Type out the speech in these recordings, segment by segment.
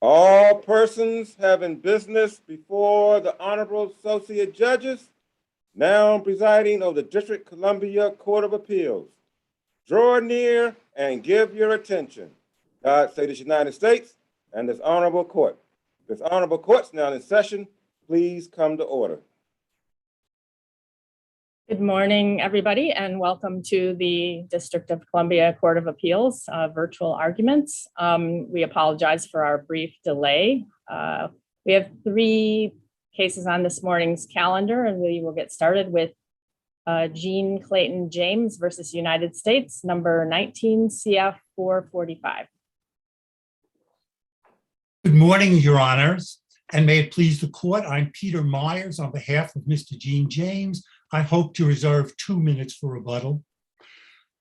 All persons having business before the Honorable Associate Judges, now presiding over the District Columbia Court of Appeals, draw near and give your attention. God save the United States and this honorable court. This honorable court's now in session. Please come to order. Good morning, everybody, and welcome to the District of Columbia Court of Appeals virtual arguments. We apologize for our brief delay. We have 3 cases on this morning's calendar, and we will get started with Jean Clayton James versus United States, number 19 CF 445. Good morning, Your Honors, and may it please the court. I'm Peter Myers on behalf of Mr. Jean James. I hope to reserve 2 minutes for rebuttal.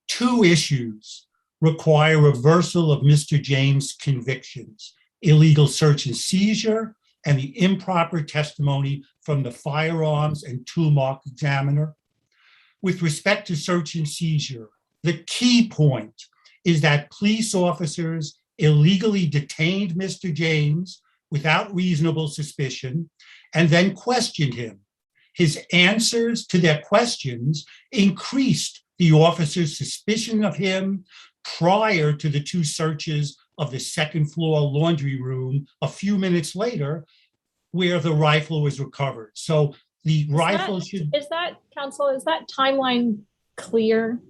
2 issues require reversal of Mr. James' convictions: illegal search and seizure and the improper testimony from the firearms and tool mark examiner. With respect to search and seizure, the key point is that police officers illegally detained Mr. James without reasonable suspicion and then questioned him. His answers to their questions increased the officer's suspicion of him prior to the 2 searches of the second floor laundry room a few minutes later, where the rifle was recovered. So the rifle should... Is that, counsel, is that timeline clear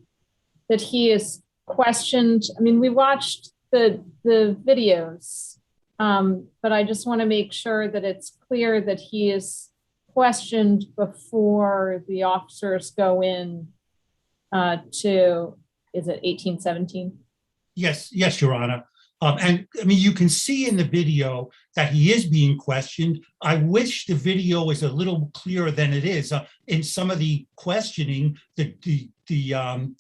that he is questioned? I mean, we watched the videos, but I just want to make sure that it's clear that he is questioned before the officers go in to, is it 1817? Yes, Your Honor. And I mean, you can see in the video that he is being questioned. I wish the video was a little clearer than it is. In some of the questioning, the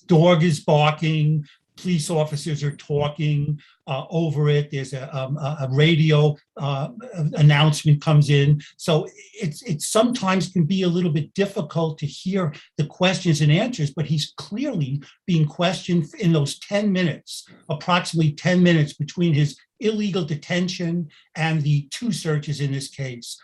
dog is barking, police officers are talking over it. There's a radio announcement comes in. So it sometimes can be a little bit difficult to hear the questions and answers, but he's clearly being questioned in those 10 minutes, approximately 10 minutes between his illegal detention and the 2 searches in this case.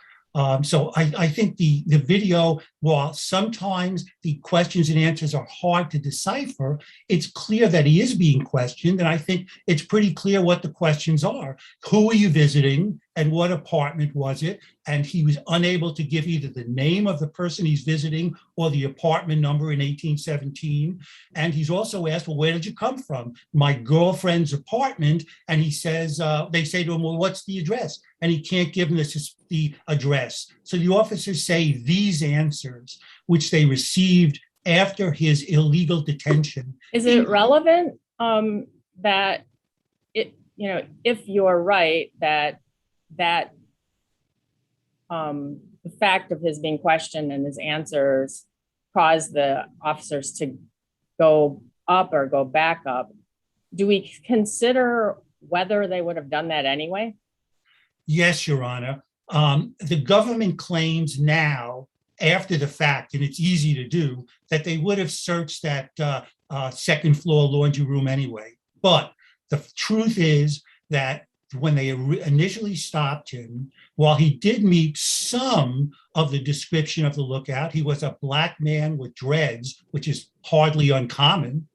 So I think the video, while sometimes the questions and answers are hard to decipher, it's clear that he is being questioned. And I think it's pretty clear what the questions are. Who are you visiting and what apartment was it? And he was unable to give either the name of the person he's visiting or the apartment number in 1817. And he's also asked, well, where did you come from? My girlfriend's apartment. And he says, they say to him, well, what's the address? And he can't give them the address. So the officers say these answers, which they received after his illegal detention. Is it relevant that it, if you're right, that the fact of his being questioned and his answers caused the officers to go up or go back up, do we consider whether they would have done that anyway? Yes, Your Honor. The government claims now, after the fact, and it's easy to do, that they would have searched that second floor laundry room anyway. But the truth is that when they initially stopped him, while he did meet some of the description of the lookout, he was a Black man with dreads, which is hardly uncommon.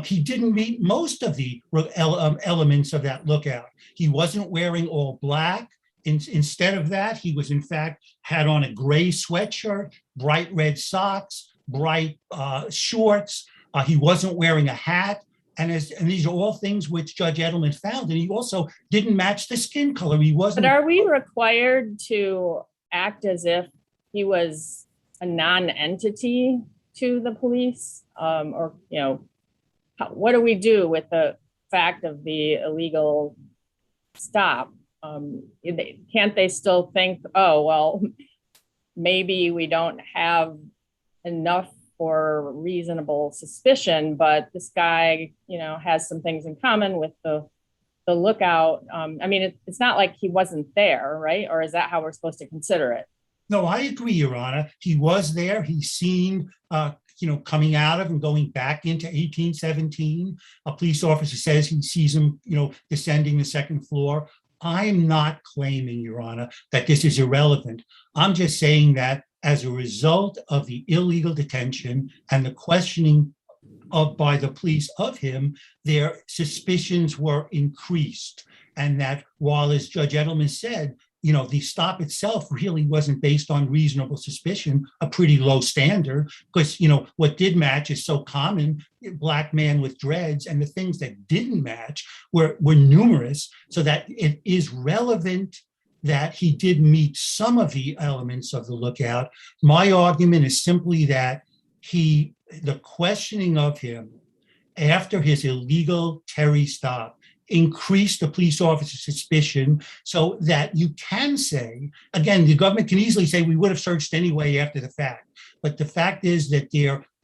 He didn't meet most of the elements of that lookout. He wasn't wearing all black. Instead of that, he was in fact had on a gray sweatshirt, bright red socks, bright shorts. He wasn't wearing a hat. And these are all things which Judge Edelman found. And he also didn't match the skin color. He wasn't. But are we required to act as if he was a non-entity to the police? Or, what do we do with the fact of the illegal stop? Can't they still think, oh, well, maybe we don't have enough for reasonable suspicion, but this guy, has some things in common with the lookout. I mean, it's not like he wasn't there, right? Or is that how we're supposed to consider it? No, I agree, Your Honor. He was there. He's seen, coming out of and going back into 1817. A police officer says he sees him, descending the second floor. I'm not claiming, Your Honor, that this is irrelevant. I'm just saying that as a result of the illegal detention and the questioning by the police of him, their suspicions were increased. And that while, as Judge Edelman said, the stop itself really wasn't based on reasonable suspicion, a pretty low standard, because, what did match is so common, black man with dreads, and the things that didn't match were numerous, so that it is relevant that he did meet some of the elements of the lookout. My argument is simply that the questioning of him after his illegal Terry stop increased the police officer's suspicion, so that you can say, again, the government can easily say we would have searched anyway after the fact, but the fact is that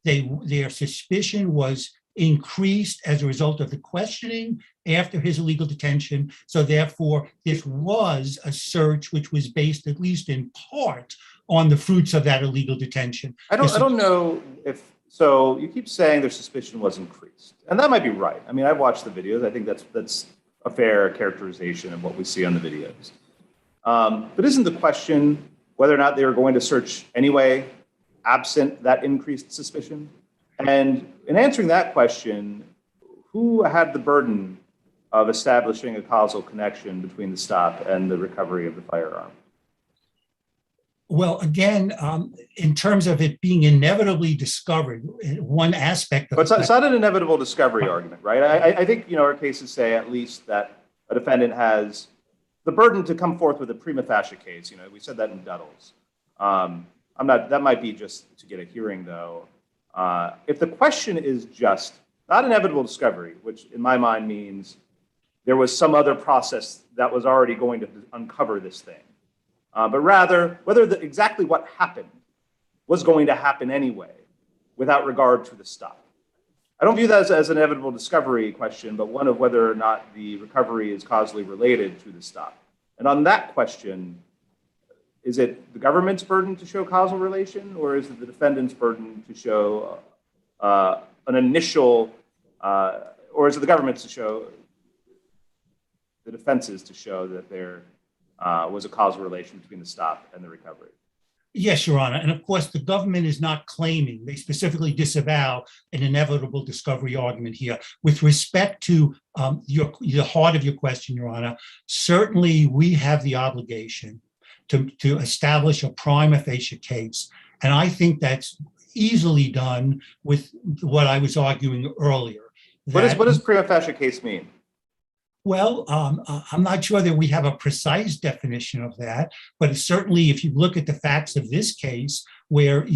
their suspicion was increased as a result of the questioning after his illegal detention. So therefore, this was a search which was based, at least in part, on the fruits of that illegal detention. I don't know if, so you keep saying their suspicion was increased, and that might be right. I mean, I've watched the videos. I think that's a fair characterization of what we see on the videos. But isn't the question whether or not they were going to search anyway, absent that increased suspicion? And in answering that question, who had the burden of establishing a causal connection between the stop and the recovery of the firearm? Well, again, in terms of it being inevitably discovered, one aspect of But it's not an inevitable discovery argument, right? I think, our cases say at least that a defendant has the burden to come forth with a prima facie case. We said that in Duddles. That might be just to get a hearing, though. If the question is just not inevitable discovery, which in my mind means there was some other process that was already going to uncover this thing, but rather whether exactly what happened was going to happen anyway, without regard to the stop. I don't view that as an inevitable discovery question, but one of whether or not the recovery is causally related to the stop. And on that question, is it the government's burden to show causal relation, or is it the defendant's burden to show an initial, or is it the government's to show, the defense's to show that there was a causal relation between the stop and the recovery? Yes, Your Honor. And of course, the government is not claiming, they specifically disavow an inevitable discovery argument here. With respect to the heart of your question, Your Honor, certainly we have the obligation to establish a prima facie case. And I think that's easily done with what I was arguing earlier. What does prima facie case mean? Well, I'm not sure that we have a precise definition of that, but certainly if you look at the facts of this case, where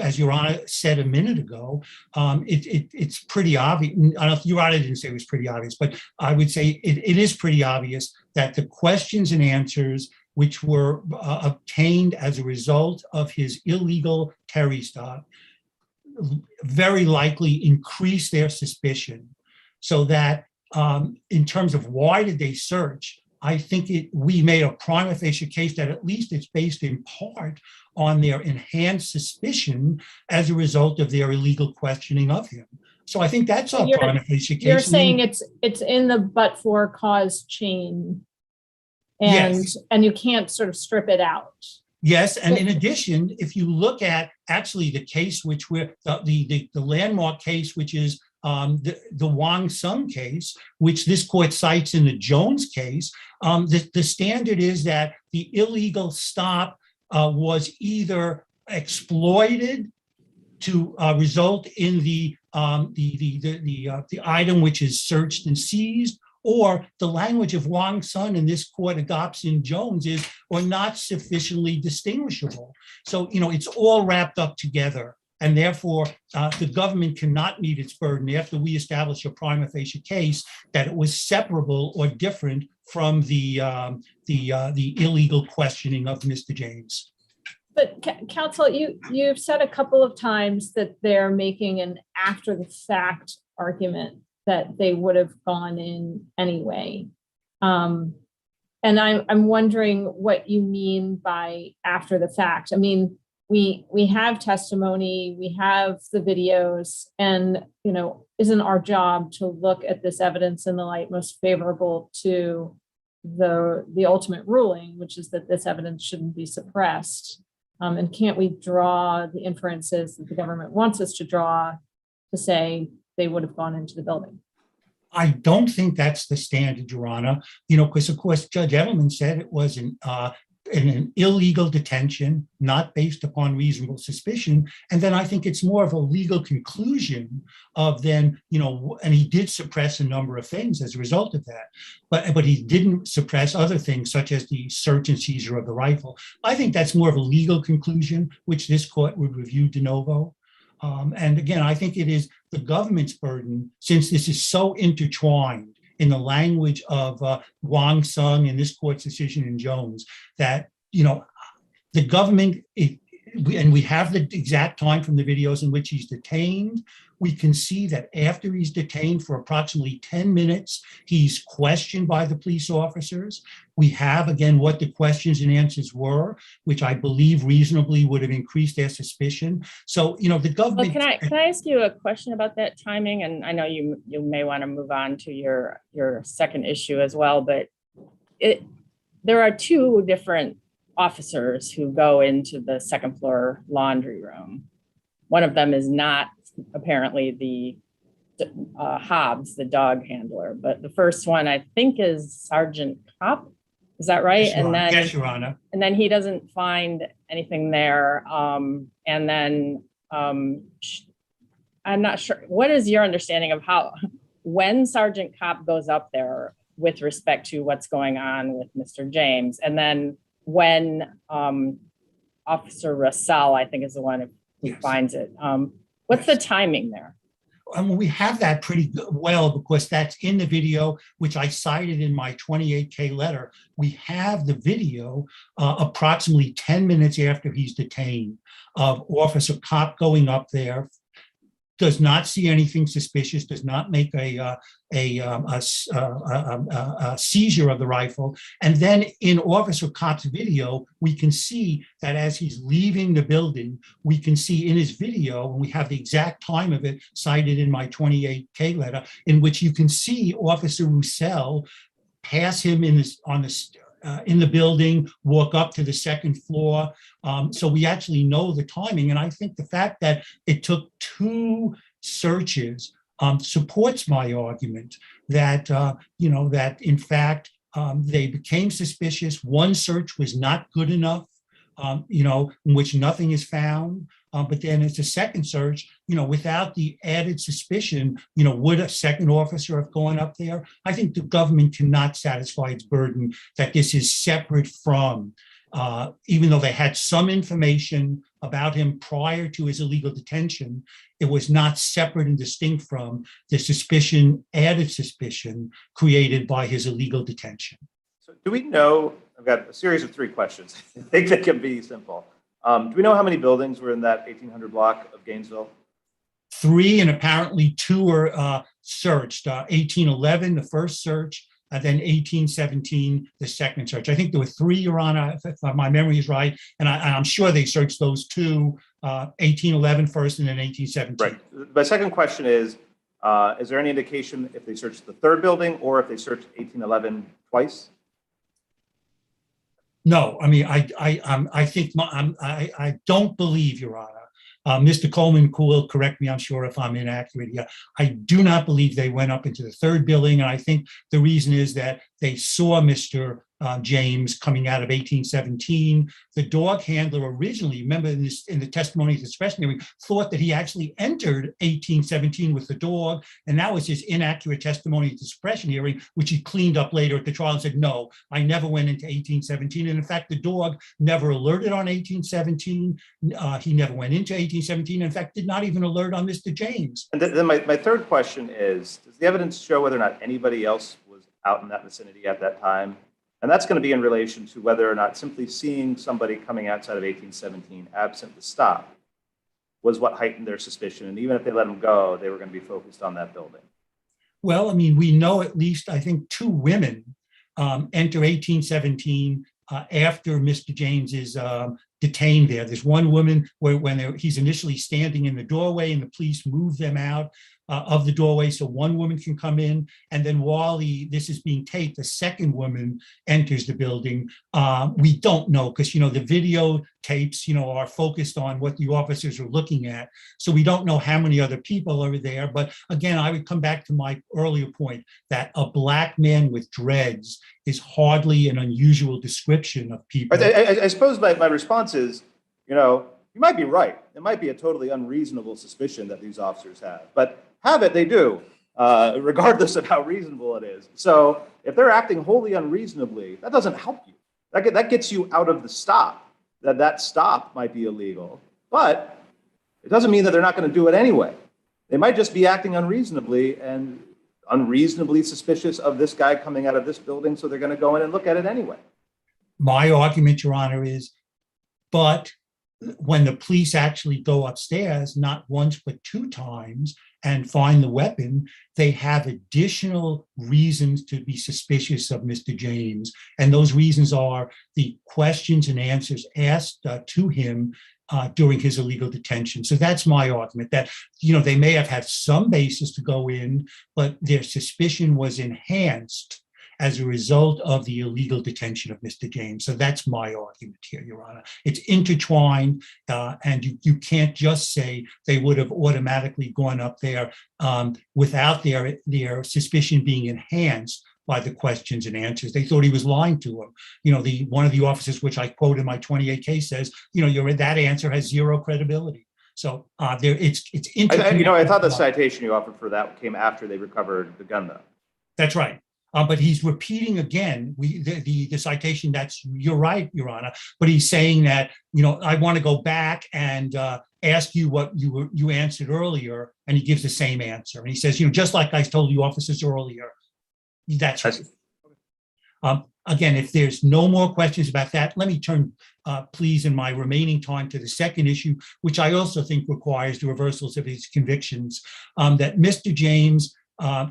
as Your Honor said a minute ago, it's pretty obvious. I don't know if Your Honor didn't say it was pretty obvious, but I would say it is pretty obvious that the questions and answers which were obtained as a result of his illegal Terry stop very likely increased their suspicion, so that in terms of why did they search, I think we made a prima facie case that at least it's based in part on their enhanced suspicion as a result of their illegal questioning of him. So I think that's our prima facie case. You're saying it's in the but-for cause chain, and Yes. and you can't sort of strip it out. Yes, and in addition, if you look at actually the case which the landmark case, which is the Wang Sung case, which this court cites in the Jones case, the standard is that the illegal stop was either exploited to result in the item which is searched and seized, or the language of Wang Sun in this court adopts in Jones is, or not sufficiently distinguishable. So, it's all wrapped up together. And therefore, the government cannot meet its burden after we establish a prima facie case that it was separable or different from the illegal questioning of Mr. James. But counsel, you've said a couple of times that they're making an after the fact argument that they would have gone in anyway. And I'm wondering what you mean by after the fact. I mean, we have testimony, we have the videos, and isn't our job to look at this evidence in the light most favorable to the ultimate ruling, which is that this evidence shouldn't be suppressed? And can't we draw the inferences that the government wants us to draw to say they would have gone into the building? I don't think that's the standard, Your Honor, because of course, Judge Edelman said it was an illegal detention, not based upon reasonable suspicion. And then I think it's more of a legal conclusion of then, and he did suppress a number of things as a result of that, but he didn't suppress other things such as the search and seizure of the rifle. I think that's more of a legal conclusion, which this court would review de novo. And again, I think it is the government's burden, since this is so intertwined in the language of Wong Sung in this court's decision in Jones, that, the government, and we have the exact time from the videos in which he's detained. We can see that after he's detained for approximately 10 minutes, he's questioned by the police officers. We have, again, what the questions and answers were, which I believe reasonably would have increased their suspicion. So, the government. Well, can I ask you a question about that timing? And I know you may want to move on to your second issue as well, but there are two different officers who go into the second floor laundry room. One of them is not apparently the Hobbs, the dog handler, but the first one I think is Sergeant Kopp. Is that right? Yes, and then, yes, Your Honor. And then he doesn't find anything there. And then I'm not sure. What is your understanding of when Sergeant Kopp goes up there with respect to what's going on with Mr. James, and then when Officer Russell, I think, is the one who finds it. What's the timing there? We have that pretty well because that's in the video, which I cited in my 28K letter. We have the video approximately 10 minutes after he's detained of Officer Kopp going up there, does not see anything suspicious, does not make a seizure of the rifle. And then in Officer Kopp's video, we can see that as he's leaving the building, we can see in his video, and we have the exact time of it cited in my 28K letter, in which you can see Officer Roussel pass him in the building, walk up to the second floor. So we actually know the timing. And I think the fact that it took two searches supports my argument that, that in fact, they became suspicious. One search was not good enough, in which nothing is found. But then it's a second search, without the added suspicion, would a second officer have gone up there? I think the government cannot satisfy its burden that this is separate from, even though they had some information about him prior to his illegal detention, it was not separate and distinct from the added suspicion created by his illegal detention. So do we know, I've got a series of 3 questions. I think they can be simple. Do we know how many buildings were in that 1800 block of Gainesville? 3, and apparently 2 were searched. 1811, the first search, and then 1817, the second search. I think there were 3, Your Honor, if my memory is right, and I'm sure they searched those 2, 1811 first and then 1817. Right. My second question is there any indication if they searched the 3rd building or if they searched 1811 twice? No, I mean, I think I don't believe, Your Honor. Mr. Coleman will correct me, I'm sure, if I'm inaccurate here. I do not believe they went up into the 3rd building. And I think the reason is that they saw Mr. James coming out of 1817. The dog handler originally, remember in the testimony of the suppression hearing, thought that he actually entered 1817 with the dog. And that was his inaccurate testimony at the suppression hearing, which he cleaned up later at the trial and said, no, I never went into 1817. And in fact, the dog never alerted on 1817. He never went into 1817. In fact, did not even alert on Mr. James. And then my 3rd question is, does the evidence show whether or not anybody else was out in that vicinity at that time? And that's going to be in relation to whether or not simply seeing somebody coming outside of 1817 absent the stop was what heightened their suspicion. And even if they let them go, they were going to be focused on that building. Well, I mean, we know at least, I think, 2 women enter 1817 after Mr. James is detained there. There's one woman where he's initially standing in the doorway and the police move them out. of the doorway so one woman can come in. And then while this is being taped, the second woman enters the building. We don't know because, the video tapes, are focused on what the officers are looking at. So we don't know how many other people are there. But again, I would come back to my earlier point that a Black man with dreads is hardly an unusual description of people. I suppose my response is, you might be right. It might be a totally unreasonable suspicion that these officers have, but have it, they do, regardless of how reasonable it is. So if they're acting wholly unreasonably, that doesn't help you. That gets you out of the stop. That stop might be illegal, but it doesn't mean that they're not going to do it anyway. They might just be acting unreasonably and unreasonably suspicious of this guy coming out of this building, so they're going to go in and look at it anyway. My argument, Your Honor, is, but when the police actually go upstairs, not once but 2 times, and find the weapon, they have additional reasons to be suspicious of Mr. James. And those reasons are the questions and answers asked to him during his illegal detention. So that's my argument, that, they may have had some basis to go in, but their suspicion was enhanced as a result of the illegal detention of Mr. James. So that's my argument here, Your Honor. It's intertwined, and you can't just say they would have automatically gone up there without their suspicion being enhanced by the questions and answers. They thought he was lying to them. One of the officers, which I quote in my 28K, says, that answer has zero credibility. So it's interconnected. I thought the citation you offered for that came after they recovered the gun, though. That's right. But he's repeating again the citation. You're right, Your Honor. But he's saying that, I want to go back and ask you what you answered earlier, and he gives the same answer. And he says, just like I told you officers earlier, that's right. Again, if there's no more questions about that, let me turn, please, in my remaining time to the second issue, which I also think requires the reversals of his convictions, that Mr. James'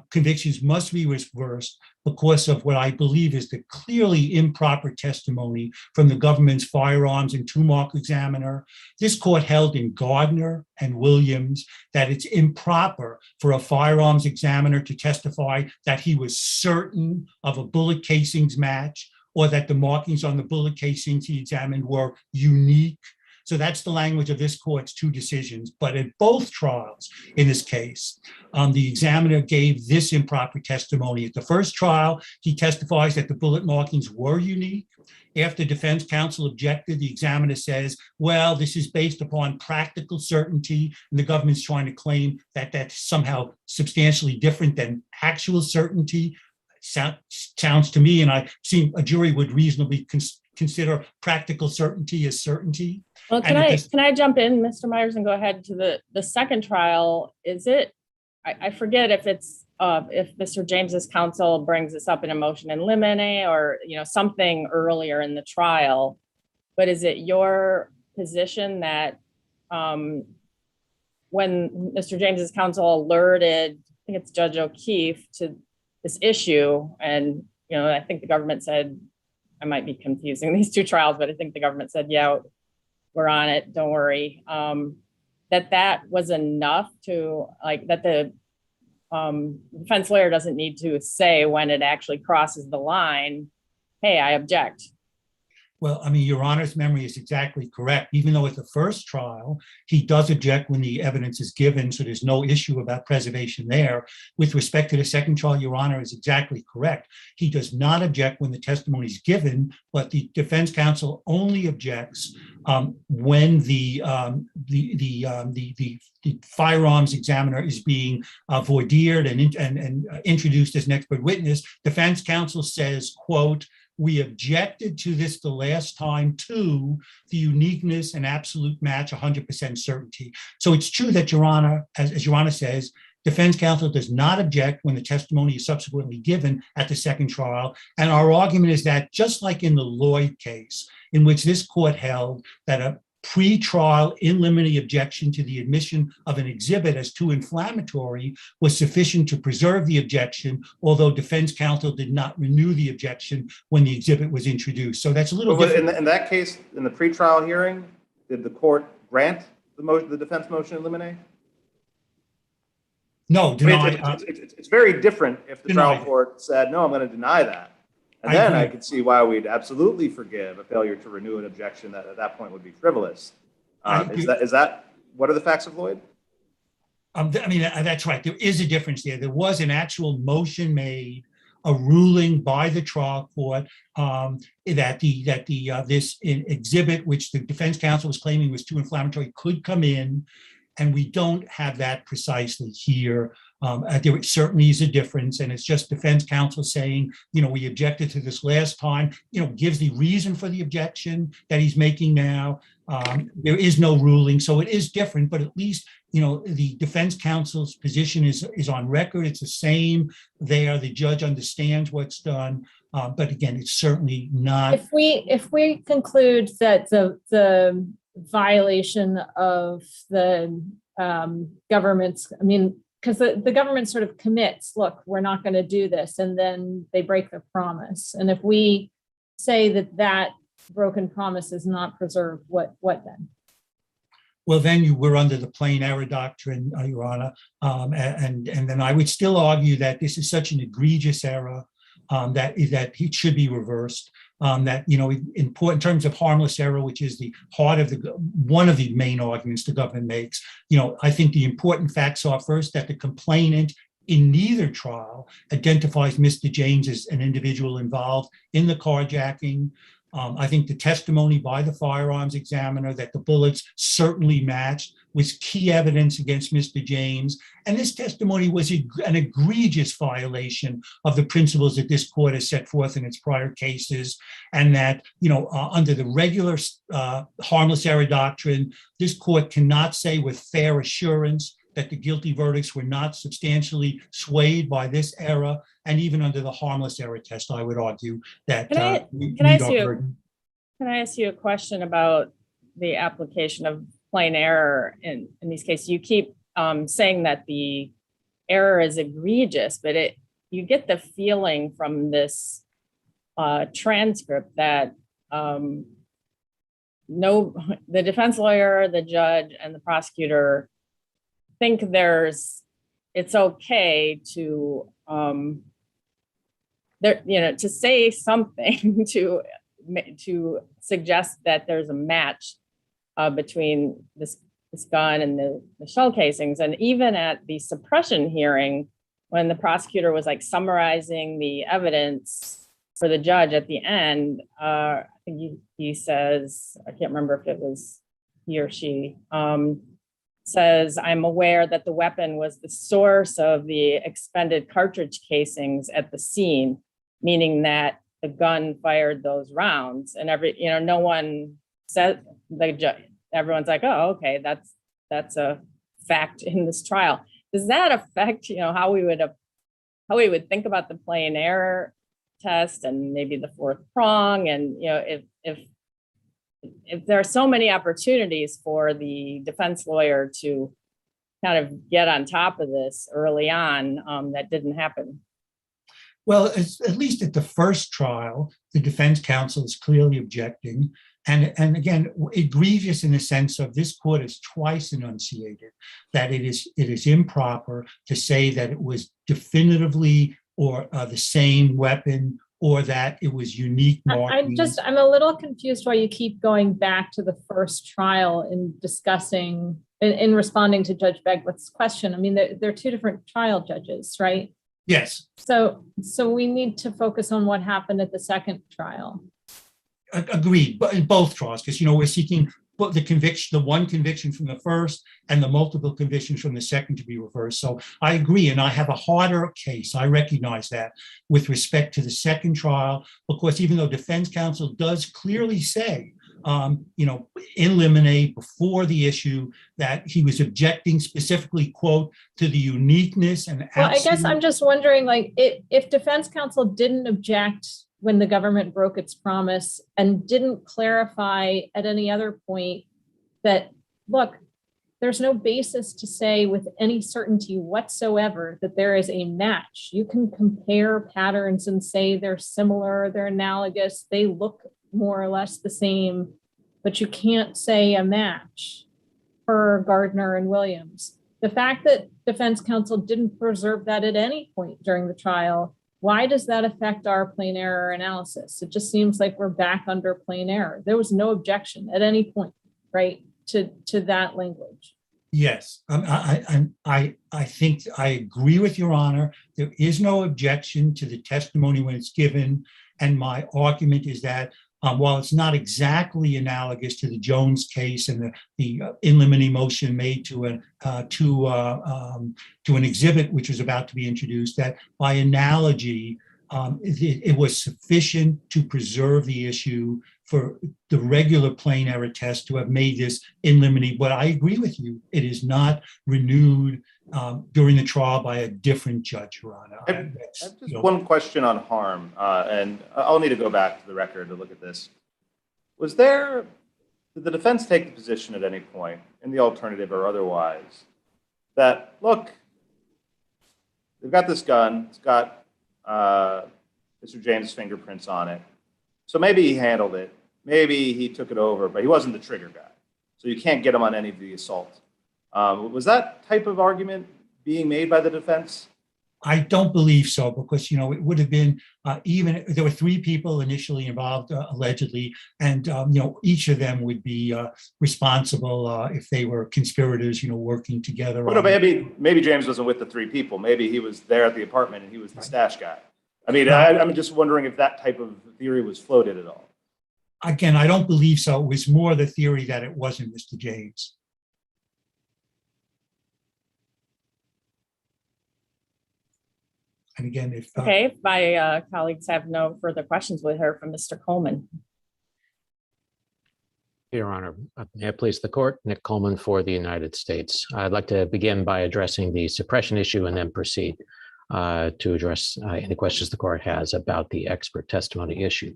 convictions must be reversed because of what I believe is the clearly improper testimony from the government's firearms and two-mark examiner. This court held in Gardner and Williams that it's improper for a firearms examiner to testify that he was certain of a bullet casings match or that the markings on the bullet casings he examined were unique. So that's the language of this court's 2 decisions. But in both trials, in this case, the examiner gave this improper testimony. At the first trial, he testifies that the bullet markings were unique. After defense counsel objected, the examiner says, well, this is based upon practical certainty, and the government's trying to claim that that's somehow substantially different than actual certainty. Sounds to me, and I see a jury would reasonably consider practical certainty as certainty. Well, can I jump in, Mr. Myers, and go ahead to the second trial? Is it, I forget if it's, if Mr. James's counsel brings this up in a motion in limine or, something earlier in the trial, but is it your position that when Mr. James's counsel alerted, I think it's Judge O'Keefe, to this issue, and, I think the government said, I might be confusing these 2 trials, but I think the government said, yeah, we're on it, don't worry, that was enough to, that the defense lawyer doesn't need to say when it actually crosses the line, hey, I object. Well, Your Honor's memory is exactly correct. Even though at the first trial, he does object when the evidence is given, so there's no issue about preservation there. With respect to the second trial, Your Honor is exactly correct. He does not object when the testimony is given, but the defense counsel only objects when the firearms examiner is being voir dired and introduced as an expert witness. Defense counsel says, quote, we objected to this the last time to the uniqueness and absolute match, 100% certainty. So it's true that, Your Honor, as Your Honor says, defense counsel does not object when the testimony is subsequently given at the second trial. And our argument is that just like in the Lloyd case, in which this court held that a pre-trial in limine objection to the admission of an exhibit as too inflammatory was sufficient to preserve the objection, although defense counsel did not renew the objection when the exhibit was introduced. So that's a little different. In that case, in the pre-trial hearing, did the court grant the defense motion in limine? No, I mean, deny, it's very different if the trial Deny. court said, no, I'm going to deny that. And I then I agree. could see why we'd absolutely forgive a failure to renew an objection that at that point would be frivolous. Is that, what are the facts of Lloyd? I mean, that's right. There is a difference there. There was an actual motion made, a ruling by the trial court that this exhibit, which the defense counsel was claiming was too inflammatory, could come in, and we don't have that precisely here. There certainly is a difference, and it's just defense counsel saying, we objected to this last time, gives the reason for the objection that he's making now. There is no ruling, so it is different, but at least, the defense counsel's position is on record. It's the same there. The judge understands what's done. But again, it's certainly not. If we conclude that the violation of the government's, because the government sort of commits, look, we're not going to do this, and then they break their promise. And if we say that broken promise is not preserved, what then? Well, then we're under the plain error doctrine, Your Honor. And then I would still argue that this is such an egregious error that it should be reversed. That, in terms of harmless error, which is the heart of one of the main arguments the government makes, I think the important facts are, first, that the complainant in neither trial identifies Mr. James as an individual involved in the carjacking. I think the testimony by the firearms examiner that the bullets certainly matched was key evidence against Mr. James. And this testimony was an egregious violation of the principles that this court has set forth in its prior cases. And that, under the regular harmless error doctrine, this court cannot say with fair assurance that the guilty verdicts were not substantially swayed by this error. And even under the harmless error test, I would argue that Can I ask you a question about the application of plain error in these cases? You keep saying that the error is egregious, but you get the feeling from this transcript that the defense lawyer, the judge, and the prosecutor think it's okay to to say something to suggest that there's a match between this gun and the shell casings. And even at the suppression hearing, when the prosecutor was summarizing the evidence for the judge at the end, I think he says, I can't remember if it was he or she, says, I'm aware that the weapon was the source of the expended cartridge casings at the scene, meaning that the gun fired those rounds. And no one said, everyone's like, oh, okay, that's a fact in this trial. Does that affect, how we would think about the plain error test and maybe the fourth prong? And, if there are so many opportunities for the defense lawyer to kind of get on top of this early on, that didn't happen. Well, at least at the first trial, the defense counsel is clearly objecting. And again, egregious in the sense of this court has twice enunciated that it is improper to say that it was definitively or the same weapon, or that it was unique markings. I'm a little confused why you keep going back to the first trial in discussing, in responding to Judge Begwith's question. They're two different trial judges, right? Yes. So we need to focus on what happened at the second trial. Agreed, but in both trials, because we're seeking the one conviction from the first and the multiple convictions from the second to be reversed. So I agree, and I have a harder case. I recognize that with respect to the second trial, because even though defense counsel does clearly say, in limine before the issue, that he was objecting specifically, quote, to the uniqueness and. Well, I guess I'm just wondering, if defense counsel didn't object when the government broke its promise and didn't clarify at any other point that, look, there's no basis to say with any certainty whatsoever that there is a match. You can compare patterns and say they're similar, they're analogous, they look more or less the same, but you can't say a match per Gardner and Williams. The fact that defense counsel didn't preserve that at any point during the trial, why does that affect our plain error analysis? It just seems like we're back under plain error. There was no objection at any point, right, to that language. Yes, I think I agree with Your Honor. There is no objection to the testimony when it's given. And my argument is that while it's not exactly analogous to the Jones case and the in limine motion made to an exhibit which was about to be introduced, that by analogy, it was sufficient to preserve the issue for the regular plain error test to have made this in limine. But I agree with you, it is not renewed during the trial by a different judge, Your Honor. I have just one question on harm, and I'll need to go back to the record to look at this. Did the defense take the position at any point, in the alternative or otherwise, that, look, they've got this gun, it's got Mr. James' fingerprints on it, so maybe he handled it, maybe he took it over, but he wasn't the trigger guy, so you can't get him on any of the assault. Was that type of argument being made by the defense? I don't believe so, because, it would have been even, there were 3 people initially involved, allegedly, and, each of them would be responsible if they were conspirators, working together. Well, no, maybe James wasn't with the 3 people. Maybe he was there at the apartment and he was the stash guy. I mean, I'm just wondering if that type of theory was floated at all. Again, I don't believe so. It was more the theory that it wasn't Mr. James. And again, if Okay, if my colleagues have no further questions, we'll hear from Mr. Coleman. Your Honor, may I please the court? Nick Coleman for the United States. I'd like to begin by addressing the suppression issue and then proceed to address any questions the court has about the expert testimony issue.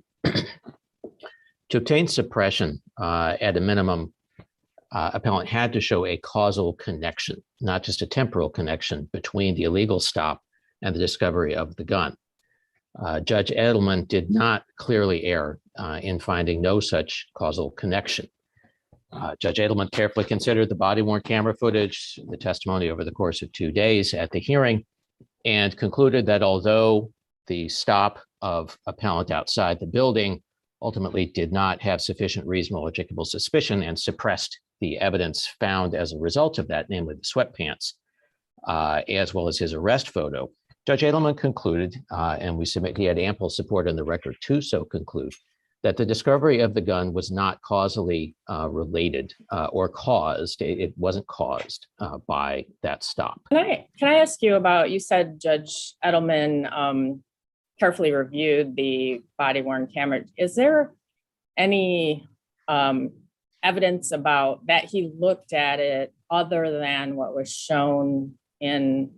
To obtain suppression, at a minimum, appellant had to show a causal connection, not just a temporal connection, between the illegal stop and the discovery of the gun. Judge Edelman did not clearly err in finding no such causal connection. Judge Edelman carefully considered the body-worn camera footage, the testimony over the course of 2 days at the hearing, and concluded that although the stop of appellant outside the building ultimately did not have sufficient reasonable legitimate suspicion and suppressed the evidence found as a result of that, namely the sweatpants, as well as his arrest photo, Judge Edelman concluded, and we submit he had ample support in the record to so conclude, that the discovery of the gun was not causally related or caused. It wasn't caused by that stop. Can I ask you about, you said Judge Edelman carefully reviewed the body-worn camera. Is there any evidence about that he looked at it other than what was shown in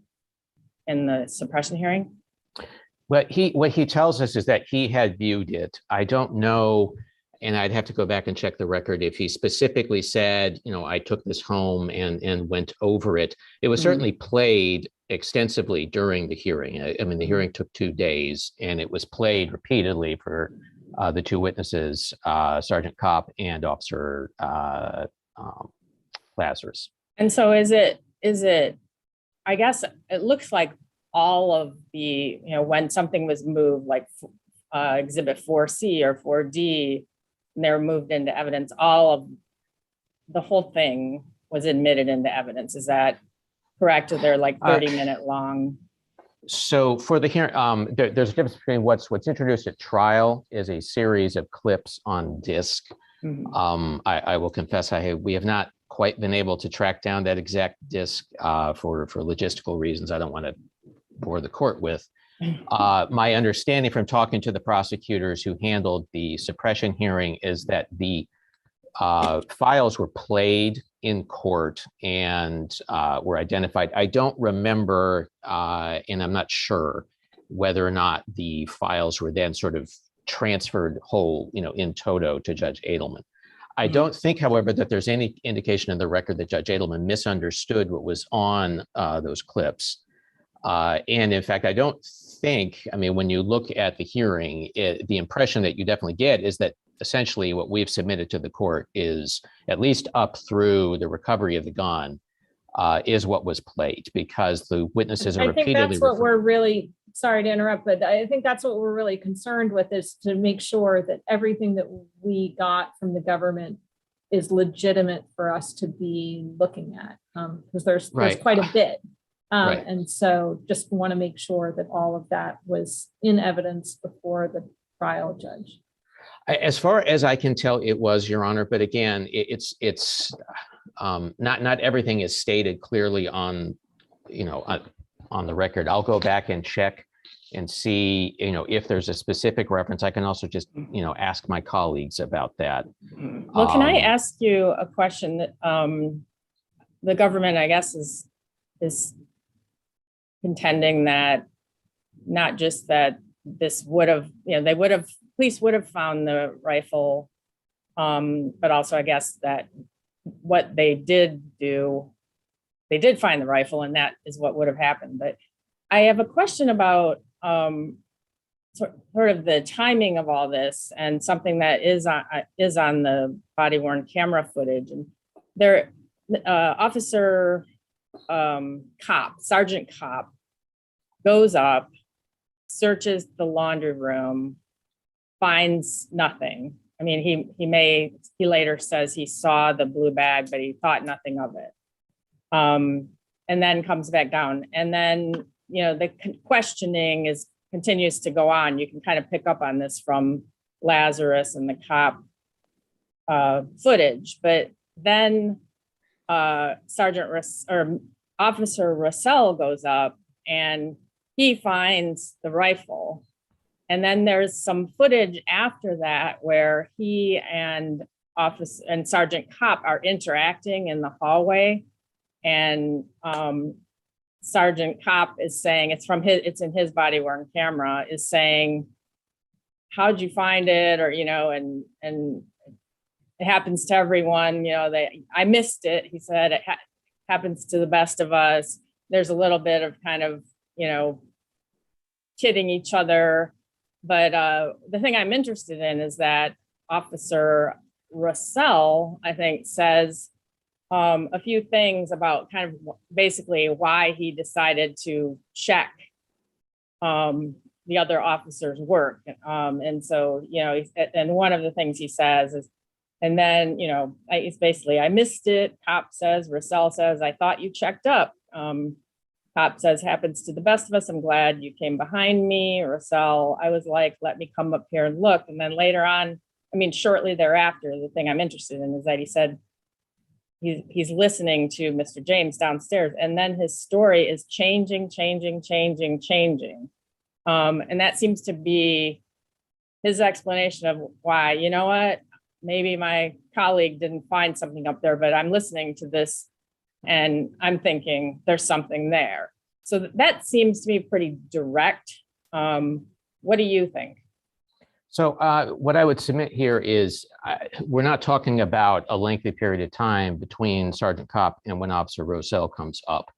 the suppression hearing? What he tells us is that he had viewed it. I don't know, and I'd have to go back and check the record if he specifically said, I took this home and went over it. It was certainly played extensively during the hearing. I mean, the hearing took 2 days, and it was played repeatedly for the 2 witnesses, Sergeant Kopp and Officer Lazarus. And so is it, I guess it looks like all of the, when something was moved, like Exhibit 4C or 4D, and they were moved into evidence, all of the whole thing was admitted into evidence. Is that correct? Or they're like 30-minute long? So for the hearing, there's a difference between what's introduced at trial is a series of clips on disc. I will confess, we have not quite been able to track down that exact disc for logistical reasons. I don't want to bore the court with. My understanding from talking to the prosecutors who handled the suppression hearing is that the files were played in court and were identified. I don't remember, and I'm not sure whether or not the files were then sort of transferred whole, in toto to Judge Edelman. I don't think, however, that there's any indication in the record that Judge Edelman misunderstood what was on those clips. And in fact, I don't think, when you look at the hearing, the impression that you definitely get is that essentially what we've submitted to the court is, at least up through the recovery of the gun, is what was played, because the witnesses are I think repeatedly that's what referring. we're really, sorry to interrupt, but I think that's what we're really concerned with, is to make sure that everything that we got from the government is legitimate for us to be looking at, because there's Right. quite a bit. Right. And so just want to make sure that all of that was in evidence before the trial judge. As far as I can tell, it was, Your Honor, but again, it's not everything is stated clearly on, on the record. I'll go back and check and see, if there's a specific reference. I can also just, ask my colleagues about that. Well, can I ask you a question that the government, I guess, is contending that not just that this would have, police would have found the rifle, but also I guess that what they did do, they did find the rifle, and that is what would have happened. But I have a question about sort of the timing of all this, and something that is on the body worn camera footage. And there, Sergeant Cop goes up, searches the laundry room, finds nothing. I mean, he later says he saw the blue bag, but he thought nothing of it. And then comes back down. And then, the questioning continues to go on. You can kind of pick up on this from Lazarus and the cop footage. But then Officer Russell goes up and he finds the rifle. And then there's some footage after that where he and Sergeant Cop are interacting in the hallway, and Sergeant Cop is saying, it's in his body worn camera, is saying, how'd you find it? Or, and it happens to everyone, I missed it. He said, it happens to the best of us. There's a little bit of kind of, kidding each other. But the thing I'm interested in is that Officer Russell, I think, says a few things about kind of basically why he decided to check the other officers' work. And so, and one of the things he says is, and then, it's basically, I missed it. Cop says, Russell says, I thought you checked up. Cop says, happens to the best of us. I'm glad you came behind me. Russell, I was like, let me come up here and look. And then later on, shortly thereafter, the thing I'm interested in is that he said he's listening to Mr. James downstairs. And then his story is changing. And that seems to be his explanation of why, what, maybe my colleague didn't find something up there, but I'm listening to this and I'm thinking there's something there. So that seems to be pretty direct. What do you think? So what I would submit here is we're not talking about a lengthy period of time between Sergeant Cop and when Officer Russell comes up.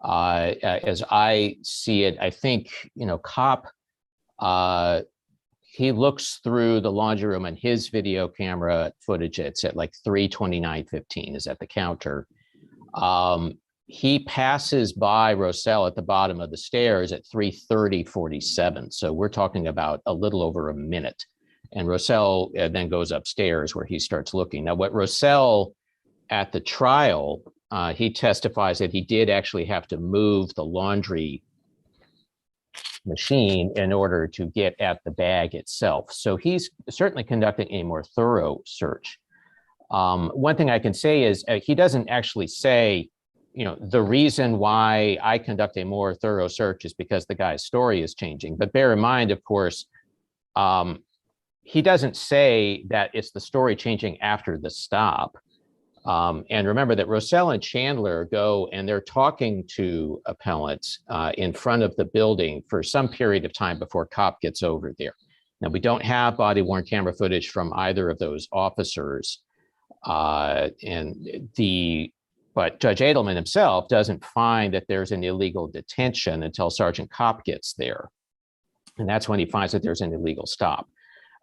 As I see it, I think, Cop, he looks through the laundry room and his video camera footage, it's at like 3:29:15 is at the counter. He passes by Russell at the bottom of the stairs at 3:30:47. So we're talking about a little over a minute. And Russell then goes upstairs where he starts looking. Now, what Russell at the trial, he testifies that he did actually have to move the laundry machine in order to get at the bag itself. So he's certainly conducting a more thorough search. One thing I can say is he doesn't actually say, the reason why I conduct a more thorough search is because the guy's story is changing. But bear in mind, of course, he doesn't say that it's the story changing after the stop. And remember that Russell and Chandler go and they're talking to appellants in front of the building for some period of time before Cop gets over there. Now, we don't have body worn camera footage from either of those officers. But Judge Edelman himself doesn't find that there's an illegal detention until Sergeant Cop gets there. And that's when he finds that there's an illegal stop.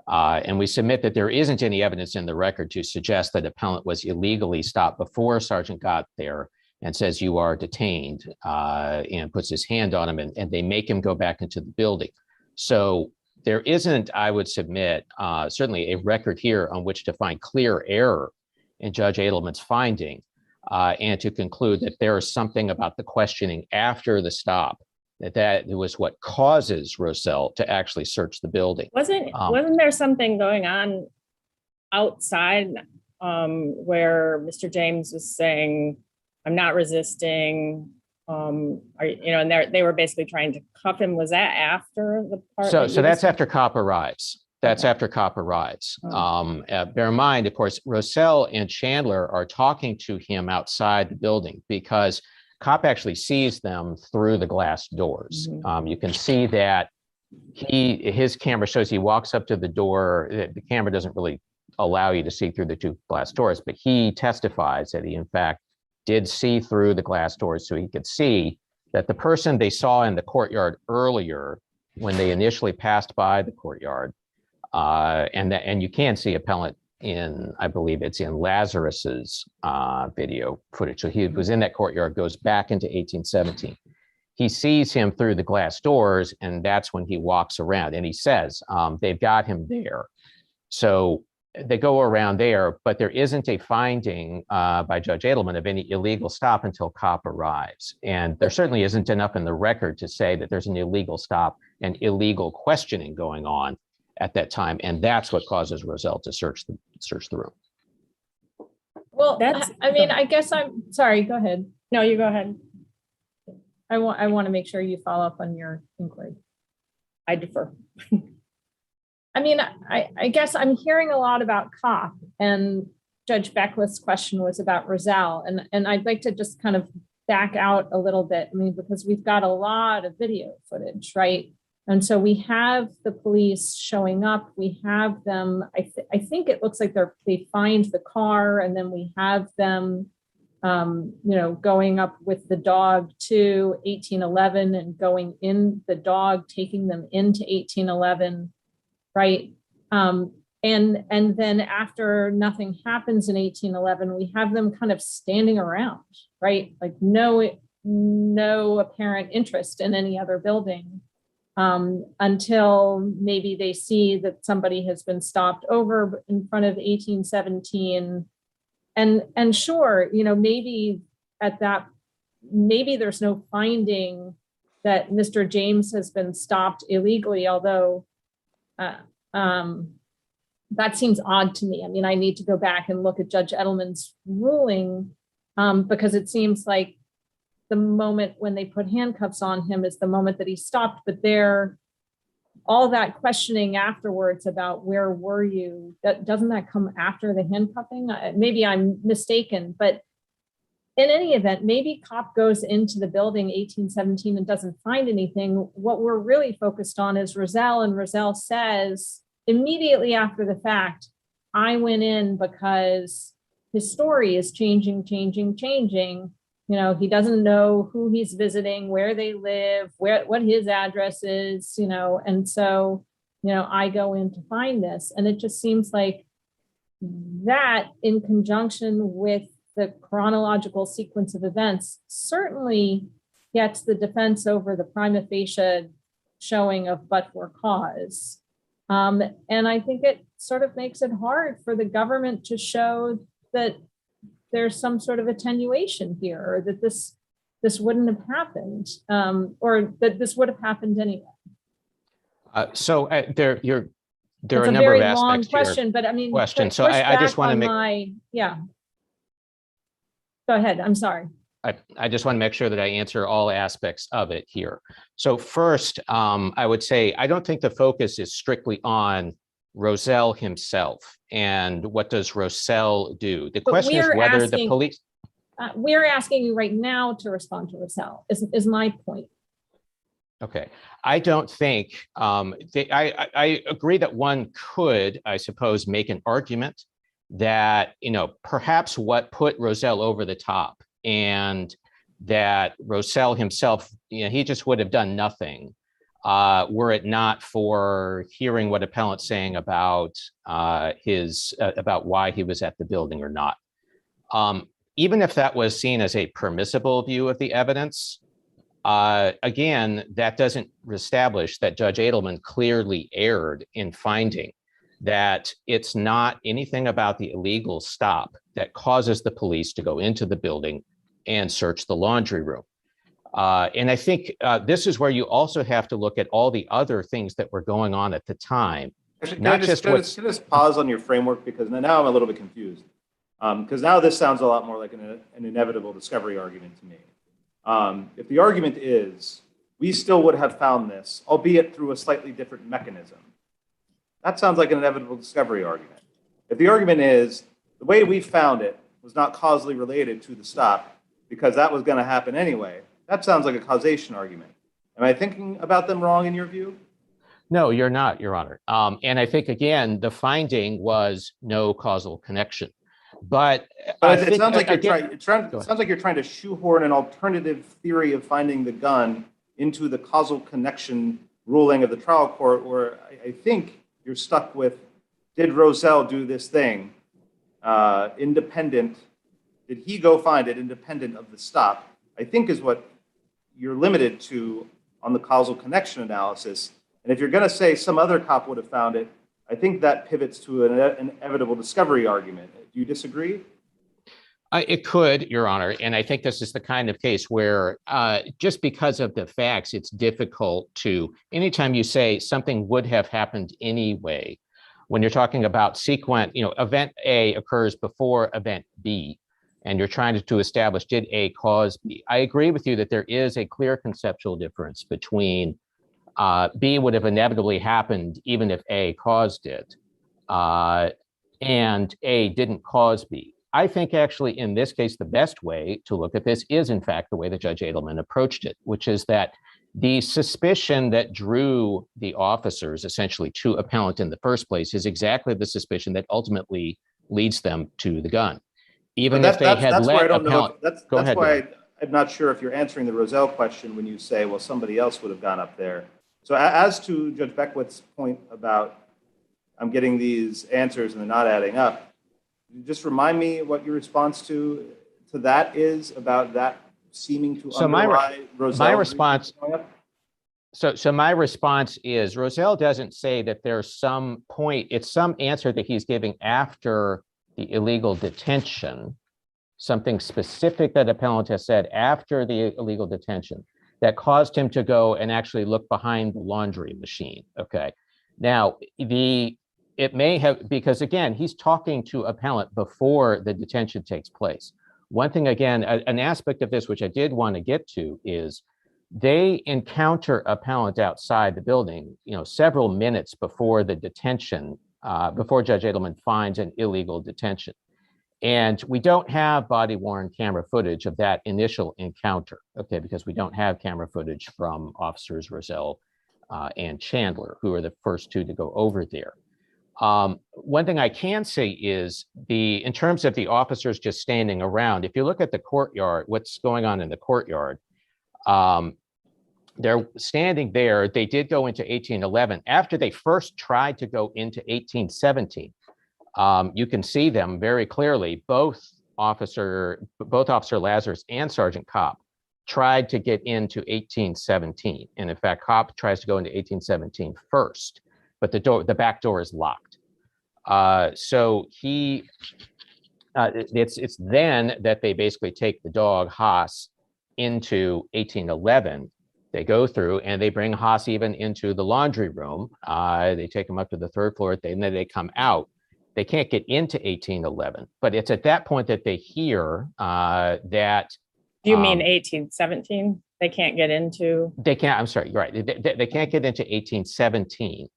And we submit that there isn't any evidence in the record to suggest that appellant was illegally stopped before Sergeant got there. and says, "You are detained," and puts his hand on him, and they make him go back into the building. So there isn't, I would submit, certainly a record here on which to find clear error in Judge Edelman's finding, and to conclude that there is something about the questioning after the stop that was what causes Roselle to actually search the building. Wasn't there something going on outside where Mr. James was saying, "I'm not resisting," and they were basically trying to cuff him? Was that after the part? So that's after cop arrives. That's Okay. after cop arrives. Oh. Bear in mind, of course, Roselle and Chandler are talking to him outside the building because cop actually sees them through the glass doors. Mhm. You can see that his camera shows he walks up to the door. The camera doesn't really allow you to see through the two glass doors, but he testifies that he, in fact, did see through the glass doors so he could see that the person they saw in the courtyard earlier, when they initially passed by the courtyard, and you can see appellant in, I believe it's in Lazarus's video footage. So he was in that courtyard, goes back into 1817. He sees him through the glass doors, and that's when he walks around. And he says, they've got him there. So they go around there, but there isn't a finding by Judge Edelman of any illegal stop until cop arrives. And there certainly isn't enough in the record to say that there's an illegal stop and illegal questioning going on at that time. And that's what causes Roselle to search the room. Well, That's- I mean, I guess I'm sorry, go ahead. No, you go ahead. I want to make sure you follow up on your inquiry. I defer. I mean, I guess I'm hearing a lot about cop, and Judge Beckwith's question was about Roselle. And I'd like to just kind of back out a little bit. I mean, because we've got a lot of video footage, right? And so we have the police showing up. We have them, I think it looks like they find the car, and then we have them, going up with the dog to 1811 and going in the dog, taking them into 1811, right? And then after nothing happens in 1811, we have them kind of standing around, right? Like no apparent interest in any other building. Until maybe they see that somebody has been stopped over in front of 1817. And sure, maybe maybe there's no finding that Mr. James has been stopped illegally, although that seems odd to me. I mean, I need to go back and look at Judge Edelman's ruling because it seems like the moment when they put handcuffs on him is the moment that he stopped, but all that questioning afterwards about where were you, doesn't that come after the handcuffing? Maybe I'm mistaken, but in any event, maybe cop goes into the building 1817 and doesn't find anything. What we're really focused on is Roselle, and Roselle says immediately after the fact, I went in because his story is changing. He doesn't know who he's visiting, where they live, what his address is, and so, I go in to find this. And it just seems like that, in conjunction with the chronological sequence of events, certainly gets the defense over the prima facie showing of but-for cause. And I think it sort of makes it hard for the government to show that there's some sort of attenuation here, or that this wouldn't have happened, or that this would have happened anyway. There are It's a number very of long aspects to your question, but I mean, question. So push I just back want to on make, yeah. Go ahead. I'm sorry. I just want to make sure that I answer all aspects of it here. So first, I would say, I don't think the focus is strictly on Roselle himself and what does Roselle do. The But question is we're whether the asking- police. We're asking you right now to respond to Roselle, is my point. Okay, I don't think, I agree that one could, I suppose, make an argument that, perhaps what put Roselle over the top, and that Roselle himself, he just would have done nothing were it not for hearing what appellant's saying about about why he was at the building or not. even if that was seen as a permissible view of the evidence, again, that doesn't establish that Judge Edelman clearly erred in finding that it's not anything about the illegal stop that causes the police to go into the building and search the laundry room. And I think this is where you also have to look at all the other things that were going on at the time. Actually, Not can just I what's- just pause on your framework, because now I'm a little bit confused. Because now this sounds a lot more like an inevitable discovery argument to me. If the argument is, we still would have found this, albeit through a slightly different mechanism, that sounds like an inevitable discovery argument. If the argument is, the way we found it was not causally related to the stop because that was going to happen anyway, that sounds like a causation argument. Am I thinking about them wrong in your view? No, you're not, Your Honor. And I think, again, the finding was no causal connection. But It sounds like Go sounds like you're trying to shoehorn an alternative theory of finding the gun into the causal connection ruling of the trial court, where I think you're stuck with, did Roselle do this thing independent? Did he go find it independent of the stop? I think is what you're limited to on the causal connection analysis. And if you're going to say some other cop would have found it, I think that pivots to an inevitable discovery argument. Do you disagree? It could, Your Honor. And I think this is the kind of case where just because of the facts, it's difficult to, anytime you say something would have happened anyway, when you're talking about sequence, event A occurs before event B, and you're trying to establish, did A cause B? I agree with you that there is a clear conceptual difference between B would have inevitably happened even if A caused it, and A didn't cause B. I think actually in this case, the best way to look at this is in fact the way that Judge Edelman approached it, which is that the suspicion that drew the officers essentially to appellant in the first place is exactly the suspicion that ultimately leads them to the gun. Even if they had let appellant. That's ahead, why I'm not sure if you're answering the Roselle question when you say, well, somebody else would have gone up there. So as to Judge Beckwith's point about I'm getting these answers and they're not adding up, just remind me what your response to that is about that seeming to underlie Roselle's my response. going up? So my response is Roselle doesn't say that there's some point, it's some answer that he's giving after the illegal detention, something specific that appellant has said after the illegal detention that caused him to go and actually look behind the laundry machine. Okay. Now, it may have, because again, he's talking to appellant before the detention takes place. One thing, again, an aspect of this, which I did want to get to, is they encounter appellant outside the building, several minutes before the detention, before Judge Edelman finds an illegal detention. And we don't have body-worn camera footage of that initial encounter, okay, because we don't have camera footage from officers Roselle and Chandler, who are the first two to go over there. One thing I can say is in terms of the officers just standing around, if you look at the courtyard, what's going on in the courtyard, they're standing there. They did go into 1811. After they first tried to go into 1817, you can see them very clearly. Both Officer Lazarus and Sergeant Kopp tried to get into 1817. And in fact, Kopp tries to go into 1817 first, but the back door is locked. So it's then that they basically take the dog Haas into 1811. They go through and they bring Haas even into the laundry room. They take him up to the third floor. Then they come out. They can't get into 1811, but it's at that point that they hear that. Do you mean 1817? They can't get into? They can't, I'm sorry, you're right. They can't get into 1817,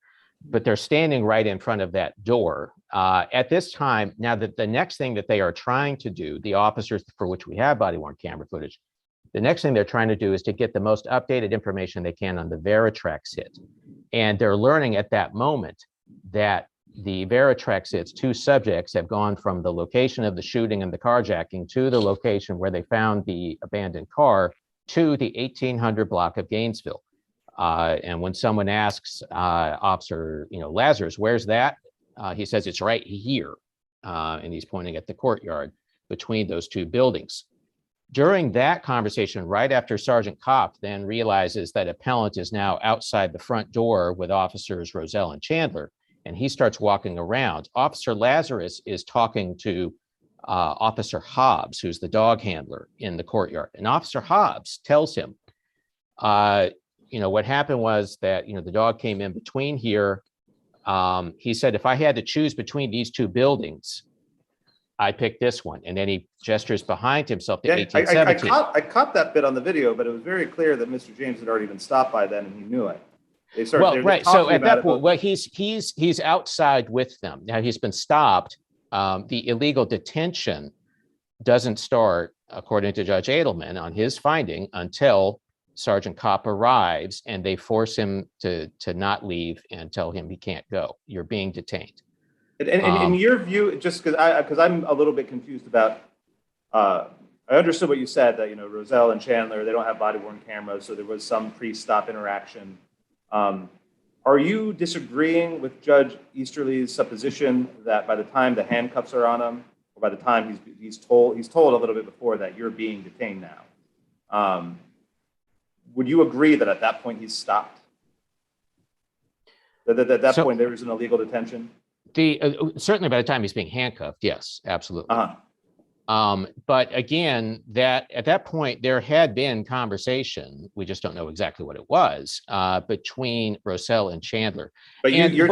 but they're standing right in front of that door. At this time, now that the next thing that they are trying to do, the officers for which we have body-worn camera footage, the next thing they're trying to do is to get the most updated information they can on the Veritrax hit. And they're learning at that moment that the Veritrax hits, two subjects have gone from the location of the shooting and the carjacking to the location where they found the abandoned car to the 1800 block of Gainesville. And when someone asks Officer Lazarus, where's that? He says, it's right here. And he's pointing at the courtyard. between those two buildings. During that conversation, right after Sergeant Kopp then realizes that appellant is now outside the front door with officers Roselle and Chandler, and he starts walking around, Officer Lazarus is talking to Officer Hobbs, who's the dog handler in the courtyard. And Officer Hobbs tells him, what happened was that, the dog came in between here. He said, if I had to choose between these two buildings, I picked this one. And then he gestures behind himself to Yeah, 1817. I caught that bit on the video, but it was very clear that Mr. James had already been stopped by then and he knew it. Right. So at that point, well, he's outside with them. Now he's been stopped. The illegal detention doesn't start, according to Judge Edelman, on his finding until Sergeant Kopp arrives and they force him to not leave and tell him he can't go. You're being detained. And in your view, just because I'm a little bit confused about, I understood what you said that, Roselle and Chandler, they don't have body worn cameras. So there was some pre-stop interaction. Are you disagreeing with Judge Easterly's supposition that by the time the handcuffs are on him, or by the time he's told a little bit before that you're being detained now? Would you agree that at that point he's stopped? That at that point there is an illegal detention? Certainly by the time he's being handcuffed, yes, absolutely. But again, that at that point there had been conversation. We just don't know exactly what it was between Roselle and Chandler. But you're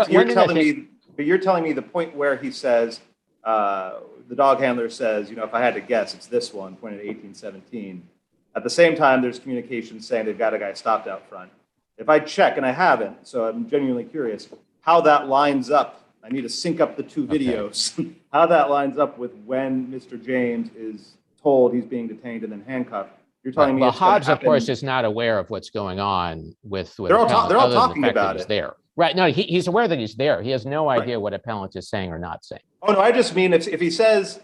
telling me the point where he says the dog handler says, if I had to guess, it's this one, pointed at 1817. At the same time, there's communication saying they've got a guy stopped out front. If I check, and I haven't, so I'm genuinely curious how that lines up. I need to sync up the two videos. Okay. How that lines up with when Mr. James is told he's being detained and then handcuffed. You're telling me. Well, Hobbs, of course, is not aware of what's going on with they're all talking about it. There, right? No, he's aware that he's there. He has no idea what appellant is saying or not saying. Oh no, I just mean if he says,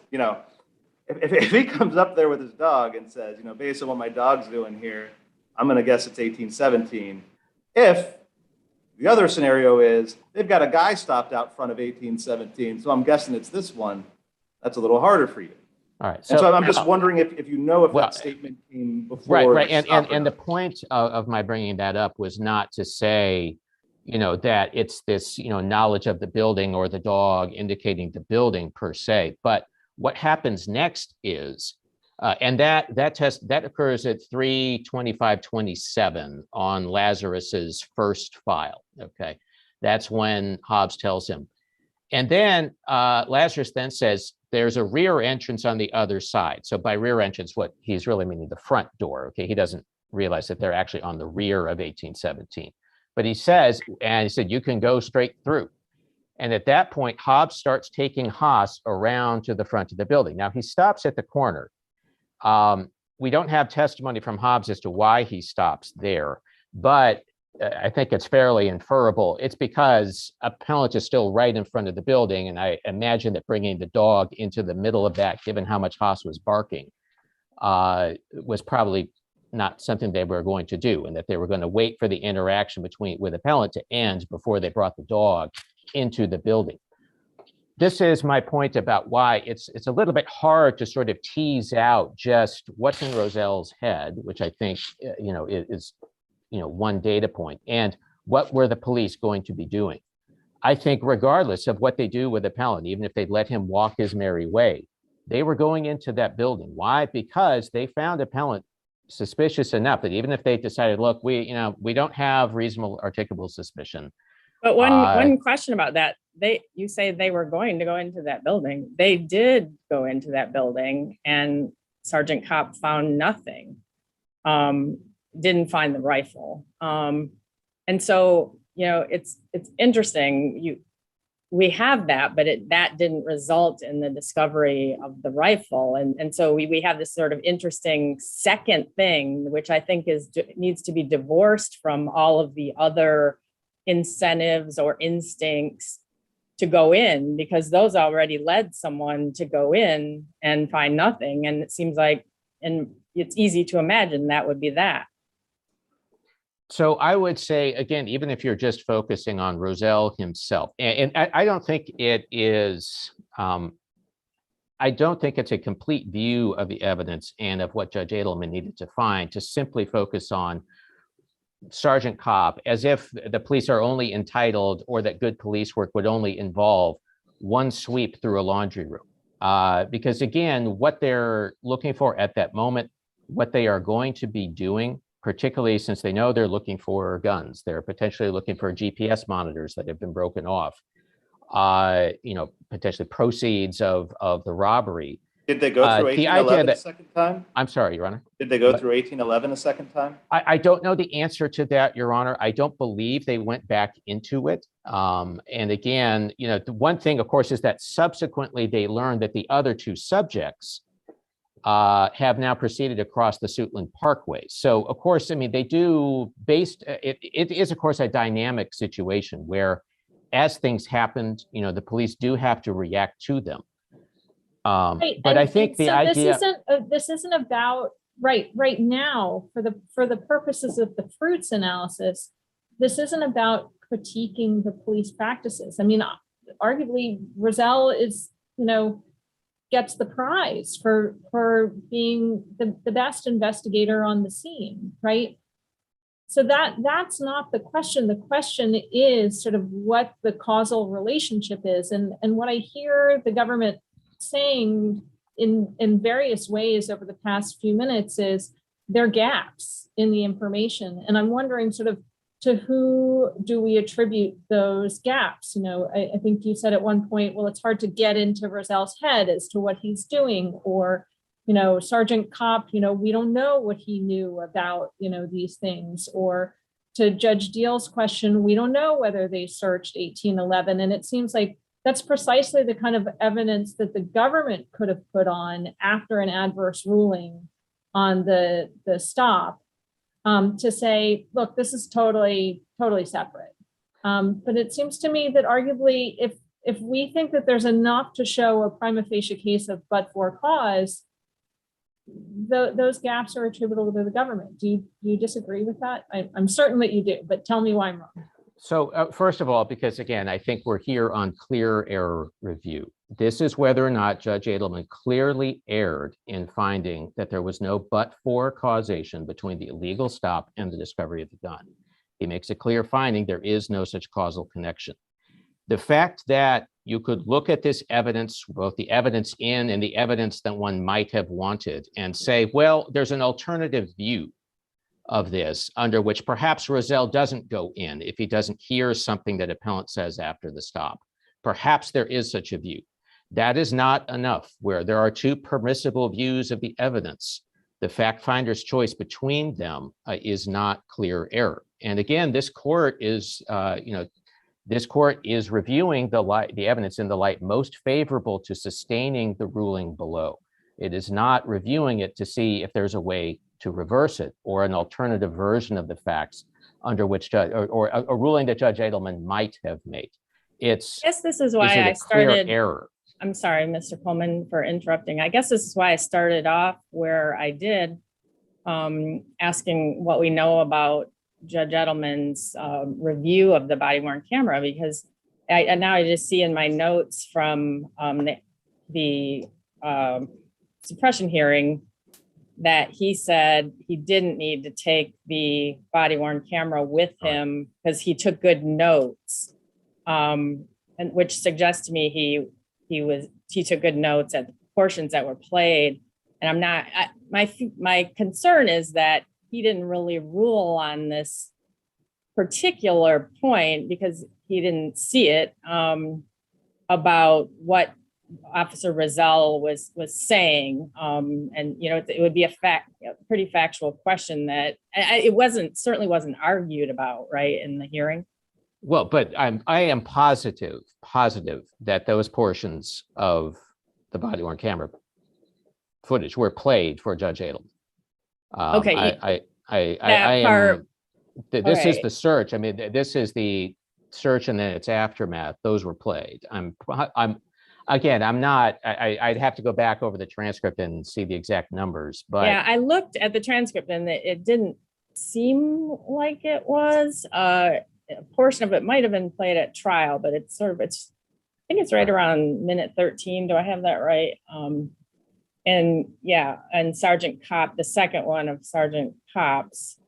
if he comes up there with his dog and says, based on what my dog's doing here, I'm going to guess it's 1817. If the other scenario is they've got a guy stopped out front of 1817, so I'm guessing it's this one. That's a little harder for you. All right. So I'm just wondering if that statement came before. Right. And the point of my bringing that up was not to say, that it's this, knowledge of the building or the dog indicating the building per se. But what happens next is, and that occurs at 3:25:27 on Lazarus's first file. Okay, that's when Hobbs tells him, and then Lazarus then says there's a rear entrance on the other side. So by rear entrance, what he's really meaning the front door. Okay, he doesn't realize that they're actually on the rear of 1817, but he said you can go straight through. And at that point, Hobbs starts taking Haas around to the front of the building. Now he stops at the corner. We don't have testimony from Hobbs as to why he stops there, but I think it's fairly inferable. It's because appellant is still right in front of the building, and I imagine that bringing the dog into the middle of that, given how much Haas was barking, was probably not something they were going to do, and that they were going to wait for the interaction with appellant to end before they brought the dog into the building. This is my point about why it's a little bit hard to sort of tease out just what's in Roselle's head, which I think is one data point, and what were the police going to be doing. I think regardless of what they do with appellant, even if they let him walk his merry way, they were going into that building. Why? Because they found appellant suspicious enough that even if they decided, look, we don't have reasonable articulable suspicion. But one question about that, you say they were going to go into that building. They did go into that building, and Sergeant Kopp found nothing. Didn't find the rifle. And so, it's interesting. We have that, but that didn't result in the discovery of the rifle. And so we have this sort of interesting second thing, which I think needs to be divorced from all of the other incentives or instincts to go in, because those already led someone to go in and find nothing. And it seems like, and it's easy to imagine that would be that. So I would say, again, even if you're just focusing on Roselle himself, and I don't think it is, I I don't think it's a complete view of the evidence and of what Judge Edelman needed to find to simply focus on Sergeant Cobb as if the police are only entitled, or that good police work would only involve one sweep through a laundry room. Because again, what they're looking for at that moment, what they are going to be doing, particularly since they know they're looking for guns, they're potentially looking for GPS monitors that have been broken off, potentially proceeds of the robbery. Did they go through The idea 1811 a that- second time? I'm sorry, Your Honor. Did they go But- through 1811 a second time? I don't know the answer to that, Your Honor. I don't believe they went back into it. And again, the one thing, of course, is that subsequently they learned that the other two subjects have now proceeded across the Suitland Parkway. So, of course, I mean, they do it is, of course, a dynamic situation where as things happened, the police do have to react to them. Right, But and- I think and the so idea. this isn't about right now for the purposes of the fruits analysis. This isn't about critiquing the police practices. I mean, arguably, Roselle is gets the prize for being the best investigator on the scene, right? So that's not the question. The question is sort of what the causal relationship is, and what I hear the government saying in various ways over the past few minutes is there are gaps in the information. And I'm wondering sort of to who do we attribute those gaps? I think you said at one point, well, it's hard to get into Roselle's head as to what he's doing, or, Sergeant Kopp, we don't know what he knew about, these things, or to Judge Deal's question, we don't know whether they searched 1811. And it seems like that's precisely the kind of evidence that the government could have put on after an adverse ruling on the stop, to say, look, this is totally separate. But it seems to me that arguably, if we think that there's enough to show a prima facie case of but-for cause, those gaps are attributable to the government. Do you disagree with that? I'm certain that you do, but tell me why I'm wrong. So first of all, because again, I think we're here on clear error review. This is whether or not Judge Edelman clearly erred in finding that there was no but-for causation between the illegal stop and the discovery of the gun. He makes a clear finding there is no such causal connection. The fact that you could look at this evidence, both the evidence in and the evidence that one might have wanted, and say, well, there's an alternative view of this under which perhaps Roselle doesn't go in if he doesn't hear something that appellant says after the stop. Perhaps there is such a view. That is not enough. Where there are two permissible views of the evidence, the fact finder's choice between them is not clear error. And again, this court is, this court is reviewing the evidence in the light most favorable to sustaining the ruling below. It is not reviewing it to see if there's a way to reverse it or an alternative version of the facts under which or a ruling that Judge Edelman might have made. I guess this is why is it I a clear started. error? I'm sorry, Mr. Coleman, for interrupting. I guess this is why I started off where I did, asking what we know about Judge Edelman's review of the body-worn camera, because now I just see in my notes from the suppression hearing that he said he didn't need to take the body-worn camera with him because he took good notes, and which suggests to me he took good notes at the portions that were played. And I'm not, my concern is that he didn't really rule on this particular point because he didn't see it, about what Officer Roselle was saying. And, it would be a pretty factual question that it certainly wasn't argued about, right, in the hearing. Well, but I am positive that those portions of the body-worn camera footage were played for Judge Edelman. Okay. This is right. the search. I mean, this is the search and then its aftermath. Those were played. I'd have to go back over the transcript and see the exact numbers, but Yeah, I looked at the transcript and it didn't seem like it was. A portion of it might have been played at trial, but it's think it's right around minute 13. Do I have that right? And yeah, and Sergeant Kopp, the second one of Sergeant Kopp's,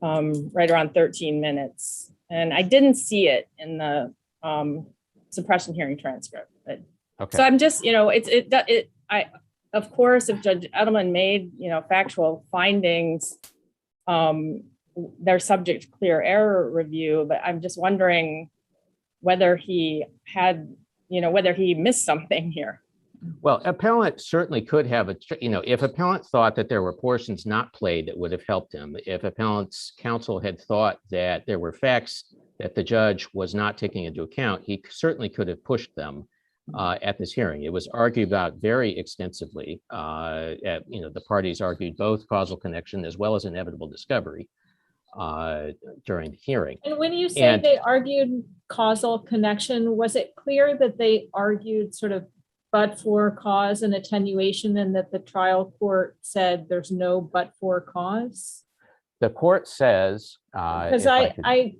right around 13 minutes. And I didn't see it in the suppression hearing transcript, but Okay. so I'm just, of course, if Judge Edelman made, factual findings, they're subject to clear error review, but I'm just wondering whether he had, whether he missed something here. Well, appellant certainly could have if appellant thought that there were portions not played that would have helped him, if appellant's counsel had thought that there were facts that the judge was not taking into account, he certainly could have pushed them at this hearing. It was argued about very extensively. The parties argued both causal connection as well as inevitable discovery during the hearing. And when you say they argued causal connection, was it clear that they argued sort of but for cause and attenuation, and that the trial court said there's no but for cause? The court says, because I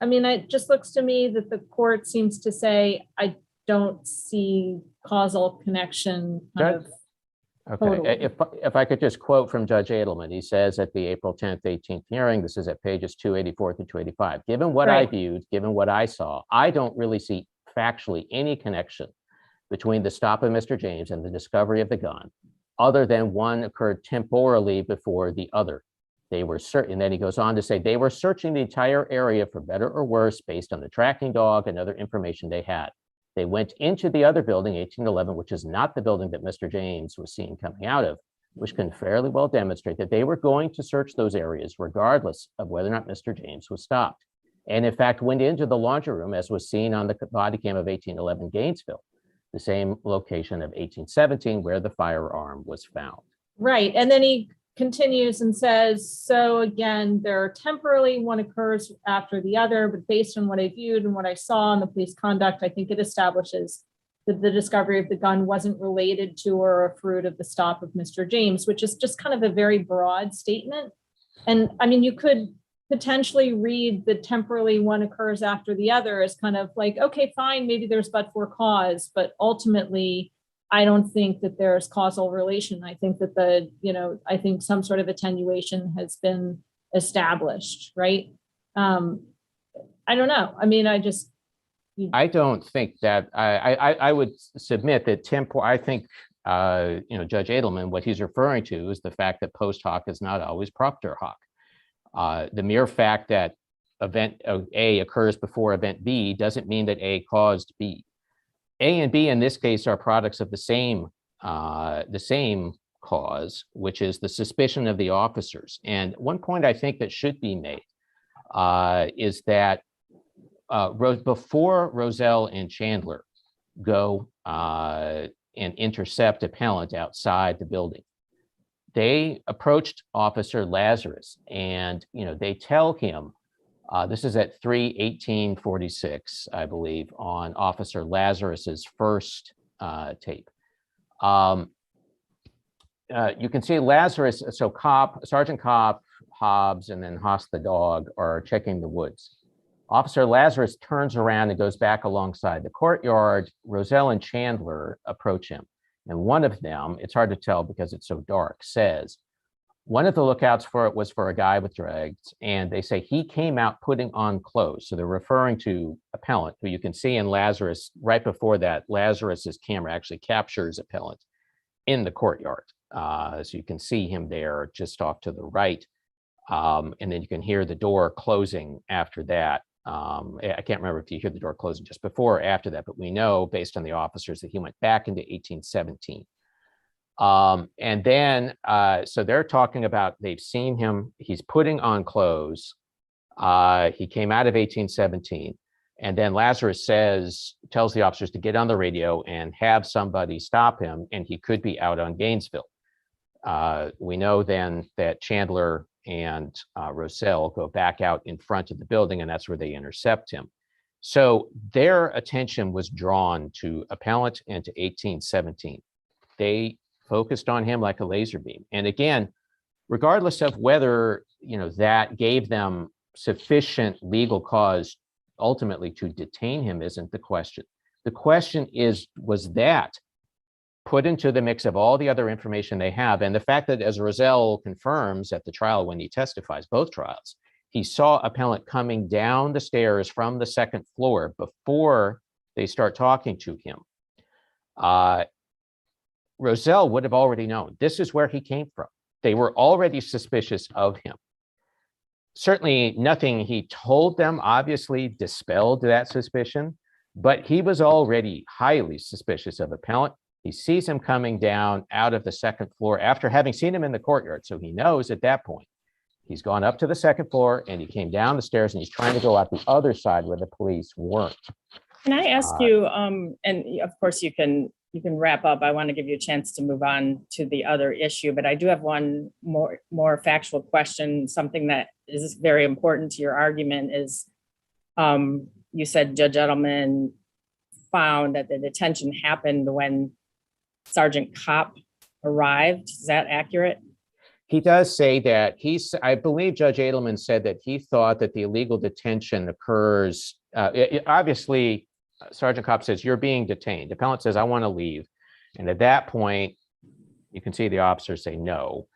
mean, it just looks to me that the court seems to say, I don't see causal connection kind of. Okay, totally. if I could just quote from Judge Edelman, he says at the April 10th, 18th hearing, this is at pages 284 through 285, given what I Right. viewed, given what I saw, I don't really see factually any connection between the stop of Mr. James and the discovery of the gun, other than one occurred temporally before the other. They were certain, and then he goes on to say, they were searching the entire area for better or worse based on the tracking dog and other information they had. They went into the other building, 1811, which is not the building that Mr. James was seen coming out of, which can fairly well demonstrate that they were going to search those areas regardless of whether or not Mr. James was stopped. And in fact, went into the laundry room, as was seen on the body cam of 1811 Gainesville, the same location of 1817 where the firearm was found. Right, and then he continues and says, so again, there temporarily one occurs after the other, but based on what I viewed and what I saw in the police conduct, I think it establishes that the discovery of the gun wasn't related to or a fruit of the stop of Mr. James, which is just kind of a very broad statement. And I mean, you could potentially read the temporally one occurs after the other as kind of like, okay, fine, maybe there's but for cause, but ultimately, I don't think that there's causal relation. I think that I think some sort of attenuation has been established, right? I don't know. I mean, I don't think that I would submit that I think Judge Edelman, what he's referring to is the fact that post hoc is not always propter hoc. The mere fact that event A occurs before event B doesn't mean that A caused B. A and B in this case are products of the same cause, which is the suspicion of the officers. And one point I think that should be made is that before Roselle and Chandler go and intercept appellant outside the building, they approached Officer Lazarus and they tell him, this is at 3/18/46, I believe, on Officer Lazarus's first tape. You can see Lazarus, so Sergeant Kopp, Hobbs, and then Haas the dog are checking the woods. Officer Lazarus turns around and goes back alongside the courtyard. Roselle and Chandler approach him. And one of them, it's hard to tell because it's so dark, says, one of the lookouts for it was for a guy with dreads, and they say he came out putting on clothes. So they're referring to appellant, who you can see in Lazarus. Right before that, Lazarus's camera actually captures appellant in the courtyard. So you can see him there just off to the right. And then you can hear the door closing after that. I can't remember if you hear the door closing just before or after that, but we know based on the officers that he went back into 1817. And then, so they're talking about, they've seen him, he's putting on clothes. He came out of 1817. And then Lazarus tells the officers to get on the radio and have somebody stop him, and he could be out on Gainesville. We know then that Chandler and Roselle go back out in front of the building, and that's where they intercept him. So their attention was drawn to appellant and to 1817. They focused on him like a laser beam. And again, regardless of whether that gave them sufficient legal cause ultimately to detain him isn't the question. The question is, was that put into the mix of all the other information they have? And the fact that, as Rozelle confirms at the trial when he testifies, both trials, he saw appellant coming down the stairs from the second floor before they start talking to him. Rozelle would have already known this is where he came from. They were already suspicious of him. Certainly nothing he told them obviously dispelled that suspicion, but he was already highly suspicious of appellant. He sees him coming down out of the second floor after having seen him in the courtyard. So he knows at that point, he's gone up to the second floor and he came down the stairs and he's trying to go out the other side where the police weren't. Can I ask you, and of course you can wrap up. I want to give you a chance to move on to the other issue, but I do have one more factual question. Something that is very important to your argument is, you said Judge Edelman found that the detention happened when Sergeant Kopp arrived. Is that accurate? He does say that I believe Judge Edelman said that he thought that the illegal detention occurs. Obviously, Sergeant Kopp says, you're being detained. Appellant says, I want to leave. And at that point, you can see the officers say no.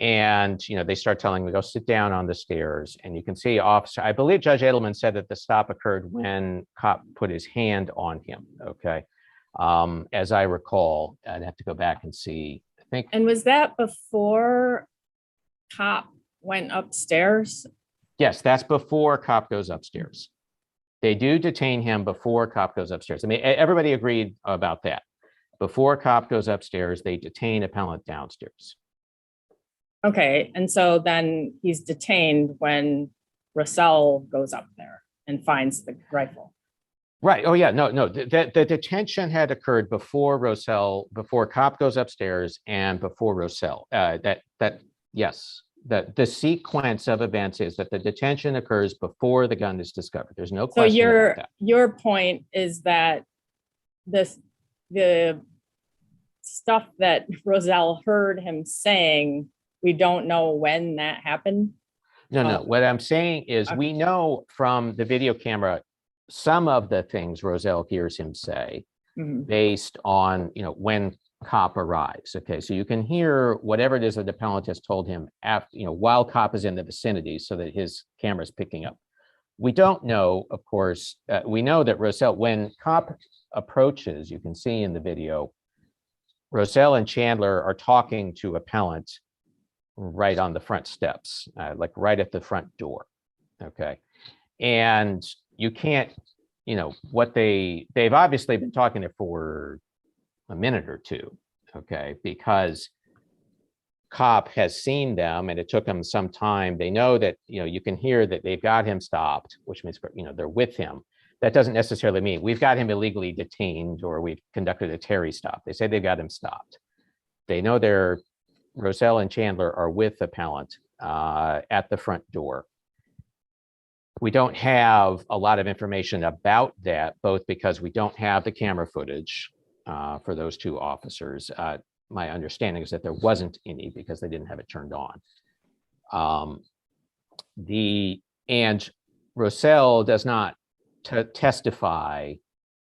And, they start telling me, go sit down on the stairs. And you can see I believe Judge Edelman said that the stop occurred when Kopp put his hand on him. Okay. As I recall, I'd have to go back and see. I think. And was that before Kopp went upstairs? Yes, that's before Kopp goes upstairs. They do detain him before Kopp goes upstairs. I mean, everybody agreed about that. Before Kopp goes upstairs, they detain appellant downstairs. Okay, and so then he's detained when Russell goes up there and finds the rifle. Right. Oh yeah. No. The detention had occurred before before Kopp goes upstairs and before Russell. Yes. The sequence of events is that the detention occurs before the gun is discovered. There's no question about that. Your point is that the stuff that Rozelle heard him saying, we don't know when that happened. No. What I'm saying is we know from the video camera some of the things Rozelle hears him say based on when Kopp arrives. Okay, so you can hear whatever it is that the appellant has told him after, while Kopp is in the vicinity, so that his camera is picking up. We don't know, of course. We know that Rozelle, when Kopp approaches, you can see in the video, Rozelle and Chandler are talking to appellant right on the front steps, like right at the front door. Okay, and you can't, they've obviously been talking there for a minute or two, okay, because Kopp has seen them and it took them some time. They know that, you can hear that they've got him stopped, which means, they're with him. That doesn't necessarily mean we've got him illegally detained or we've conducted a Terry stop. They say they've got him stopped. They know Rozelle and Chandler are with appellant at the front door. We don't have a lot of information about that, both because we don't have the camera footage for those two officers. My understanding is that there wasn't any because they didn't have it turned on. And Rozelle does not testify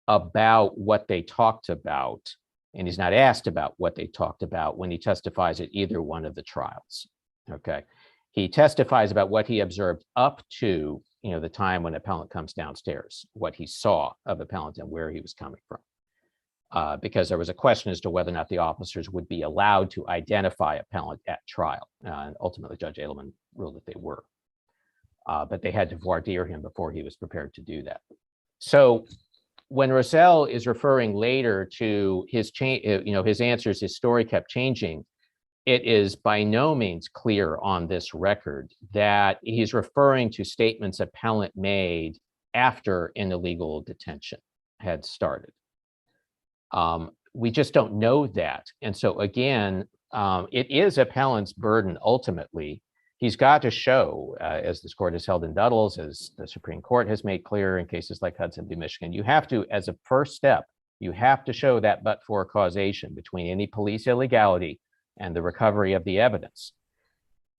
about what they talked about, and he's not asked about what they talked about when he testifies at either one of the trials. Okay, he testifies about what he observed up to the time when appellant comes downstairs, what he saw of appellant and where he was coming from. Because there was a question as to whether or not the officers would be allowed to identify appellant at trial. And ultimately, Judge Edelman ruled that they were. But they had to voir dire him before he was prepared to do that. So when Rozelle is referring later to his answers, his story kept changing, it is by no means clear on this record that he's referring to statements appellant made after an illegal detention had started. We just don't know that. And so again, it is appellant's burden ultimately. He's got to show, as this court has held in Duddles, as the Supreme Court has made clear in cases like Hudson v. Michigan, you have to, as a first step, you have to show that but-for causation between any police illegality and the recovery of the evidence.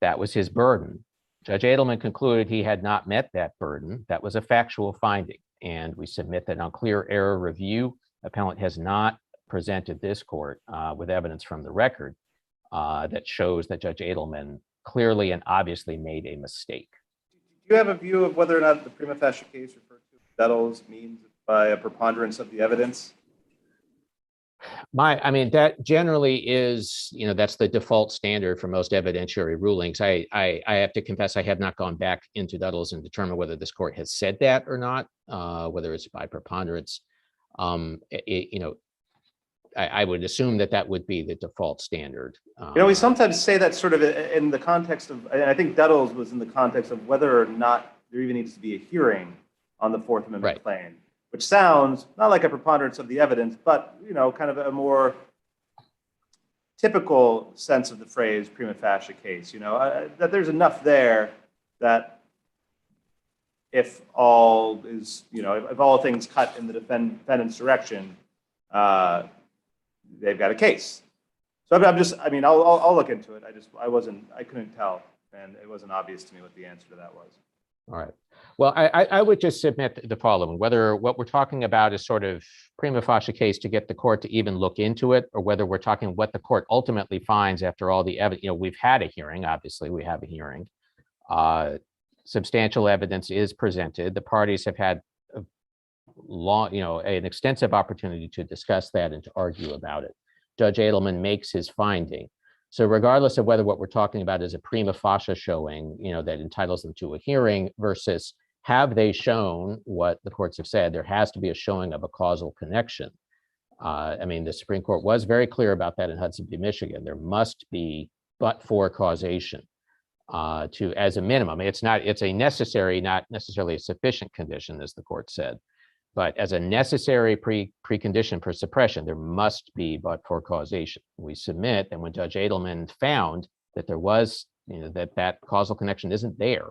That was his burden. Judge Edelman concluded he had not met that burden. That was a factual finding. And we submit that on clear error review, appellant has not presented this court with evidence from the record that shows that Judge Edelman clearly and obviously made a mistake. Do you have a view of whether or not the prima facie case referred to Bettles means by a preponderance of the evidence? I mean, that generally is, that's the default standard for most evidentiary rulings. I have to confess, I have not gone back into Duddles and determined whether this court has said that or not, whether it's by preponderance. I would assume that would be the default standard. We sometimes say that sort of in the context of, and I think Duddles was in the context of whether or not there even needs to be a hearing on the Fourth Amendment claim, which sounds not like a preponderance of the evidence, but, kind of a more typical sense of the phrase prima facie case, that there's enough there that if all is, if all things cut in the defendant's direction, they've got a case. So I'll look into it. I couldn't tell, and it wasn't obvious to me what the answer to that was. All right. Well, I would just submit the following: whether what we're talking about is sort of prima facie case to get the court to even look into it, or whether we're talking what the court ultimately finds after all the evidence. We've had a hearing. Obviously, we have a hearing. Substantial evidence is presented. The parties have had an extensive opportunity to discuss that and to argue about it. Judge Edelman makes his finding. So regardless of whether what we're talking about is a prima facie showing, that entitles them to a hearing versus have they shown what the courts have said, there has to be a showing of a causal connection. The Supreme Court was very clear about that in Hudson v. Michigan. There must be but-for causation as a minimum. It's a necessary, not necessarily a sufficient condition, as the court said. But as a necessary precondition for suppression, there must be but-for causation. We submit that when Judge Edelman found that there was, that causal connection isn't there,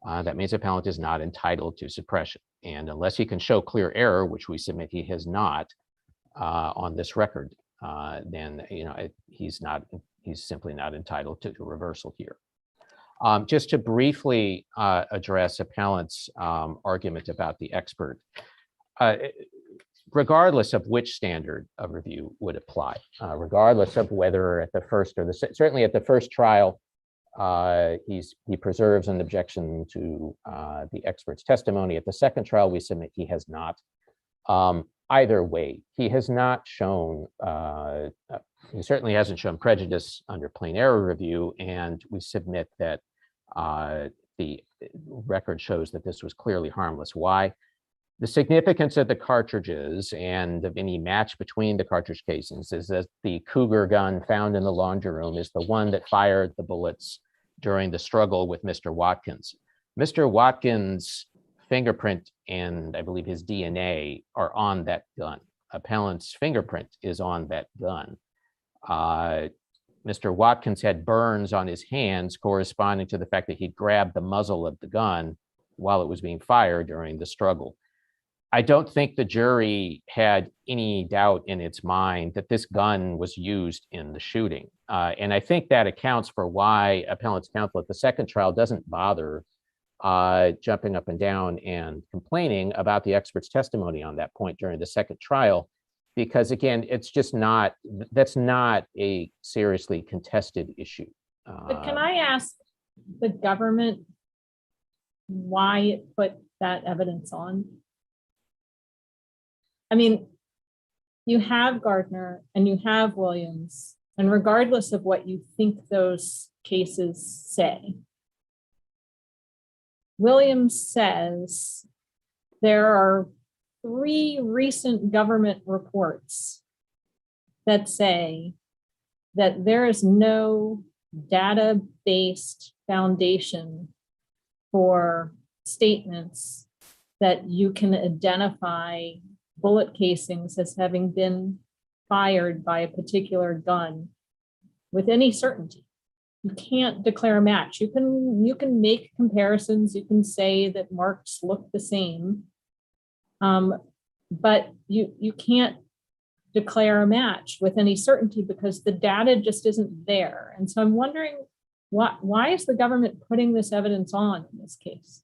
that means the appellant is not entitled to suppression. And unless he can show clear error, which we submit he has not on this record, then he's simply not entitled to reversal here. Just to briefly address appellant's argument about the expert, regardless of which standard of review would apply, regardless of whether at the first or certainly at the first trial, he preserves an objection to the expert's testimony. At the second trial, we submit he has not. Either way, he has not shown, he certainly hasn't shown prejudice under plain error review, and we submit that the record shows that this was clearly harmless. Why? The significance of the cartridges and of any match between the cartridge casings is that the Cougar gun found in the laundry room is the one that fired the bullets during the struggle with Mr. Watkins. Mr. Watkins' fingerprint and I believe his DNA are on that gun. Appellant's fingerprint is on that gun. Mr. Watkins had burns on his hands corresponding to the fact that he grabbed the muzzle of the gun while it was being fired during the struggle. I don't think the jury had any doubt in its mind that this gun was used in the shooting. And I think that accounts for why appellant's counsel at the second trial doesn't bother jumping up and down and complaining about the expert's testimony on that point during the second trial, because again, it's just not, that's not a seriously contested issue. But can I ask the government why it put that evidence on? I mean, you have Gardner and you have Williams, and regardless of what you think those cases say, Williams says there are 3 recent government reports that say that there is no data-based foundation for statements that you can identify bullet casings as having been fired by a particular gun with any certainty. You can't declare a match. You can make comparisons. You can say that marks look the same, but you can't declare a match with any certainty because the data just isn't there. And so I'm wondering, why is the government putting this evidence on in this case?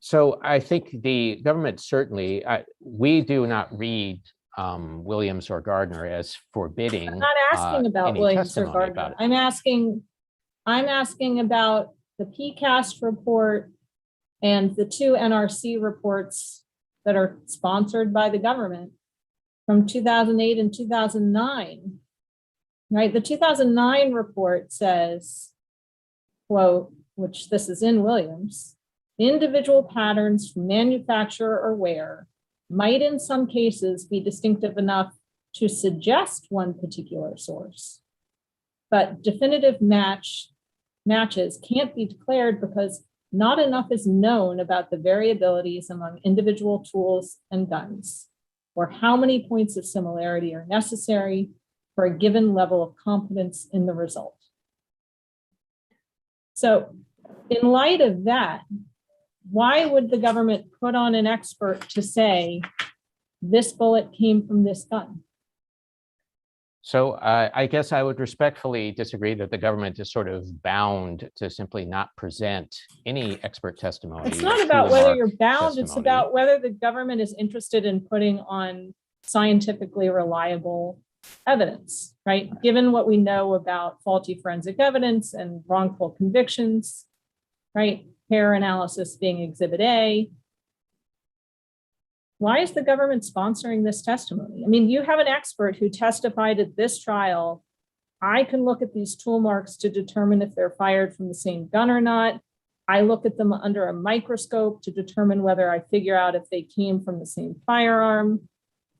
So I think the government certainly, we do not read Williams or Gardner as forbidding I'm not asking about any Williams or testimony about Gardner. it. I'm asking about the PCAST report and the two NRC reports that are sponsored by the government from 2008 and 2009. Right, the 2009 report says, quote, which this is in Williams, individual patterns from manufacturer or wear might in some cases be distinctive enough to suggest one particular source, but definitive matches can't be declared because not enough is known about the variabilities among individual tools and guns, or how many points of similarity are necessary for a given level of confidence in the result. So in light of that, why would the government put on an expert to say this bullet came from this gun? So I guess I would respectfully disagree that the government is sort of bound to simply not present any expert testimony. It's not to about the whether mark you're bound, it's testimony. about whether the government is interested in putting on scientifically reliable evidence, right? Given what we know about faulty forensic evidence and wrongful convictions, right? Hair analysis being Exhibit A. Why is the government sponsoring this testimony? I mean, you have an expert who testified at this trial. I can look at these tool marks to determine if they're fired from the same gun or not. I look at them under a microscope to determine whether I figure out if they came from the same firearm.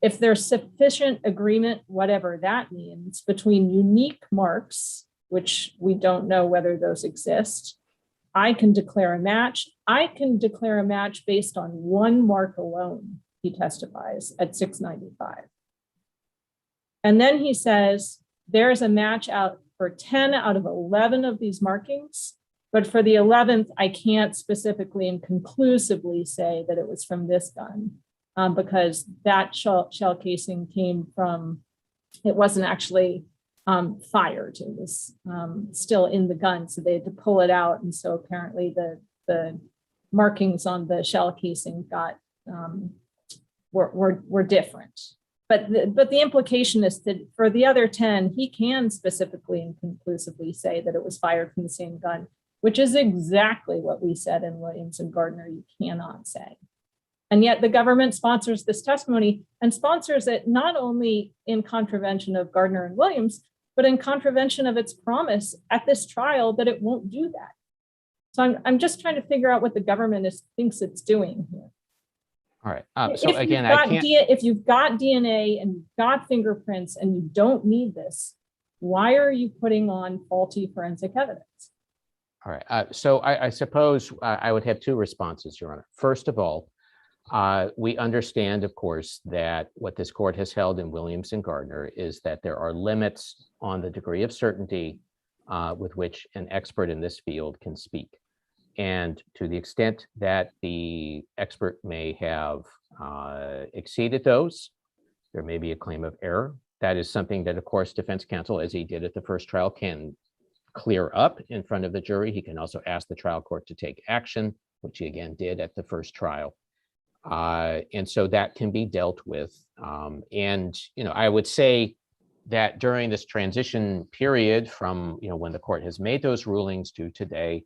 If there's sufficient agreement, whatever that means, between unique marks, which we don't know whether those exist, I can declare a match. I can declare a match based on one mark alone, he testifies at 695. And then he says, there's a match out for 10 out of 11 of these markings, but for the 11th, I can't specifically and conclusively say that it was from this gun because that shell casing came from, it wasn't actually fired. It was still in the gun, so they had to pull it out. And so apparently the markings on the shell casing got were different. But the implication is that for the other 10, he can specifically and conclusively say that it was fired from the same gun, which is exactly what we said in Williams and Gardner, you cannot say. And yet the government sponsors this testimony and sponsors it not only in contravention of Gardner and Williams, but in contravention of its promise at this trial that it won't do that. So I'm just trying to figure out what the government thinks it's doing here. All right. So again, I can't. If you've got DNA and you've got fingerprints and you don't need this, why are you putting on faulty forensic evidence? All right. So I suppose I would have two responses, Your Honor. First of all, we understand, of course, that what this court has held in Williams and Gardner is that there are limits on the degree of certainty with which an expert in this field can speak. And to the extent that the expert may have exceeded those, there may be a claim of error. That is something that, of course, defense counsel, as he did at the first trial, can clear up in front of the jury. He can also ask the trial court to take action, which he again did at the first trial. And so that can be dealt with. And, I would say that during this transition period from, when the court has made those rulings to today,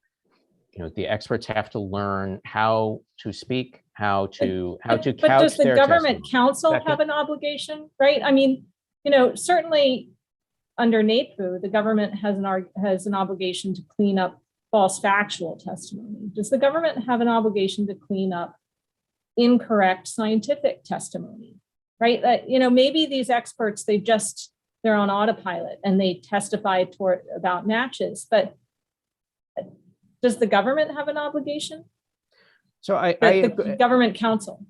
the experts have to learn how to speak, how to couch their testimony. But does the government counsel have an obligation, right? I mean, certainly under NAPU, the government has an obligation to clean up false factual testimony. Does the government have an obligation to clean up incorrect scientific testimony, right? Maybe these experts, they're on autopilot and they testify about matches, but does the government have an obligation? So the government counsel.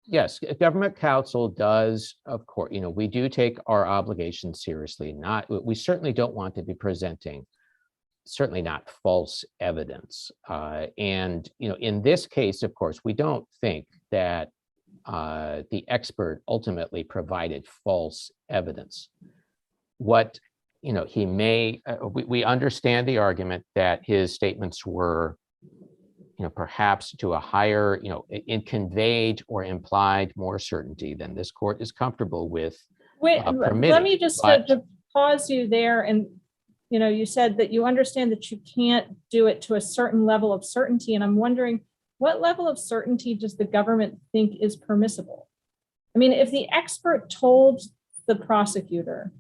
Yes, government counsel does, of course, we do take our obligations seriously. We certainly don't want to be presenting, certainly not false evidence. And, in this case, of course, we don't think that the expert ultimately provided false evidence. What he may, we understand the argument that his statements were perhaps to a higher, in conveyed or implied more certainty than this court is comfortable with. Wait, permitting, let me just but- to pause you there. And, you said that you understand that you can't do it to a certain level of certainty. And I'm wondering, what level of certainty does the government think is permissible? I mean, if the expert told the prosecutor,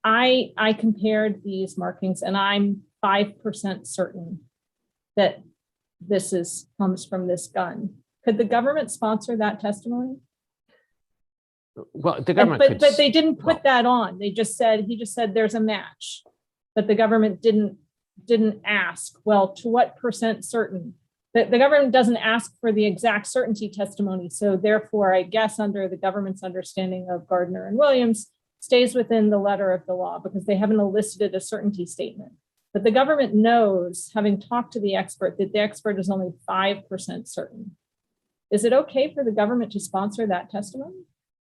I compared these markings and I'm 5% certain that this comes from this gun, could the government sponsor that testimony? Well, the government But, could. but they didn't put well- that on. He just said there's a match. But the government didn't ask, well, to what percent certain? The government doesn't ask for the exact certainty testimony. So therefore, I guess under the government's understanding of Gardner and Williams, stays within the letter of the law because they haven't elicited a certainty statement. But the government knows, having talked to the expert, that the expert is only 5% certain. Is it okay for the government to sponsor that testimony?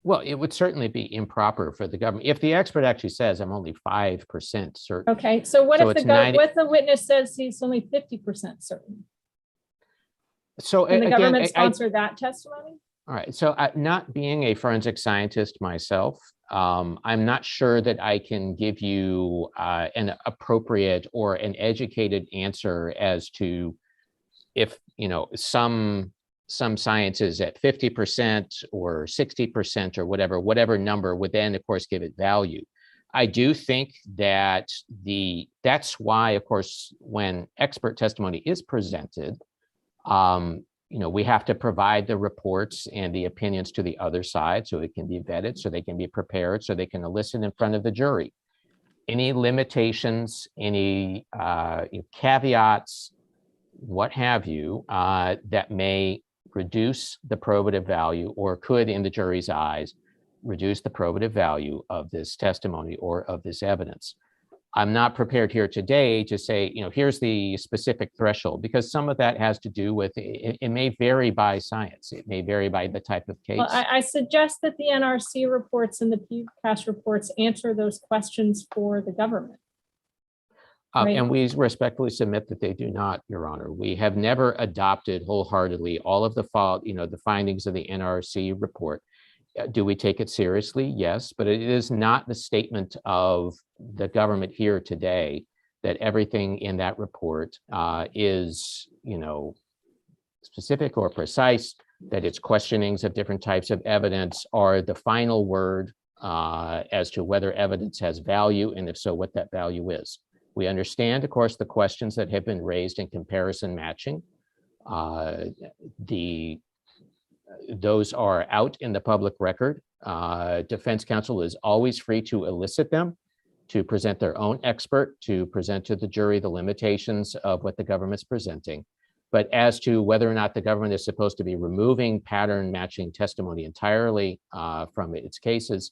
Well, it would certainly be improper for the government. If the expert actually says, I'm only 5% certain. Okay, so what So if it's 90 what if the witness says he's only 50% certain? So Can the again, government sponsor that testimony? all right. So not being a forensic scientist myself, I'm not sure that I can give you an appropriate or an educated answer as to if, some science is at 50% or 60% or whatever number would then, of course, give it value. I do think that that's why, of course, when expert testimony is presented, we have to provide the reports and the opinions to the other side so it can be vetted, so they can be prepared, so they can elicit in front of the jury. Any limitations, any caveats, what have you, that may reduce the probative value or could, in the jury's eyes, reduce the probative value of this testimony or of this evidence. I'm not prepared here today to say, here's the specific threshold, because some of that has to do with, it may vary by science. It may vary by the type of case. Well, I suggest that the NRC reports and the PCAST reports answer those questions for the government. Right. And we respectfully submit that they do not, Your Honor. We have never adopted wholeheartedly all of the findings of the NRC report. Do we take it seriously? Yes, but it is not the statement of the government here today that everything in that report is, specific or precise, that its questionings of different types of evidence are the final word as to whether evidence has value, and if so, what that value is. We understand, of course, the questions that have been raised in comparison matching. Those are out in the public record. Defense counsel is always free to elicit them, to present their own expert, to present to the jury the limitations of what the government's presenting. But as to whether or not the government is supposed to be removing pattern matching testimony entirely from its cases,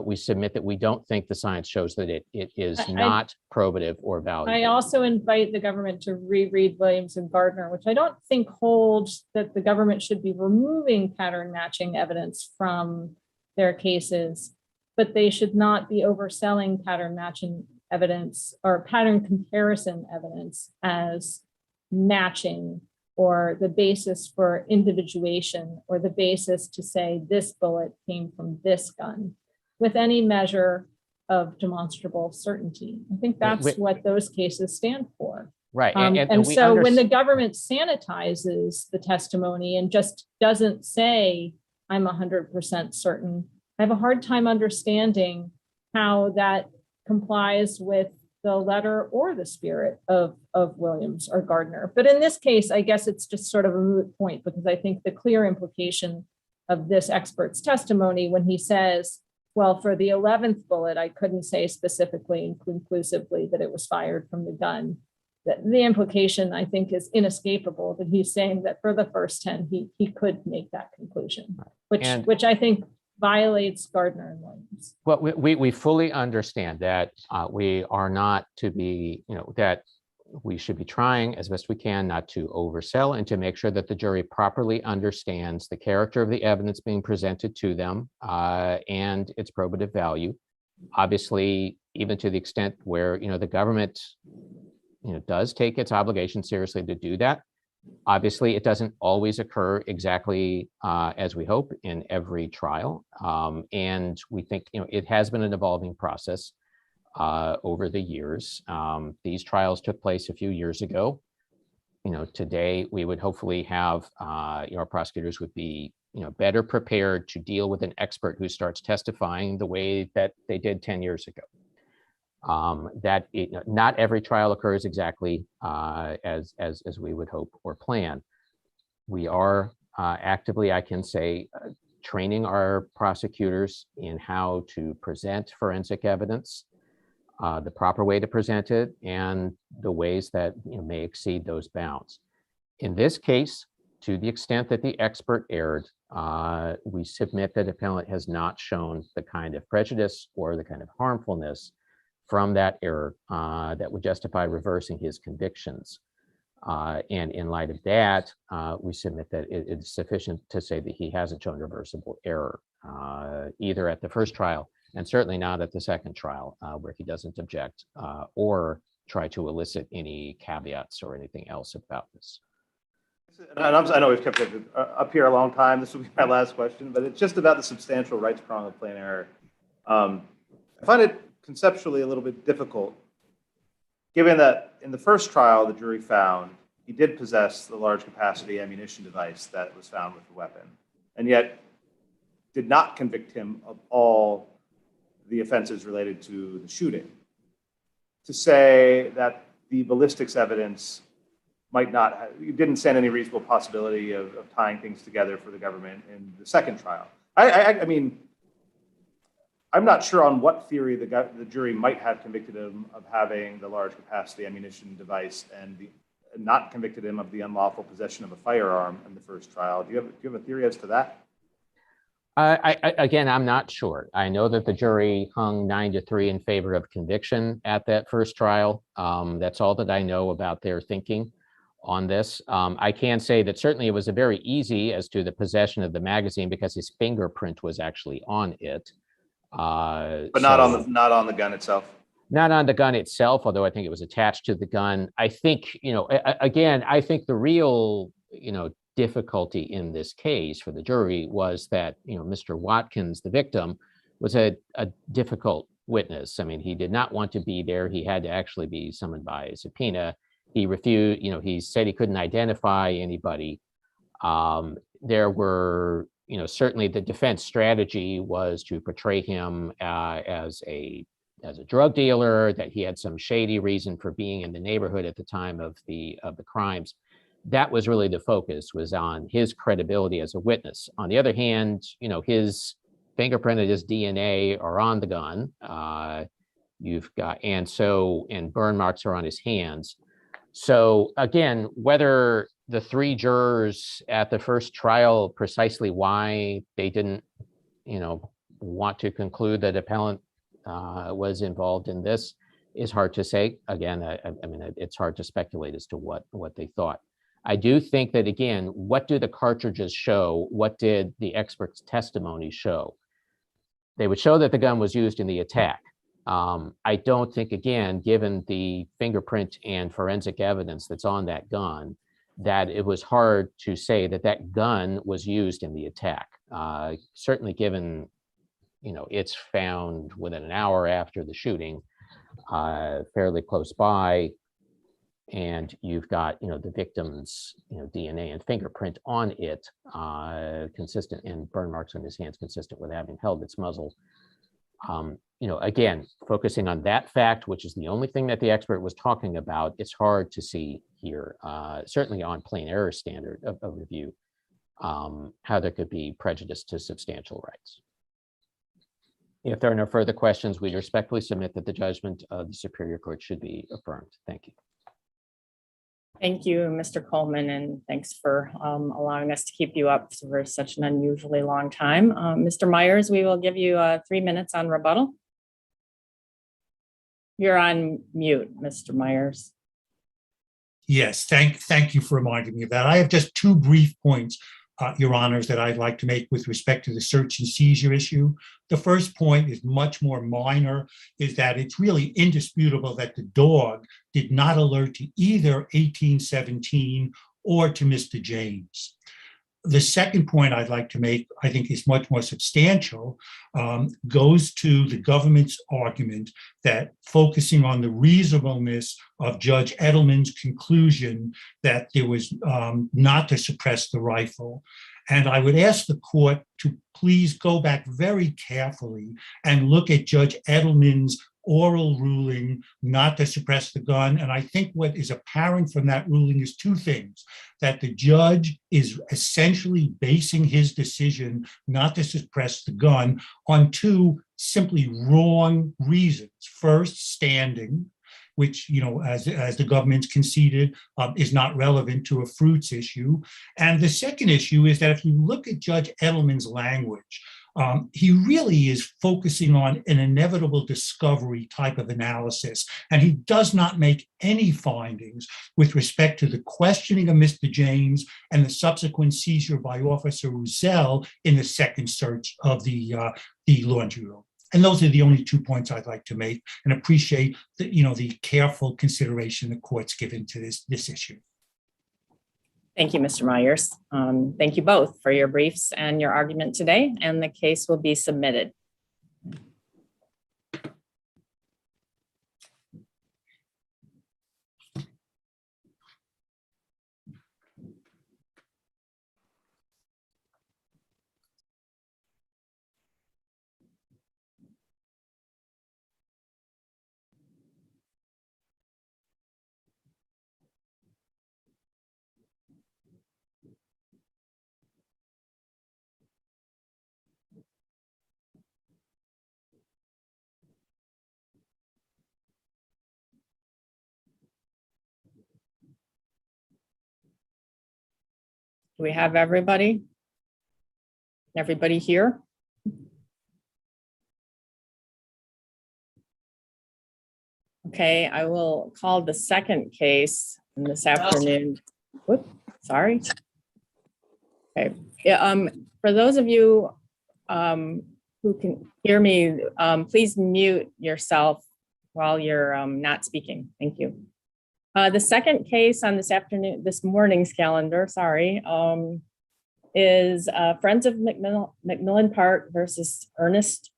we submit that we don't think the science shows that it is not probative or valuable. I also invite the government to reread Williams and Gardner, which I don't think holds that the government should be removing pattern matching evidence from their cases, but they should not be overselling pattern matching evidence or pattern comparison evidence as matching or the basis for individuation or the basis to say this bullet came from this gun with any measure of demonstrable certainty. I think that's what those cases stand for. Right. And so when the government sanitizes the testimony and just doesn't say, I'm 100% certain, I have a hard time understanding how that complies with the letter or the spirit of Williams or Gardner. But in this case, I guess it's just sort of a moot point, because I think the clear implication of this expert's testimony when he says, well, for the 11th bullet, I couldn't say specifically and conclusively that it was fired from the gun. The implication, I think, is inescapable that he's saying that for the first 10, he could make that conclusion, which I think violates Gardner and Williams. Well, we fully understand that we are not to be, that we should be trying as best we can not to oversell and to make sure that the jury properly understands the character of the evidence being presented to them and its probative value. Obviously, even to the extent where, the government, does take its obligation seriously to do that, Obviously, it doesn't always occur exactly as we hope in every trial. And we think, it has been an evolving process over the years. These trials took place a few years ago. Today we would hopefully have, our prosecutors would be, better prepared to deal with an expert who starts testifying the way that they did 10 years ago. Not every trial occurs exactly as we would hope or plan. We are actively, I can say, training our prosecutors in how to present forensic evidence, the proper way to present it, and the ways that may exceed those bounds. In this case, to the extent that the expert erred, we submit that appellant has not shown the kind of prejudice or the kind of harmfulness from that error that would justify reversing his convictions. And in light of that, we submit that it is sufficient to say that he hasn't shown reversible error, either at the first trial and certainly not at the second trial, where he doesn't object or try to elicit any caveats or anything else about this. And I know we've kept it up here a long time. This will be my last question, but it's just about the substantial rights prong of plain error. I find it conceptually a little bit difficult, given that in the first trial, the jury found he did possess the large capacity ammunition device that was found with the weapon, and yet did not convict him of all the offenses related to the shooting. To say that the ballistics evidence might not have, you didn't stand any reasonable possibility of tying things together for the government in the second trial. I mean, I'm not sure on what theory the jury might have convicted him of having the large capacity ammunition device and not convicted him of the unlawful possession of a firearm in the first trial. Do you have a theory as to that? Again, I'm not sure. I know that the jury hung 9-3 in favor of conviction at that first trial. That's all that I know about their thinking on this. I can say that certainly it was a very easy as to the possession of the magazine because his fingerprint was actually on it. But not on the gun itself. Not on the gun itself, although I think it was attached to the gun. I think, again, I think the real, difficulty in this case for the jury was that, Mr. Watkins, the victim, was a difficult witness. I mean, he did not want to be there. He had to actually be summoned by a subpoena. He refused, he said he couldn't identify anybody. There were, certainly the defense strategy was to portray him as a drug dealer, that he had some shady reason for being in the neighborhood at the time of the crimes. That was really the focus, was on his credibility as a witness. On the other hand, his fingerprint and his DNA are on the gun. And burn marks are on his hands. So again, whether the three jurors at the first trial, precisely why they didn't, want to conclude that appellant was involved in this is hard to say. Again, I mean, it's hard to speculate as to what they thought. I do think that, again, what do the cartridges show? What did the expert's testimony show? They would show that the gun was used in the attack. I don't think, again, given the fingerprint and forensic evidence that's on that gun, that it was hard to say that that gun was used in the attack. Certainly given, it's found within an hour after the shooting, fairly close by, and you've got, the victim's, DNA and fingerprint on it, consistent, and burn marks on his hands consistent with having held its muzzle. Again, focusing on that fact, which is the only thing that the expert was talking about, it's hard to see here, certainly on plain error standard of review, how there could be prejudice to substantial rights. If there are no further questions, we respectfully submit that the judgment of the Superior Court should be affirmed. Thank you. Thank you, Mr. Coleman, and thanks for allowing us to keep you up for such an unusually long time. Mr. Myers, we will give you 3 minutes on rebuttal. You're on mute, Mr. Myers. Yes, thank you for reminding me of that. I have just two brief points, Your Honors, that I'd like to make with respect to the search and seizure issue. The first point is much more minor, is that it's really indisputable that the dog did not alert to either 1817 or to Mr. James. The second point I'd like to make, I think is much more substantial, goes to the government's argument that focusing on the reasonableness of Judge Edelman's conclusion that there was not to suppress the rifle. And I would ask the court to please go back very carefully and look at Judge Edelman's oral ruling not to suppress the gun. And I think what is apparent from that ruling is two things: that the judge is essentially basing his decision not to suppress the gun on two simply wrong reasons. First, standing, which, as the government's conceded, is not relevant to a fruits issue. And the second issue is that if you look at Judge Edelman's language, he really is focusing on an inevitable discovery type of analysis, and he does not make any findings with respect to the questioning of Mr. James and the subsequent seizure by Officer Roussel in the second search of the laundry room. And those are the only 2 points I'd like to make, and appreciate the careful consideration the court's given to this issue. Thank you, Mr. Myers. Thank you both for your briefs and your argument today, and the case will be submitted. Do we have everybody? Everybody here? Okay, I will call the second case this afternoon. Whoop, sorry. Okay, yeah, for those of you who can hear me, please mute yourself while you're not speaking. Thank you. The second case on this morning's calendar, is Friends of McMillan Park versus Ernest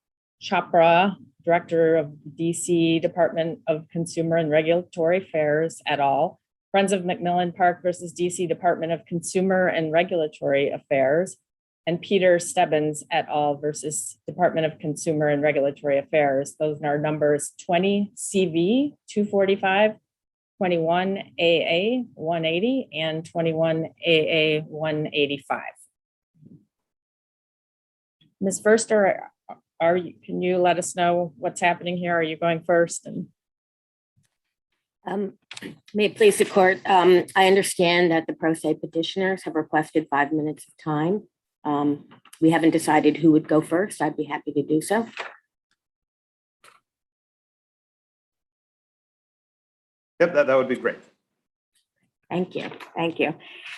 Chopra, Director of DC Department of Consumer and Regulatory Affairs et al. Friends of McMillan Park versus DC Department of Consumer and Regulatory Affairs, and Peter Stebbins et al. Versus Department of Consumer and Regulatory Affairs. Those are numbers 20 CV 245, 21 AA 180, and 21 AA 185. Ms. Förster, can you let us know what's happening here? Are you going first? And may it please the court, I understand that the pro se petitioners have requested 5 minutes of time. We haven't decided who would go first. I'd be happy to do so. Yep, that would be great. Thank you. Thank you.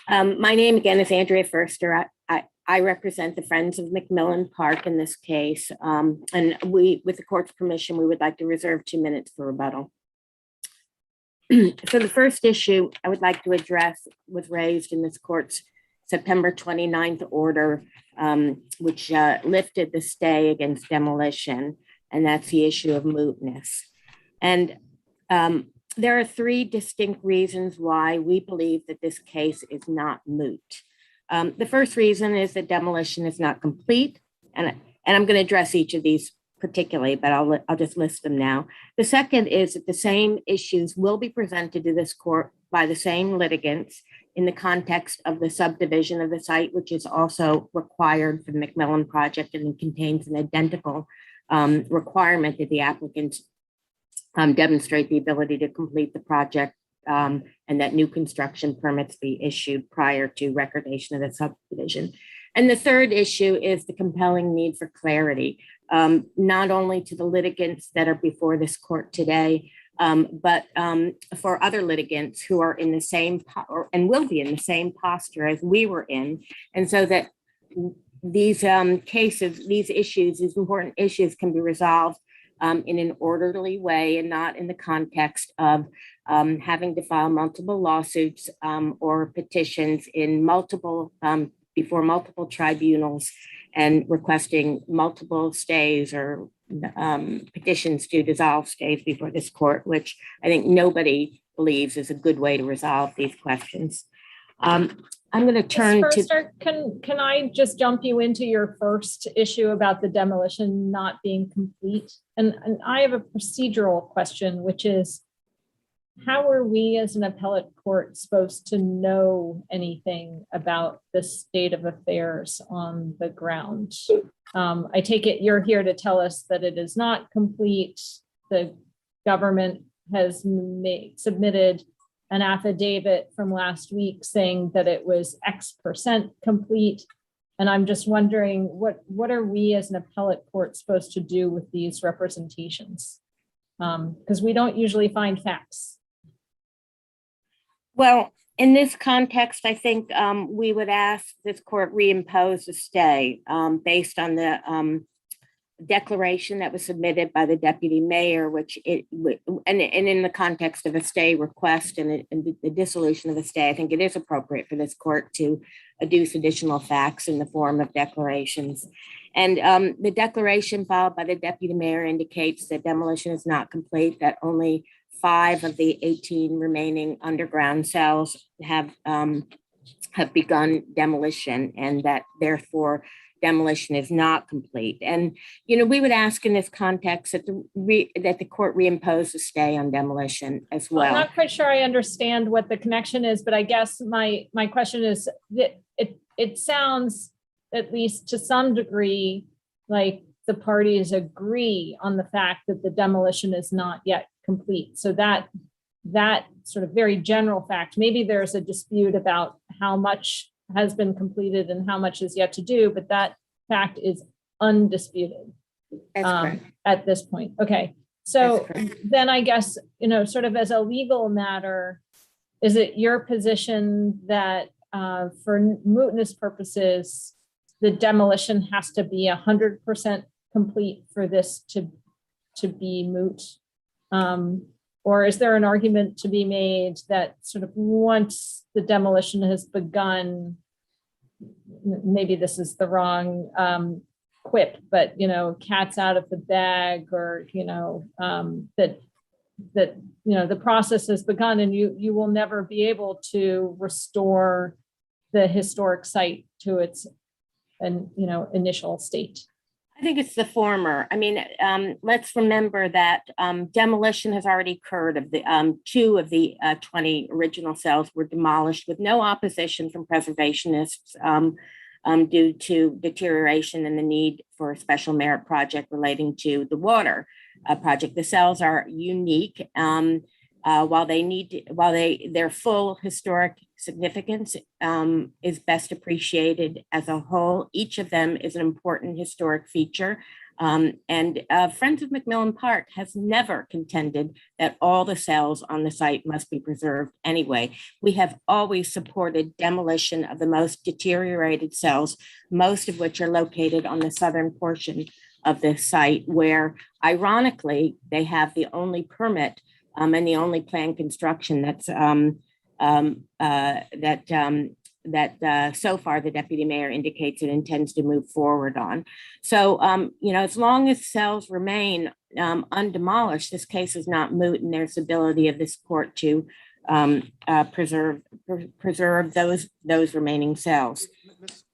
My name again is Andrea Förster. I represent the Friends of McMillan Park in this case. And with the court's permission, we would like to reserve 2 minutes for rebuttal. So the first issue I would like to address was raised in this court's September 29th order, which lifted the stay against demolition, and that's the issue of mootness. And there are 3 distinct reasons why we believe that this case is not moot. The first reason is that demolition is not complete, and I'm going to address each of these particularly, but I'll just list them now. The second is that the same issues will be presented to this court by the same litigants in the context of the subdivision of the site, which is also required for the McMillan project and contains an identical requirement that the applicants demonstrate the ability to complete the project and that new construction permits be issued prior to recordation of the subdivision. And the third issue is the compelling need for clarity, not only to the litigants that are before this court today, but for other litigants who are in the same and will be in the same posture as we were in. And so that these cases, these issues, these important issues can be resolved in an orderly way and not in the context of having to file multiple lawsuits or petitions in multiple before multiple tribunals and requesting multiple stays or petitions to dissolve stays before this court, which I think nobody believes is a good way to resolve these questions. I'm going to turn to. Sir, can I just jump you into your first issue about the demolition not being complete? And I have a procedural question, which is, how are we as an appellate court supposed to know anything about the state of affairs on the ground? I take it you're here to tell us that it is not complete. The government has submitted an affidavit from last week saying that it was X% complete. And I'm just wondering, what are we as an appellate court supposed to do with these representations? Because we don't usually find facts. Well, in this context, I think we would ask this court reimpose a stay based on the declaration that was submitted by the deputy mayor, and in the context of a stay request and the dissolution of a stay, I think it is appropriate for this court to adduce additional facts in the form of declarations. And the declaration filed by the deputy mayor indicates that demolition is not complete, that only 5 of the 18 remaining underground cells have begun demolition, and that therefore demolition is not complete. And, we would ask in this context that the court reimpose a stay on demolition as well. I'm not quite sure I understand what the connection is, but I guess my question is that it sounds, at least to some degree, like the parties agree on the fact that the demolition is not yet complete. So that sort of very general fact, maybe there's a dispute about how much has been completed and how much is yet to do, but that fact is undisputed at this point. Okay, so then I guess, sort of as a legal matter, is it your position that for mootness purposes, the demolition has to be 100% complete for this to be moot? Or is there an argument to be made that sort of once the demolition has begun, maybe this is the wrong quip, but, cat's out of the bag, or, that the process has begun and you will never be able to restore the historic site to its initial state? I think it's the former. I mean, let's remember that demolition has already occurred. Of the 2 of the 20 original cells were demolished with no opposition from preservationists due to deterioration and the need for a special merit project relating to the water project. The cells are unique. While their full historic significance is best appreciated as a whole, each of them is an important historic feature. And Friends of McMillan Park has never contended that all the cells on the site must be preserved anyway. We have always supported demolition of the most deteriorated cells, most of which are located on the southern portion of the site, where ironically, they have the only permit and the only planned construction that's so far the deputy mayor indicates it intends to move forward on. So, as long as cells remain undemolished, this case is not moot, and there's ability of this court to preserve those remaining cells.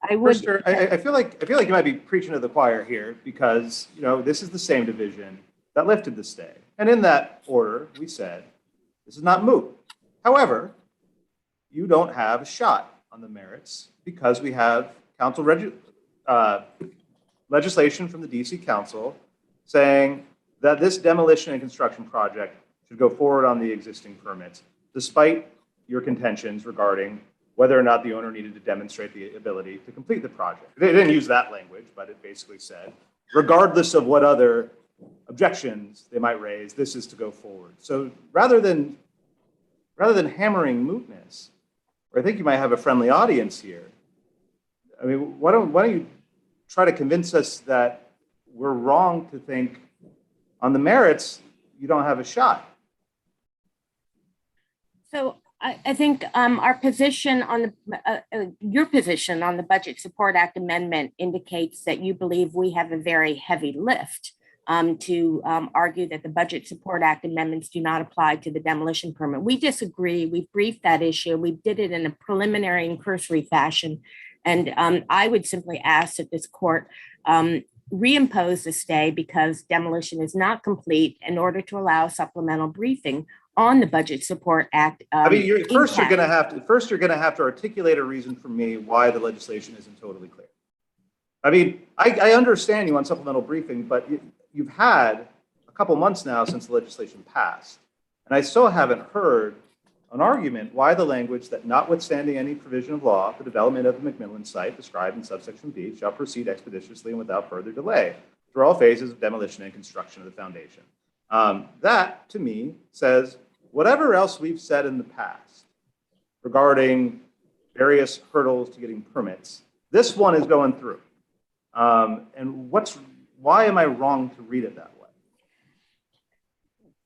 I feel like you might be preaching to the choir here, because this is the same division that lifted the stay. And in that order, we said, this is not moot. However, you don't have a shot on the merits because we have council legislation from the DC Council saying that this demolition and construction project should go forward on the existing permits, despite your contentions regarding whether or not the owner needed to demonstrate the ability to complete the project. They didn't use that language, but it basically said, regardless of what other objections they might raise, this is to go forward. So rather than hammering mootness, or I think you might have a friendly audience here, I mean, why don't you try to convince us that we're wrong to think on the merits you don't have a shot? So I think our position on your position on the Budget Support Act amendment indicates that you believe we have a very heavy lift to argue that the Budget Support Act amendments do not apply to the demolition permit. We disagree. We've briefed that issue. We did it in a preliminary and cursory fashion. And I would simply ask that this court reimpose the stay because demolition is not complete in order to allow supplemental briefing on the Budget Support Act. I mean, first you're impact. going to have to articulate a reason for me why the legislation isn't totally clear. I mean, I understand you want supplemental briefing, but you've had a couple months now since the legislation passed, and I still haven't heard an argument why the language that notwithstanding any provision of law, the development of the McMillan site described in subsection B shall proceed expeditiously and without further delay through all phases of demolition and construction of the foundation. That, to me, says whatever else we've said in the past regarding various hurdles to getting permits, this one is going through. And why am I wrong to read it that way?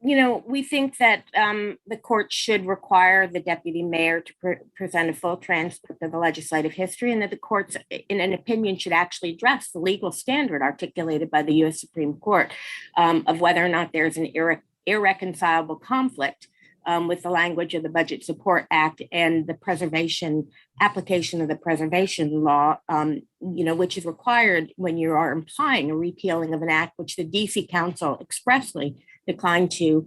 You know, we think that the court should require the deputy mayor to present a full transcript of the legislative history, and that the courts, in an opinion, should actually address the legal standard articulated by the U.S. Supreme Court of whether or not there's an irreconcilable conflict with the language of the Budget Support Act and the application of the preservation law, which is required when you are implying a repealing of an act which the DC Council expressly declined to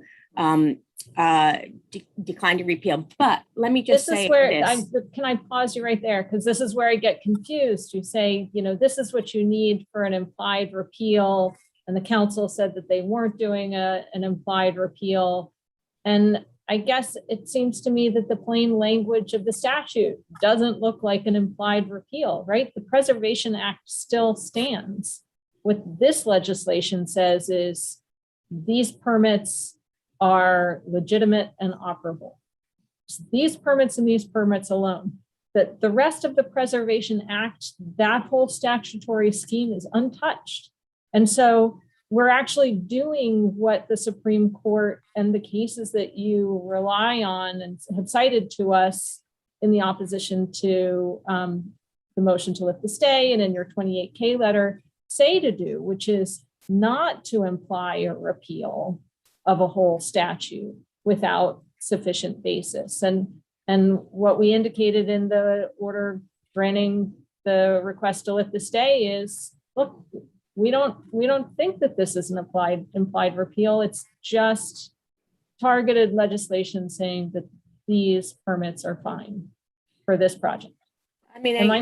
repeal. But let me just say can I pause you right there? Because this is where I get confused. You say, this is what you need for an implied repeal. And the council said that they weren't doing an implied repeal. And I guess it seems to me that the plain language of the statute doesn't look like an implied repeal, right? The Preservation Act still stands. What this legislation says is these permits are legitimate and operable. These permits and these permits alone. That the rest of the Preservation Act, that whole statutory scheme is untouched. And so we're actually doing what the Supreme Court and the cases that you rely on and have cited to us in the opposition to the motion to lift the stay and in your 28K letter say to do, which is not to imply a repeal of a whole statute without sufficient basis. And what we indicated in the order granting the request to lift the stay is, look, we don't think that this is an implied repeal. It's just targeted legislation saying that these permits are fine for this project. I mean, am I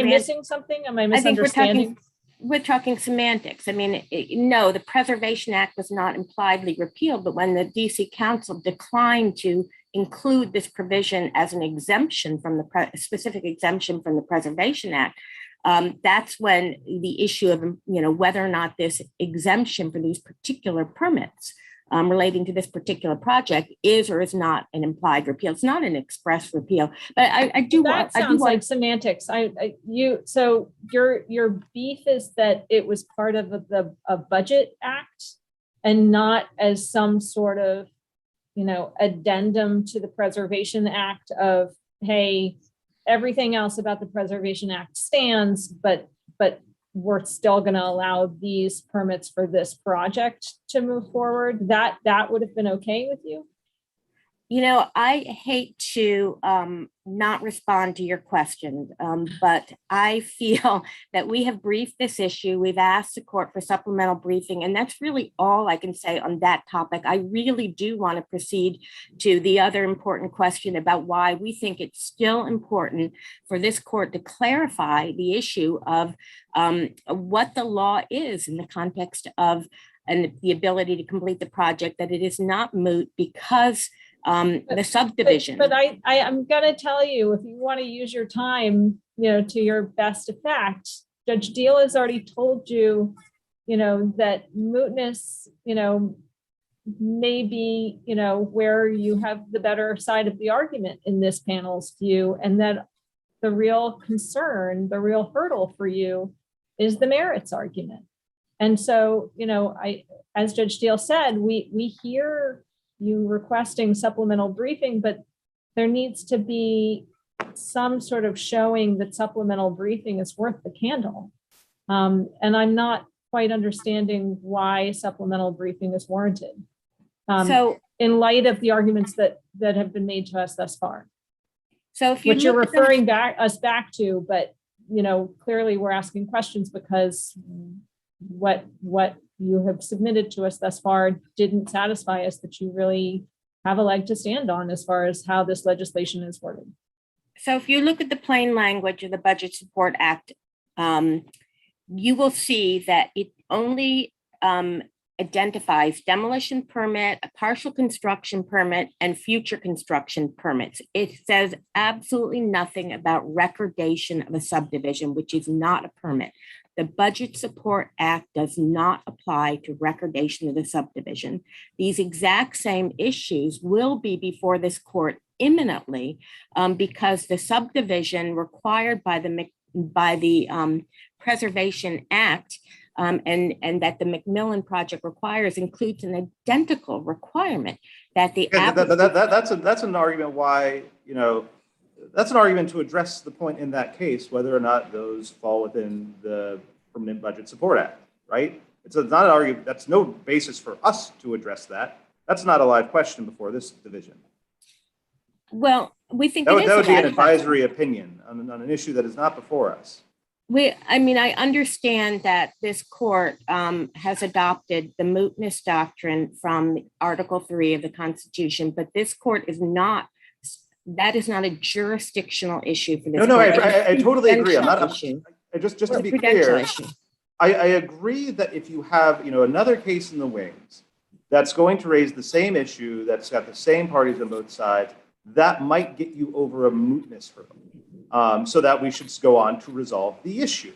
missing something? Am I misunderstanding? We're talking semantics. I mean, no, the Preservation Act was not impliedly repealed, but when the DC Council declined to include this provision as an exemption from the specific exemption from the Preservation Act, that's when the issue of whether or not this exemption for these particular permits relating to this particular project is or is not an implied repeal. It's not an express repeal, but I do want. That sounds like semantics. So your beef is that it was part of a budget act and not as some sort of addendum to the Preservation Act of, hey, everything else about the Preservation Act stands, but we're still going to allow these permits for this project to move forward. That would have been okay with you? I hate to not respond to your question, but I feel that we have briefed this issue. We've asked the court for supplemental briefing, and that's really all I can say on that topic. I really do want to proceed to the other important question about why we think it's still important for this court to clarify the issue of what the law is in the context of and the ability to complete the project, that it is not moot because the subdivision. But I'm going to tell you, if you want to use your time, to your best effect, Judge Deal has already told you, that mootness, may be, where you have the better side of the argument in this panel's view, and that the real concern, the real hurdle for you is the merits argument. And so, as Judge Deal said, we hear you requesting supplemental briefing, but there needs to be some sort of showing that supplemental briefing is worth the candle. And I'm not quite understanding why supplemental briefing is warranted. So, In light of the arguments that have been made to us thus far, so if you which you're look at the- referring us back to, but clearly we're asking questions because what you have submitted to us thus far didn't satisfy us that you really have a leg to stand on as far as how this legislation is worded. So if you look at the plain language of the Budget Support Act, you will see that it only identifies demolition permit, a partial construction permit, and future construction permits. It says absolutely nothing about recordation of a subdivision, which is not a permit. The Budget Support Act does not apply to recordation of the subdivision. These exact same issues will be before this court imminently because the subdivision required by the Preservation Act and that the McMillan project requires includes an identical requirement that the that's an argument why, that's an argument to address the point in that case, whether or not those fall within the Permanent Budget Support Act, right? It's not an argument, that's no basis for us to address that. That's not a live question before this division. Well, we think That it would, is that would be an a live question. advisory opinion on an issue that is not before us. I understand that this court has adopted the mootness doctrine from Article 3 of the Constitution, but this court is not, that is not a jurisdictional issue for this. No, court. I totally agree. I'm not, Issue. just It's to a be prudential clear, issue. I agree that if you have, another case in the wings that's going to raise the same issue, that's got the same parties on both sides, that might get you over a mootness hurdle, so that we should go on to resolve the issue.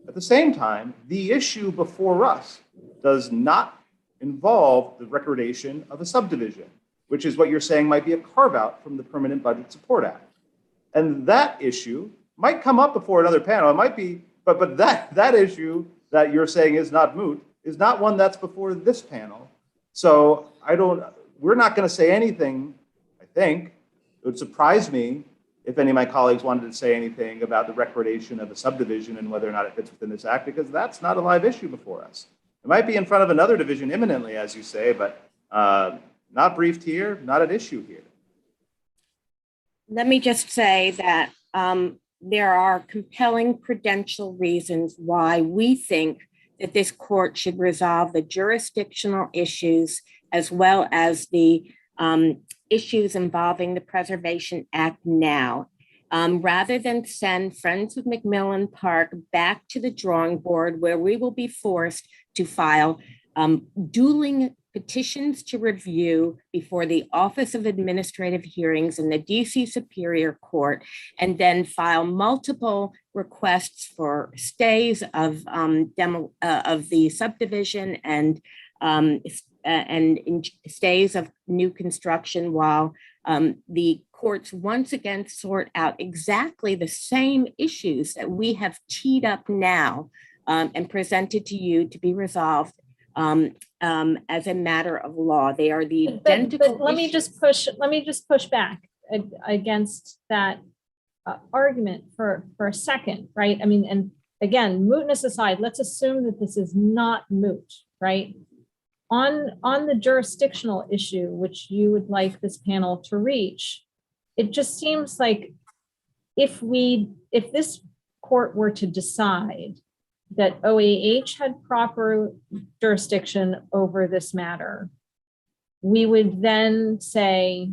At the same time, the issue before us does not involve the recordation of a subdivision, which is what you're saying might be a carve-out from the Permanent Budget Support Act. And that issue might come up before another panel. It might be, but that issue that you're saying is not moot is not one that's before this panel. So we're not going to say anything, I think. It would surprise me if any of my colleagues wanted to say anything about the recordation of a subdivision and whether or not it fits within this act, because that's not a live issue before us. It might be in front of another division imminently, as you say, but not briefed here, not at issue here. Let me just say that there are compelling prudential reasons why we think that this court should resolve the jurisdictional issues as well as the issues involving the Preservation Act now, rather than send Friends of McMillan Park back to the drawing board where we will be forced to file dueling petitions to review before the Office of Administrative Hearings in the DC Superior Court, and then file multiple requests for stays of the subdivision and stays of new construction while the courts once again sort out exactly the same issues that we have teed up now and presented to you to be resolved as a matter of law. They are the identical. But let me just push back against that argument for a second, right? I mean, and again, mootness aside, let's assume that this is not moot, right? On the jurisdictional issue, which you would like this panel to reach, it just seems like if this court were to decide that OAH had proper jurisdiction over this matter, we would then say,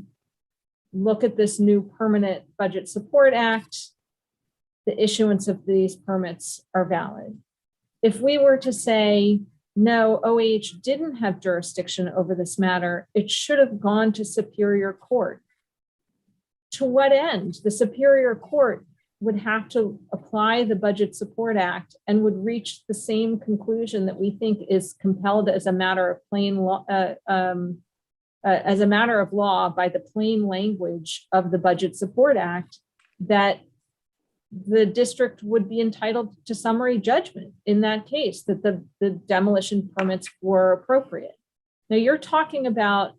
look at this new Permanent Budget Support Act. The issuance of these permits are valid. If we were to say, no, OAH didn't have jurisdiction over this matter, it should have gone to Superior Court. To what end? The Superior Court would have to apply the Budget Support Act and would reach the same conclusion that we think is compelled as a matter of plain law, as a matter of law by the plain language of the Budget Support Act, that the district would be entitled to summary judgment in that case, that the demolition permits were appropriate. Now you're talking about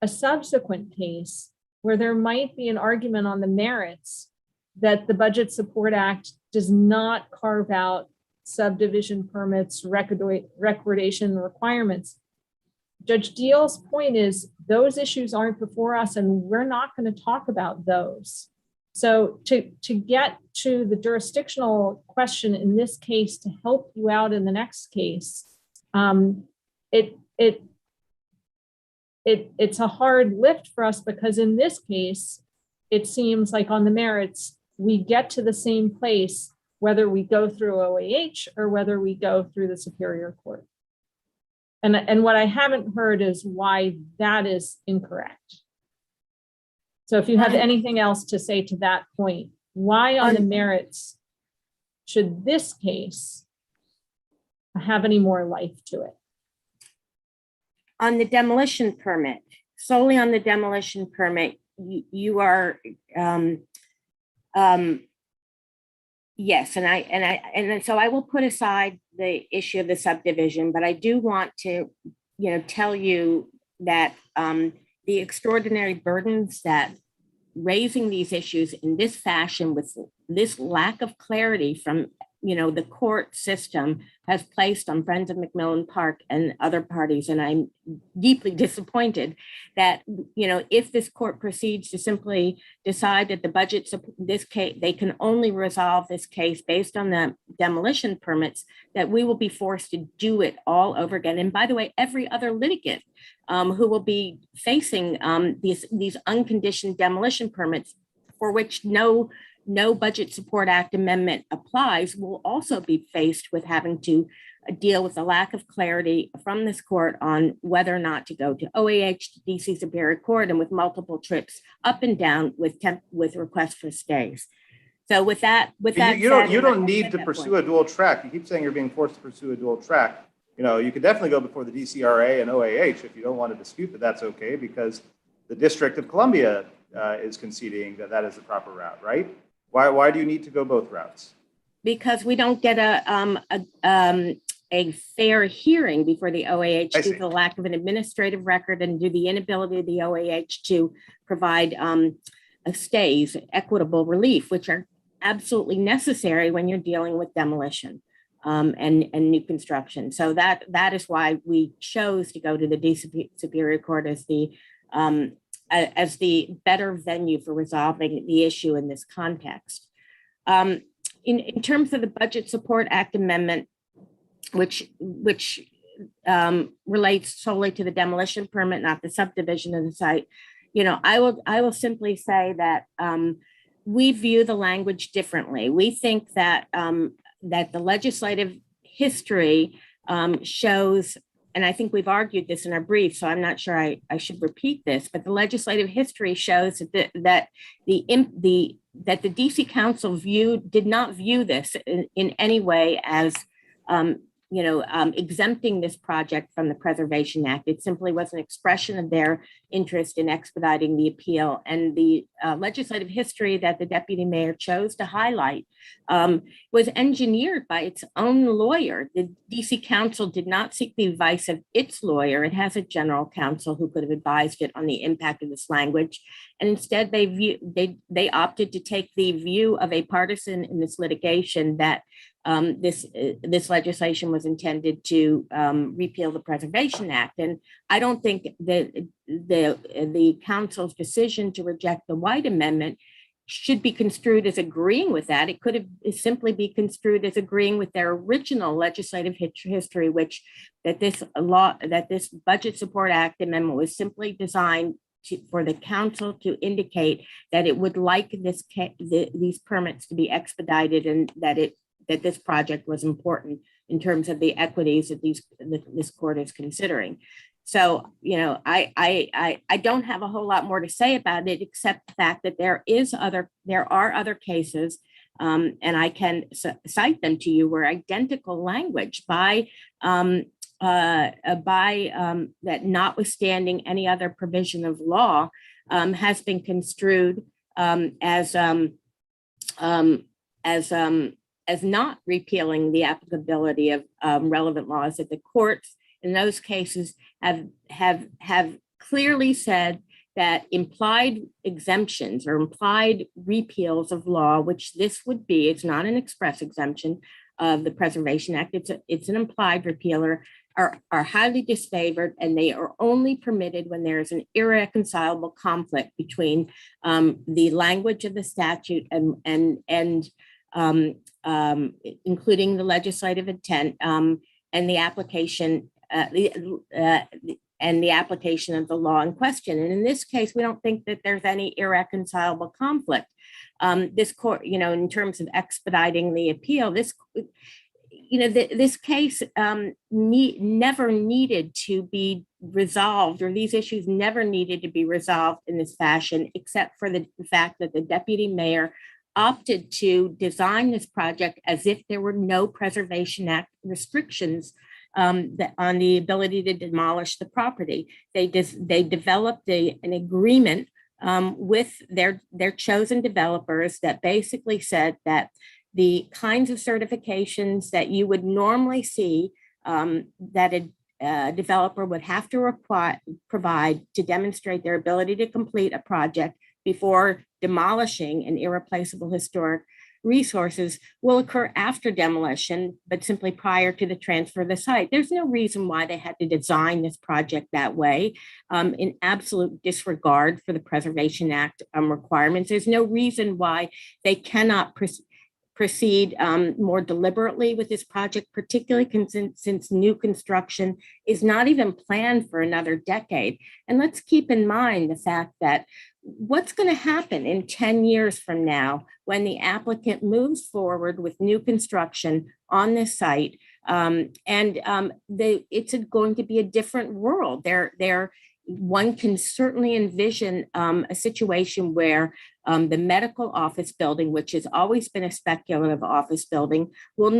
a subsequent case where there might be an argument on the merits that the Budget Support Act does not carve out subdivision permits, recordation requirements. Judge Deal's point is those issues aren't before us and we're not going to talk about those. So to get to the jurisdictional question in this case to help you out in the next case, it's a hard lift for us because in this case, it seems like on the merits, we get to the same place, whether we go through OAH or whether we go through the Superior Court. And what I haven't heard is why that is incorrect. So if you have anything else to say to that point, why on the merits should this case have any more life to it? On the demolition permit, solely on the demolition permit, you are, yes, and so I will put aside the issue of the subdivision, but I do want to, tell you that the extraordinary burdens that raising these issues in this fashion with this lack of clarity from the court system has placed on Friends of McMillan Park and other parties. And I'm deeply disappointed that, if this court proceeds to simply decide that the budget, this case, they can only resolve this case based on the demolition permits, that we will be forced to do it all over again. And by the way, every other litigant who will be facing these unconditioned demolition permits for which no Budget Support Act amendment applies will also be faced with having to deal with the lack of clarity from this court on whether or not to go to OAH, to DC Superior Court, and with multiple trips up and down with requests for stays. So with that, you don't need to pursue a dual track. You keep saying you're being forced to pursue a dual track. You could definitely go before the DCRA and OAH if you don't want to dispute, but that's okay because the District of Columbia is conceding that that is the proper route, right? Why do you need to go both routes? Because we don't get a fair hearing before the OAH due to the lack of an administrative record and due to the inability of the OAH to provide stays, equitable relief, which are absolutely necessary when you're dealing with demolition and new construction. So that is why we chose to go to the DC Superior Court as the better venue for resolving the issue in this context. In terms of the Budget Support Act amendment, which relates solely to the demolition permit, not the subdivision of the site, I will simply say that we view the language differently. We think that that the legislative history shows. And I think we've argued this in our brief, so I'm not sure I should repeat this, but the legislative history shows that the DC Council did not view this in any way as exempting this project from the Preservation Act. It simply was an expression of their interest in expediting the appeal. And the legislative history that the deputy mayor chose to highlight was engineered by its own lawyer. The DC Council did not seek the advice of its lawyer. It has a general counsel who could have advised it on the impact of this language. And instead they opted to take the view of a partisan in this litigation that this legislation was intended to repeal the Preservation Act. And I don't think that the council's decision to reject the White Amendment should be construed as agreeing with that. It could have simply be construed as agreeing with their original legislative history, which that this Budget Support Act amendment was simply designed for the council to indicate that it would like these permits to be expedited and that this project was important in terms of the equities that this court is considering. So, I don't have a whole lot more to say about it, except the fact that there are other cases, and I can cite them to you, where identical language by that notwithstanding any other provision of law has been construed as not repealing the applicability of relevant laws, that the courts in those cases have clearly said that implied exemptions or implied repeals of law, which this would be, it's not an express exemption of the Preservation Act, it's an implied repealer, are highly disfavored, and they are only permitted when there is an irreconcilable conflict between the language of the statute and including the legislative intent and the application and the application of the law in question. And in this case, we don't think that there's any irreconcilable conflict. This court, in terms of expediting the appeal, this case never needed to be resolved, or these issues never needed to be resolved in this fashion, except for the fact that the deputy mayor opted to design this project as if there were no Preservation Act restrictions on the ability to demolish the property. They developed an agreement with their chosen developers that basically said that the kinds of certifications that you would normally see that a developer would have to provide to demonstrate their ability to complete a project before demolishing an irreplaceable historic resources will occur after demolition, but simply prior to the transfer of the site. There's no reason why they had to design this project that way, in absolute disregard for the Preservation Act requirements. There's no reason why they cannot proceed more deliberately with this project, particularly since new construction is not even planned for another decade. And let's keep in mind the fact that what's going to happen in 10 years from now when the applicant moves forward with new construction on this site, it's going to be a different world. One can certainly envision a situation where the medical office building, which has always been a speculative office building, will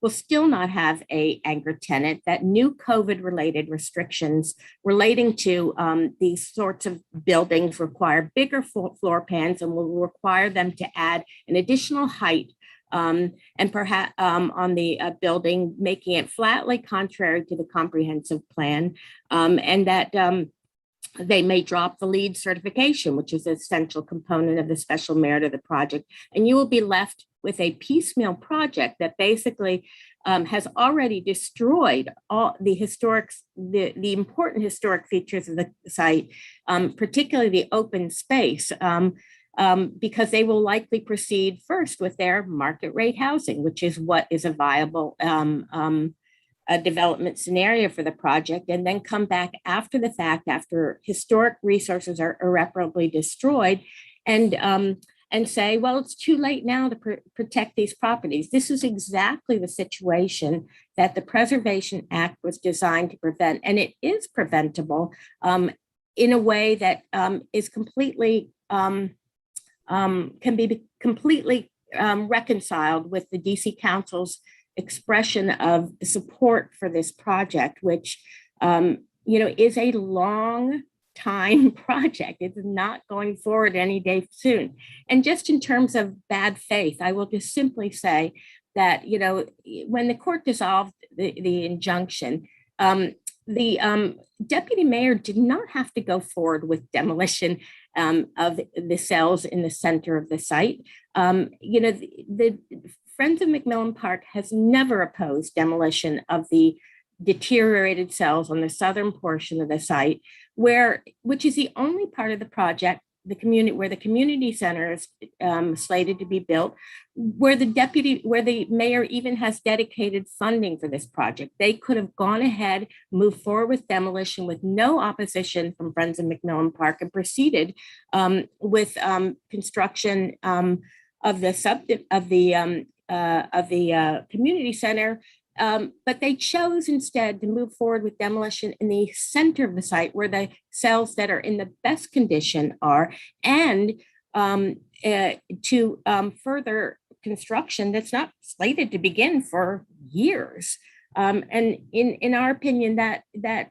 still not have an anchor tenant. That new COVID-related restrictions relating to these sorts of buildings require bigger floor plans and will require them to add an additional height and perhaps on the building, making it flatly contrary to the comprehensive plan, and that they may drop the LEED certification, which is an essential component of the special merit of the project. And you will be left with a piecemeal project that basically has already destroyed all the important historic features of the site, particularly the open space. Because they will likely proceed first with their market rate housing, which is what is a viable development scenario for the project, and then come back after the fact, after historic resources are irreparably destroyed, and say, well, it's too late now to protect these properties. This is exactly the situation that the Preservation Act was designed to prevent, and it is preventable in a way that is completely can be completely reconciled with the DC Council's expression of support for this project, which is a long time project. It's not going forward any day soon. And just in terms of bad faith, I will just simply say that when the court dissolved the injunction, the deputy mayor did not have to go forward with demolition of the cells in the center of the site. The Friends of McMillan Park has never opposed demolition of the deteriorated cells on the southern portion of the site, which is the only part of the project, where the community center is slated to be built, where the mayor even has dedicated funding for this project. They could have gone ahead, moved forward with demolition with no opposition from Friends of McMillan Park, and proceeded with construction of the community center. But they chose instead to move forward with demolition in the center of the site, where the cells that are in the best condition are, and to further construction that's not slated to begin for years. And in our opinion, that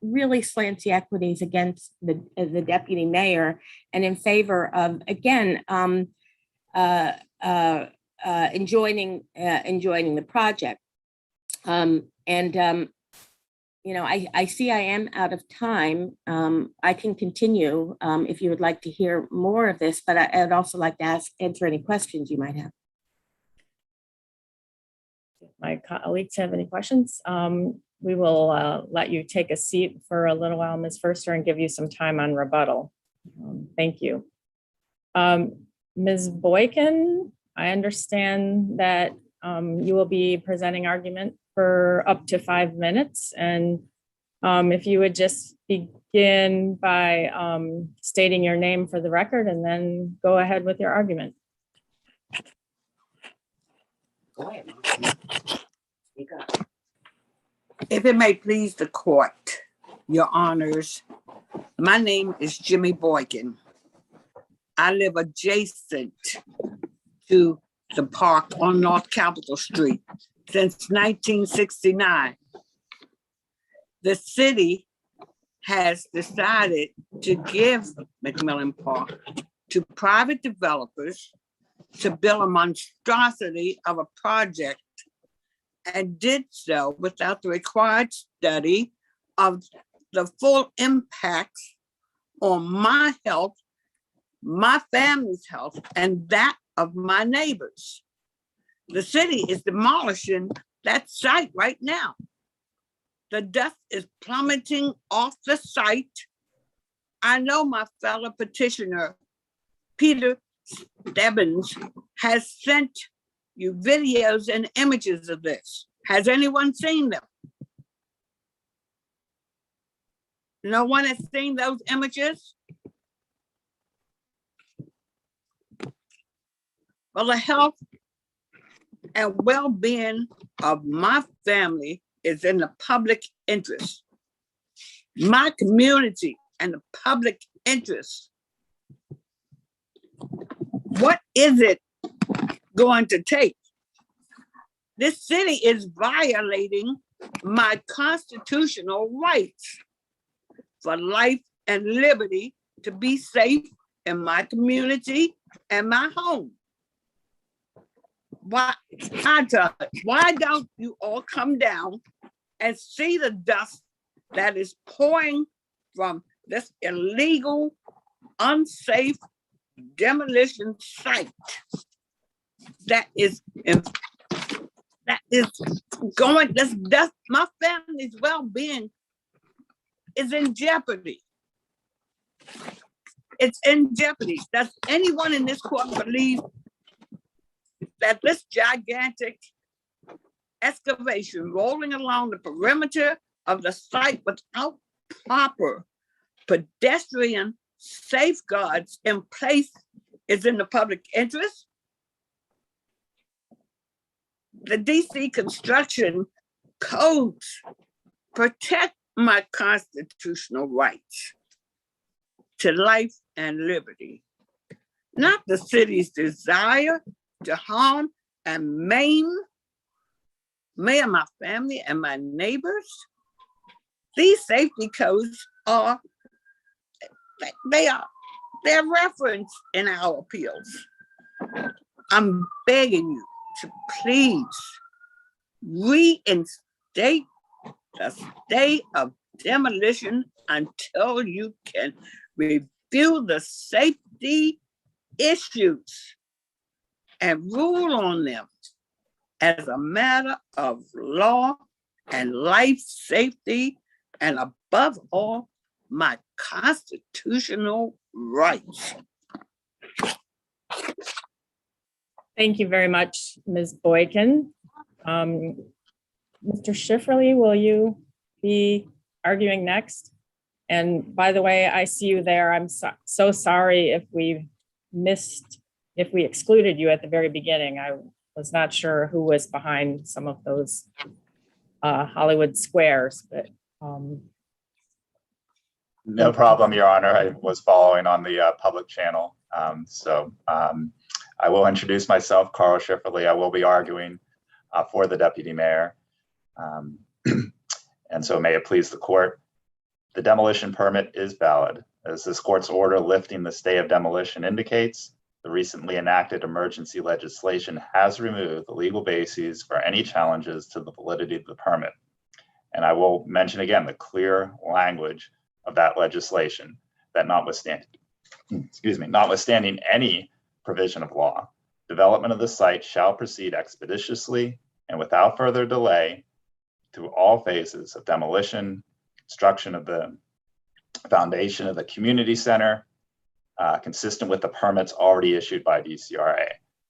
really slants the equities against the deputy mayor and in favor of, again, enjoining the project. I see I am out of time. I can continue if you would like to hear more of this, but I'd also like to answer any questions you might have. My colleagues have any questions? We will let you take a seat for a little while, Ms. Forster, and give you some time on rebuttal. Thank you. Ms. Boykin, I understand that you will be presenting argument for up to 5 minutes. And if you would just begin by stating your name for the record and then go ahead with your argument. Go ahead. Speak up. If it may please the court, your honors, my name is Jimmy Boykin. I live adjacent to the park on North Capitol Street since 1969. The city has decided to give McMillan Park to private developers to build a monstrosity of a project, and did so without the required study of the full impacts on my health, my family's health, and that of my neighbors. The city is demolishing that site right now. The dust is plummeting off the site. I know my fellow petitioner, Peter Stebbins, has sent you videos and images of this. Has anyone seen them? No one has seen those images? Well, the health and well-being of my family is in the public interest. My community and the public interest. What is it going to take? This city is violating my constitutional rights for life and liberty to be safe in my community and my home. Why don't you all come down and see the dust that is pouring from this illegal, unsafe demolition site that is going, this dust, my family's well-being is in jeopardy. It's in jeopardy. Does anyone in this court believe that this gigantic excavation rolling along the perimeter of the site without proper pedestrian safeguards in place is in the public interest? The DC construction codes protect my constitutional rights to life and liberty, not the city's desire to harm and maim me and my family and my neighbors. These safety codes they're referenced in our appeals. I'm begging you to please reinstate the state of demolition until you can review the safety issues and rule on them as a matter of law and life safety, and above all, my constitutional rights. Thank you very much, Ms. Boykin. Mr. Schifferle, will you be arguing next? And by the way, I see you there. I'm so sorry if we excluded you at the very beginning. I was not sure who was behind some of those Hollywood squares, but no problem, Your Honor. I was following on the public channel. I will introduce myself, Carl Schifferle. I will be arguing for the deputy mayor. And so may it please the court, the demolition permit is valid. As this court's order lifting the stay of demolition indicates, the recently enacted emergency legislation has removed the legal bases for any challenges to the validity of the permit. And I will mention again the clear language of that legislation that notwithstanding any provision of law, development of the site shall proceed expeditiously and without further delay through all phases of demolition, construction of the foundation of the community center, consistent with the permits already issued by DCRA.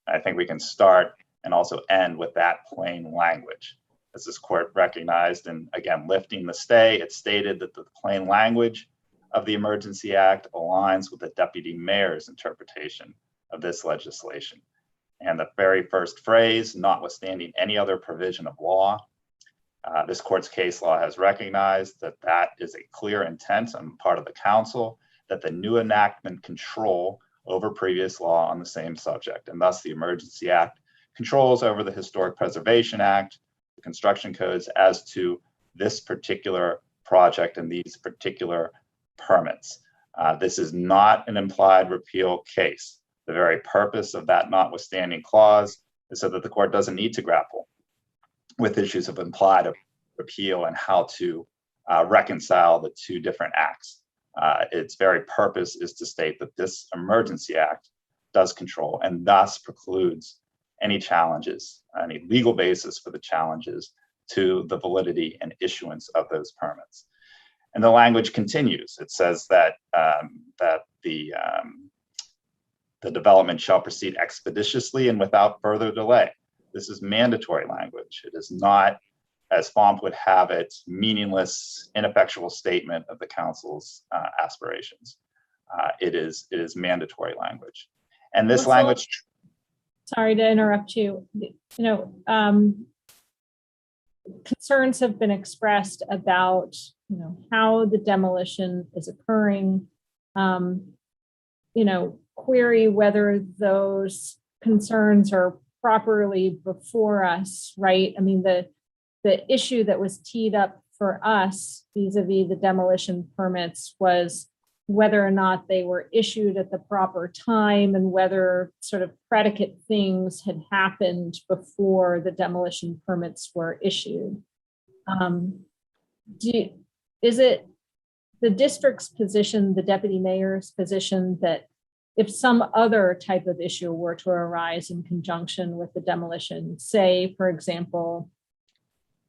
I think we can start and also end with that plain language. As this court recognized, and again, lifting the stay, it stated that the plain language of the Emergency Act aligns with the deputy mayor's interpretation of this legislation. And the very first phrase, notwithstanding any other provision of law, this court's case law has recognized that that is a clear intent on the part of the council that the new enactment control over previous law on the same subject. And thus the Emergency Act controls over the Historic Preservation Act, the construction codes as to this particular project and these particular permits. This is not an implied repeal case. The very purpose of that notwithstanding clause is so that the court doesn't need to grapple with issues of implied repeal and how to reconcile the two different acts. Its very purpose is to state that this Emergency Act does control and thus precludes any challenges, any legal basis for the challenges to the validity and issuance of those permits. And the language continues. It says that the development shall proceed expeditiously and without further delay. This is mandatory language. It is not, as FOMP would have it, meaningless, ineffectual statement of the council's aspirations. It is mandatory language. And this language. Sorry to interrupt you. Concerns have been expressed about, how the demolition is occurring. Query whether those concerns are properly before us, right? I mean, the issue that was teed up for us vis-a-vis the demolition permits was whether or not they were issued at the proper time and whether sort of predicate things had happened before the demolition permits were issued. Is it the district's position, the deputy mayor's position, that if some other type of issue were to arise in conjunction with the demolition, say, for example,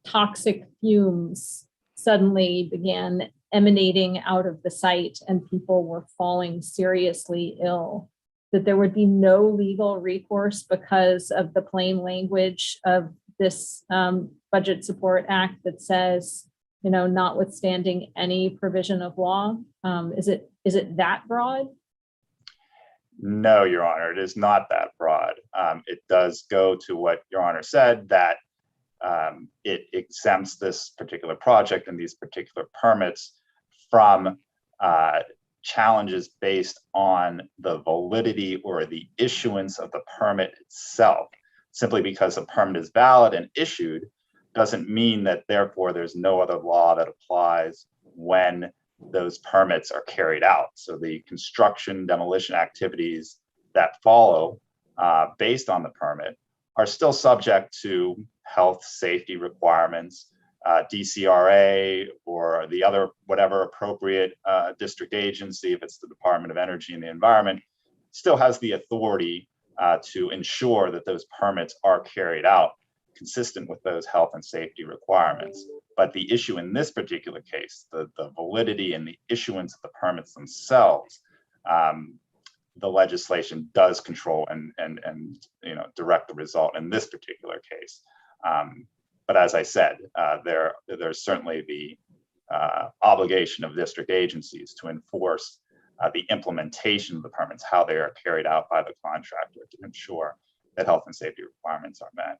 toxic fumes suddenly began emanating out of the site and people were falling seriously ill, that there would be no legal recourse because of the plain language of this Budget Support Act that says, notwithstanding any provision of law? Is it that broad? No, Your Honor, it is not that broad. It does go to what Your Honor said, that it exempts this particular project and these particular permits from challenges based on the validity or the issuance of the permit itself. Simply because a permit is valid and issued doesn't mean that therefore there's no other law that applies when those permits are carried out. So the construction demolition activities that follow based on the permit are still subject to health safety requirements. DCRA or the other whatever appropriate district agency, if it's the Department of Energy and the Environment, still has the authority to ensure that those permits are carried out consistent with those health and safety requirements. But the issue in this particular case, the validity and the issuance of the permits themselves, the legislation does control and direct the result in this particular case. But as I said, there's certainly the obligation of district agencies to enforce the implementation of the permits, how they are carried out by the contractor to ensure that health and safety requirements are met.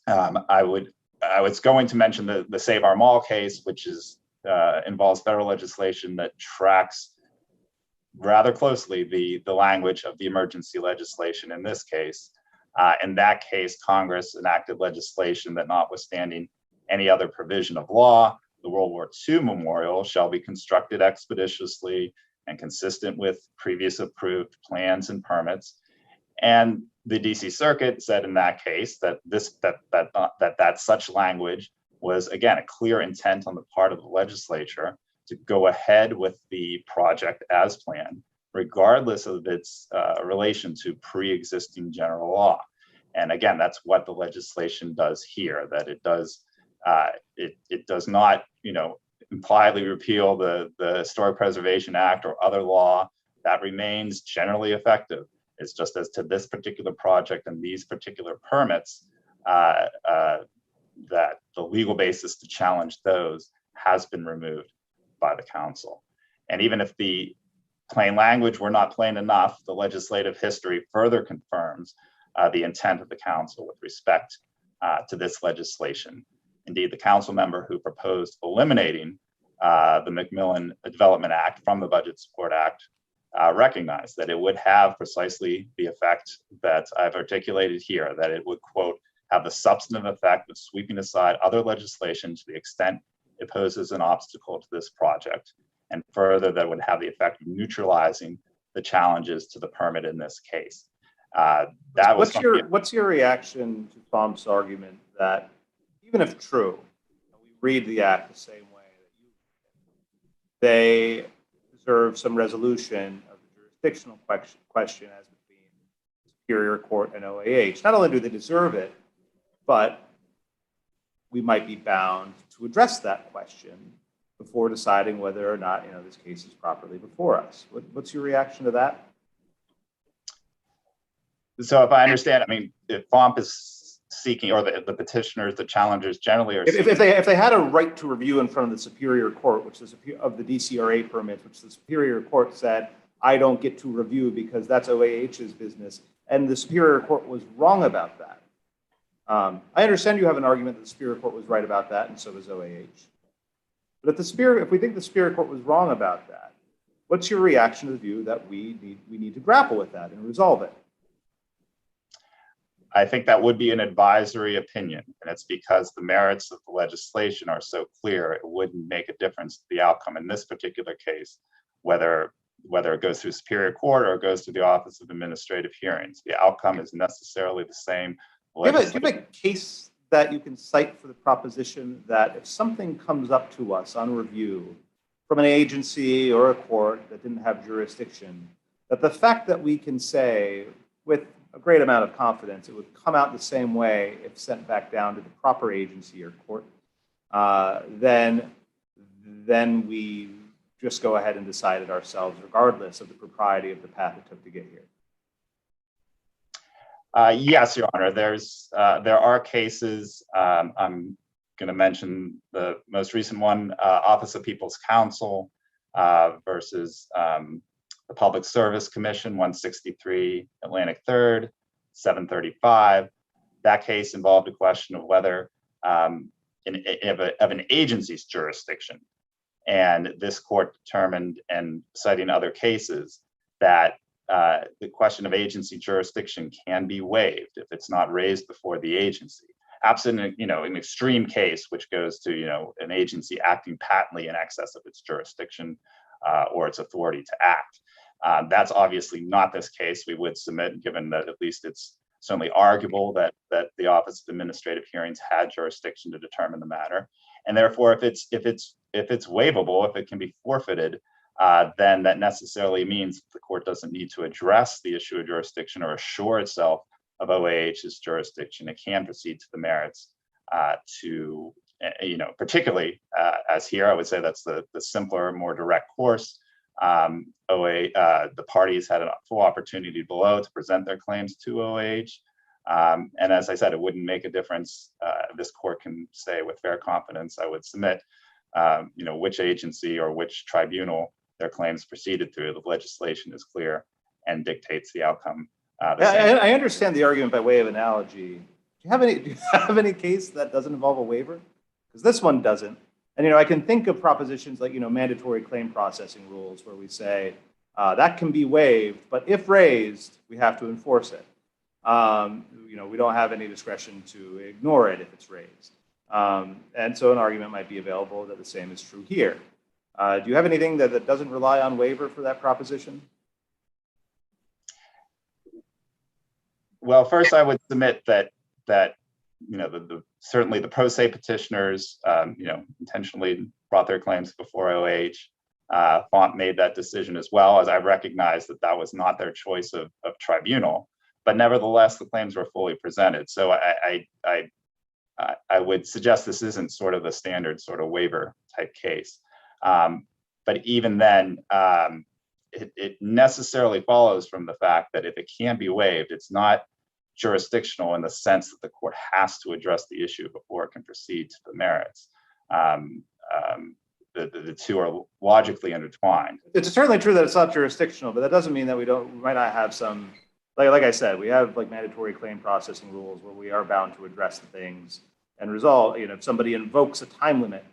I was going to mention the Save Our Mall case, which involves federal legislation that tracks rather closely the language of the emergency legislation in this case. In that case, Congress enacted legislation that notwithstanding any other provision of law, the World War II memorial shall be constructed expeditiously and consistent with previous approved plans and permits. And the DC Circuit said in that case that such language was, again, a clear intent on the part of the legislature to go ahead with the project as planned, regardless of its relation to pre-existing general law. And again, that's what the legislation does here, that it does not, impliedly repeal the Historic Preservation Act or other law. That remains generally effective. It's just as to this particular project and these particular permits, that the legal basis to challenge those has been removed by the council. And even if the plain language were not plain enough, the legislative history further confirms the intent of the council with respect to this legislation. Indeed, the council member who proposed eliminating the McMillan Development Act from the Budget Support Act recognized that it would have precisely the effect that I've articulated here, that it would, quote, have the substantive effect of sweeping aside other legislation to the extent it poses an obstacle to this project, and further, that would have the effect of neutralizing the challenges to the permit in this case. What's your reaction to Tom's argument that even if true, we read the act the same way that you they deserve some resolution of the jurisdictional question as between Superior Court and OAH. Not only do they deserve it, but we might be bound to address that question before deciding whether or not this case is properly before us. What's your reaction to that? So if I understand, if FOMP is seeking, or the petitioners, the challengers generally are seeking, if they had a right to review in front of the Superior Court, which is of the DCRA permits, which the Superior Court said, I don't get to review because that's OAH's business, and the Superior Court was wrong about that. I understand you have an argument that the Superior Court was right about that, and so does OAH. But if we think the Superior Court was wrong about that, what's your reaction to the view that we need to grapple with that and resolve it? I think that would be an advisory opinion, and it's because the merits of the legislation are so clear, it wouldn't make a difference to the outcome in this particular case, whether it goes through Superior Court or it goes to the Office of Administrative Hearings. The outcome is necessarily the same. Do you have a case that you can cite for the proposition that if something comes up to us on review from an agency or a court that didn't have jurisdiction, that the fact that we can say with a great amount of confidence it would come out the same way if sent back down to the proper agency or court, then we just go ahead and decide it ourselves, regardless of the propriety of the path it took to get here? Yes, Your Honor. There are cases. I'm going to mention the most recent one, Office of People's Counsel versus the Public Service Commission, 163 Atlantic 3rd, 735. That case involved a question of whether of an agency's jurisdiction. And this court determined, and citing other cases, that the question of agency jurisdiction can be waived if it's not raised before the agency. Absent, an extreme case which goes to, an agency acting patently in excess of its jurisdiction or its authority to act. That's obviously not this case. We would submit, given that at least it's certainly arguable that the Office of Administrative Hearings had jurisdiction to determine the matter, and therefore, if it's waivable, if it can be forfeited, then that necessarily means the court doesn't need to address the issue of jurisdiction or assure itself of OAH's jurisdiction. It can proceed to the merits particularly as here, I would say that's the simpler, more direct course. The parties had a full opportunity below to present their claims to OAH. And as I said, it wouldn't make a difference. This court can say with fair confidence, I would submit, which agency or which tribunal their claims proceeded through. The legislation is clear and dictates the outcome. I understand the argument by way of analogy. Do you have any case that doesn't involve a waiver? Because this one doesn't. And I can think of propositions like mandatory claim processing rules where we say that can be waived, but if raised, we have to enforce it. We don't have any discretion to ignore it if it's raised. And so an argument might be available that the same is true here. Do you have anything that doesn't rely on waiver for that proposition? Well, first I would submit that the certainly the pro se petitioners, intentionally brought their claims before OH. Font made that decision as well, as I recognize that that was not their choice of tribunal, but nevertheless, the claims were fully presented. So I would suggest this isn't sort of a standard sort of waiver type case. But even then, it necessarily follows from the fact that if it can be waived, it's not jurisdictional in the sense that the court has to address the issue before it can proceed to the merits. The two are logically intertwined. It's certainly true that it's not jurisdictional, but that doesn't mean that we might not have some, like I said, we have like mandatory claim processing rules where we are bound to address the things and resolve. If somebody invokes a time limit,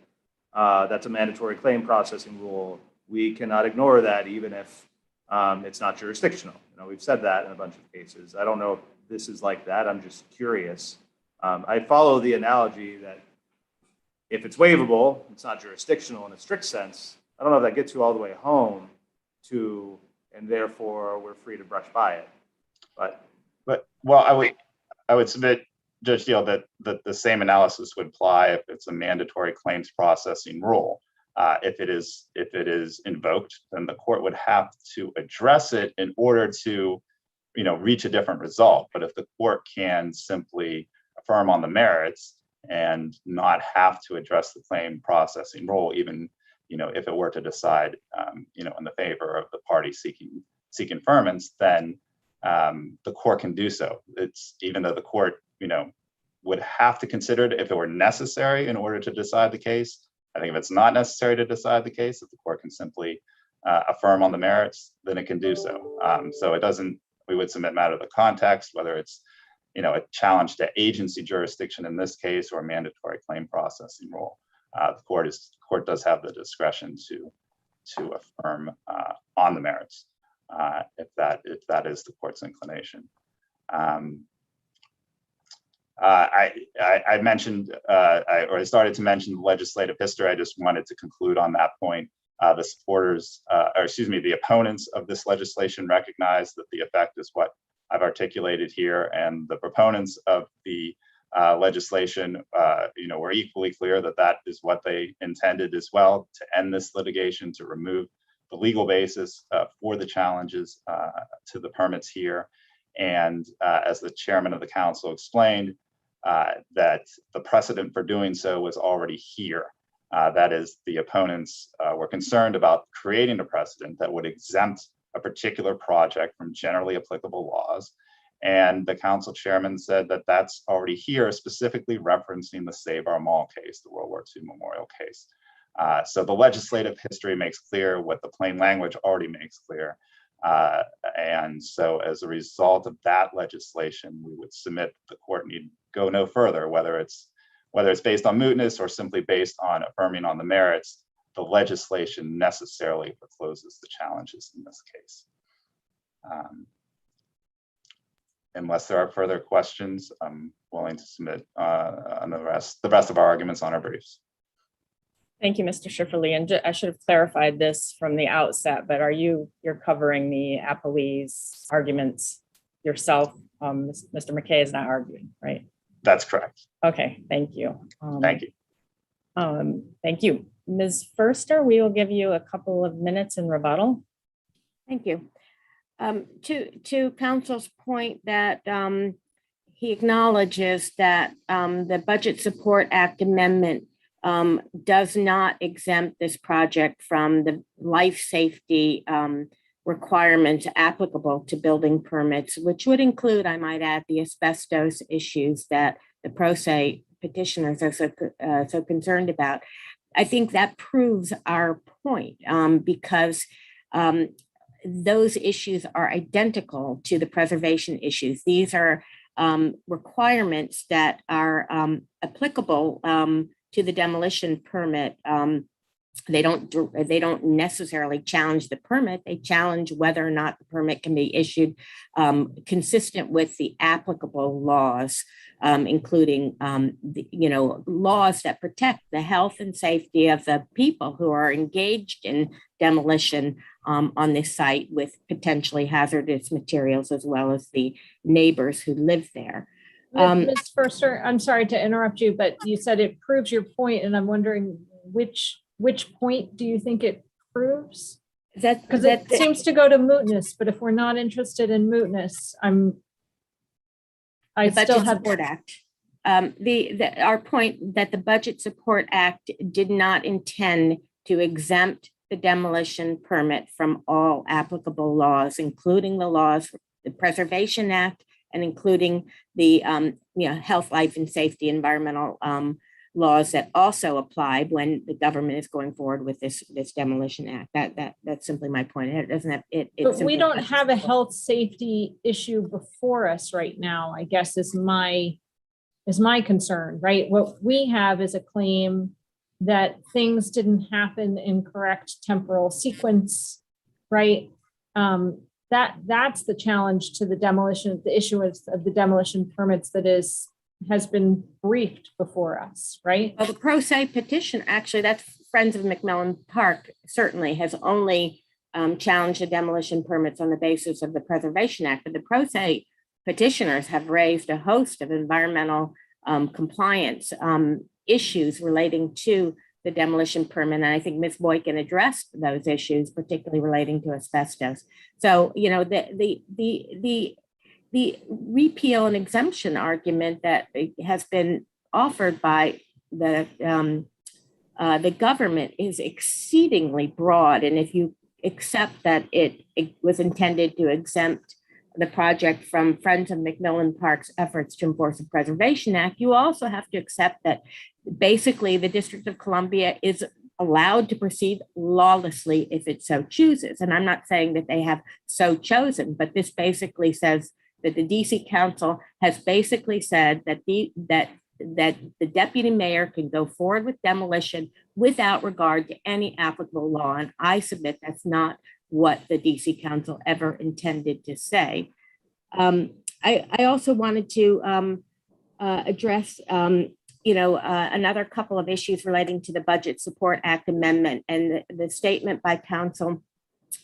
that's a mandatory claim processing rule. We cannot ignore that even if it's not jurisdictional. We've said that in a bunch of cases. I don't know if this is like that. I'm just curious. I follow the analogy that if it's waivable, it's not jurisdictional in a strict sense. I don't know if that gets you all the way home and therefore we're free to brush by it. But well, I would submit, Judge Deal, that the same analysis would apply if it's a mandatory claims processing rule. If it is invoked, then the court would have to address it in order to, reach a different result. But if the court can simply affirm on the merits and not have to address the claim processing rule, even, if it were to decide, in the favor of the party seeking affirmance, then the court can do so. It's even though the court, would have to consider it if it were necessary in order to decide the case. I think if it's not necessary to decide the case, if the court can simply affirm on the merits, then it can do so. So it doesn't, we would submit matter of the context, whether it's, a challenge to agency jurisdiction in this case or a mandatory claim processing rule. The court does have the discretion to affirm on the merits if that is the court's inclination. I mentioned, I started to mention the legislative history. I just wanted to conclude on that point. The supporters, the opponents of this legislation recognize that the effect is what I've articulated here, and the proponents of the legislation, were equally clear that that is what they intended as well, to end this litigation, to remove the legal basis for the challenges to the permits here. And as the chairman of the council explained, that the precedent for doing so was already here. That is, the opponents were concerned about creating a precedent that would exempt a particular project from generally applicable laws. And the council chairman said that that's already here, specifically referencing the Save Our Mall case, the World War II memorial case. So the legislative history makes clear what the plain language already makes clear. And so as a result of that legislation, we would submit the court need go no further, whether it's based on mootness or simply based on affirming on the merits. The legislation necessarily forecloses the challenges in this case. Unless there are further questions, I'm willing to submit on the rest of our arguments on our briefs. Thank you, Mr. Schifferle. And I should have clarified this from the outset, but you're covering the appellee's arguments yourself? Mr. McKay is not arguing, right? That's correct. Okay, thank you. Thank you. Thank you. Ms. Förster, we will give you a couple of minutes in rebuttal. Thank you. To council's point that he acknowledges that the Budget Support Act amendment does not exempt this project from the life safety requirements applicable to building permits, which would include, I might add, the asbestos issues that the pro se petitioners are so concerned about. I think that proves our point because those issues are identical to the preservation issues. These are requirements that are applicable to the demolition permit. They don't necessarily challenge the permit. They challenge whether or not the permit can be issued consistent with the applicable laws, including laws that protect the health and safety of the people who are engaged in demolition on this site with potentially hazardous materials, as well as the neighbors who live there. Ms. Forster, I'm sorry to interrupt you, but you said it proves your point, and I'm wondering which point do you think it proves? Because it seems to go to mootness, but if we're not interested in mootness, I The still Budget have. Support Act. Our point that the Budget Support Act did not intend to exempt the demolition permit from all applicable laws, including the laws, the Preservation Act, and including the health, life, and safety, environmental laws that also apply when the government is going forward with this Demolition Act. That's simply my point. It doesn't have it. But we don't have a health safety issue before us right now, I guess is my concern, right? What we have is a claim that things didn't happen in correct temporal sequence, right? That's the challenge to the demolition, the issuance of the demolition permits that has been briefed before us, right? Well, the pro se petition, actually, that's Friends of McMillan Park certainly has only challenged the demolition permits on the basis of the Preservation Act, but the pro se petitioners have raised a host of environmental compliance issues relating to the demolition permit. And I think Ms. Boykin addressed those issues, particularly relating to asbestos. So, the repeal and exemption argument that has been offered by the government is exceedingly broad. And if you accept that it was intended to exempt the project from Friends of McMillan Park's efforts to enforce the Preservation Act, you also have to accept that basically the District of Columbia is allowed to proceed lawlessly if it so chooses. And I'm not saying that they have so chosen, but this basically says that the DC Council has basically said that the deputy mayor can go forward with demolition without regard to any applicable law. And I submit that's not what the DC Council ever intended to say. I also wanted to address another couple of issues relating to the Budget Support Act amendment and the statement by council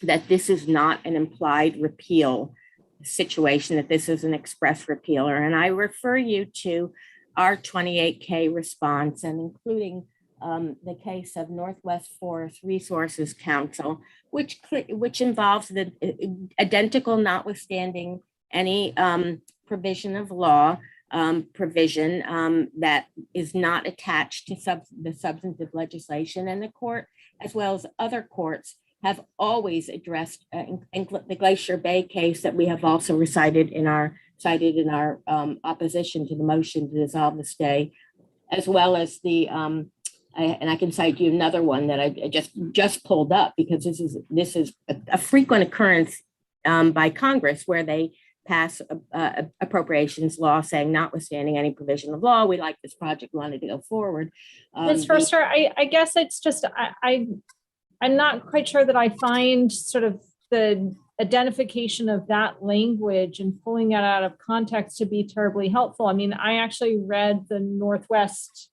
that this is not an implied repeal situation, that this is an express repealer. And I refer you to our 28K response, and including the case of Northwest Forest Resources Council, which involves the identical, notwithstanding any provision of law, provision that is not attached to the substantive legislation. And the court, as well as other courts, have always addressed the Glacier Bay case that we have also cited in our opposition to the motion to dissolve the stay, as well as the and I can cite you another one that I just pulled up, because this is a frequent occurrence by Congress, where they pass appropriations law saying, notwithstanding any provision of law, we like this project, wanted to go forward. Ms. Forster, I guess it's just I'm not quite sure that I find sort of the identification of that language and pulling it out of context to be terribly helpful. I mean, I actually read the Northwest,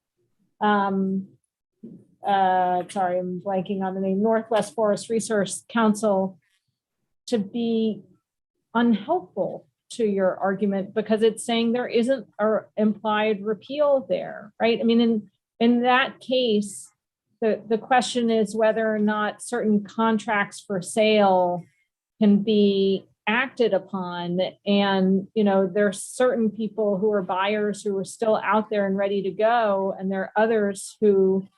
sorry, I'm blanking on the name, Northwest Forest Resource Council to be unhelpful to your argument, because it's saying there isn't an implied repeal there, right? I mean, in that case, the question is whether or not certain contracts for sale can be acted upon. And, there's certain people who are buyers who are still out there and ready to go. And there are others who,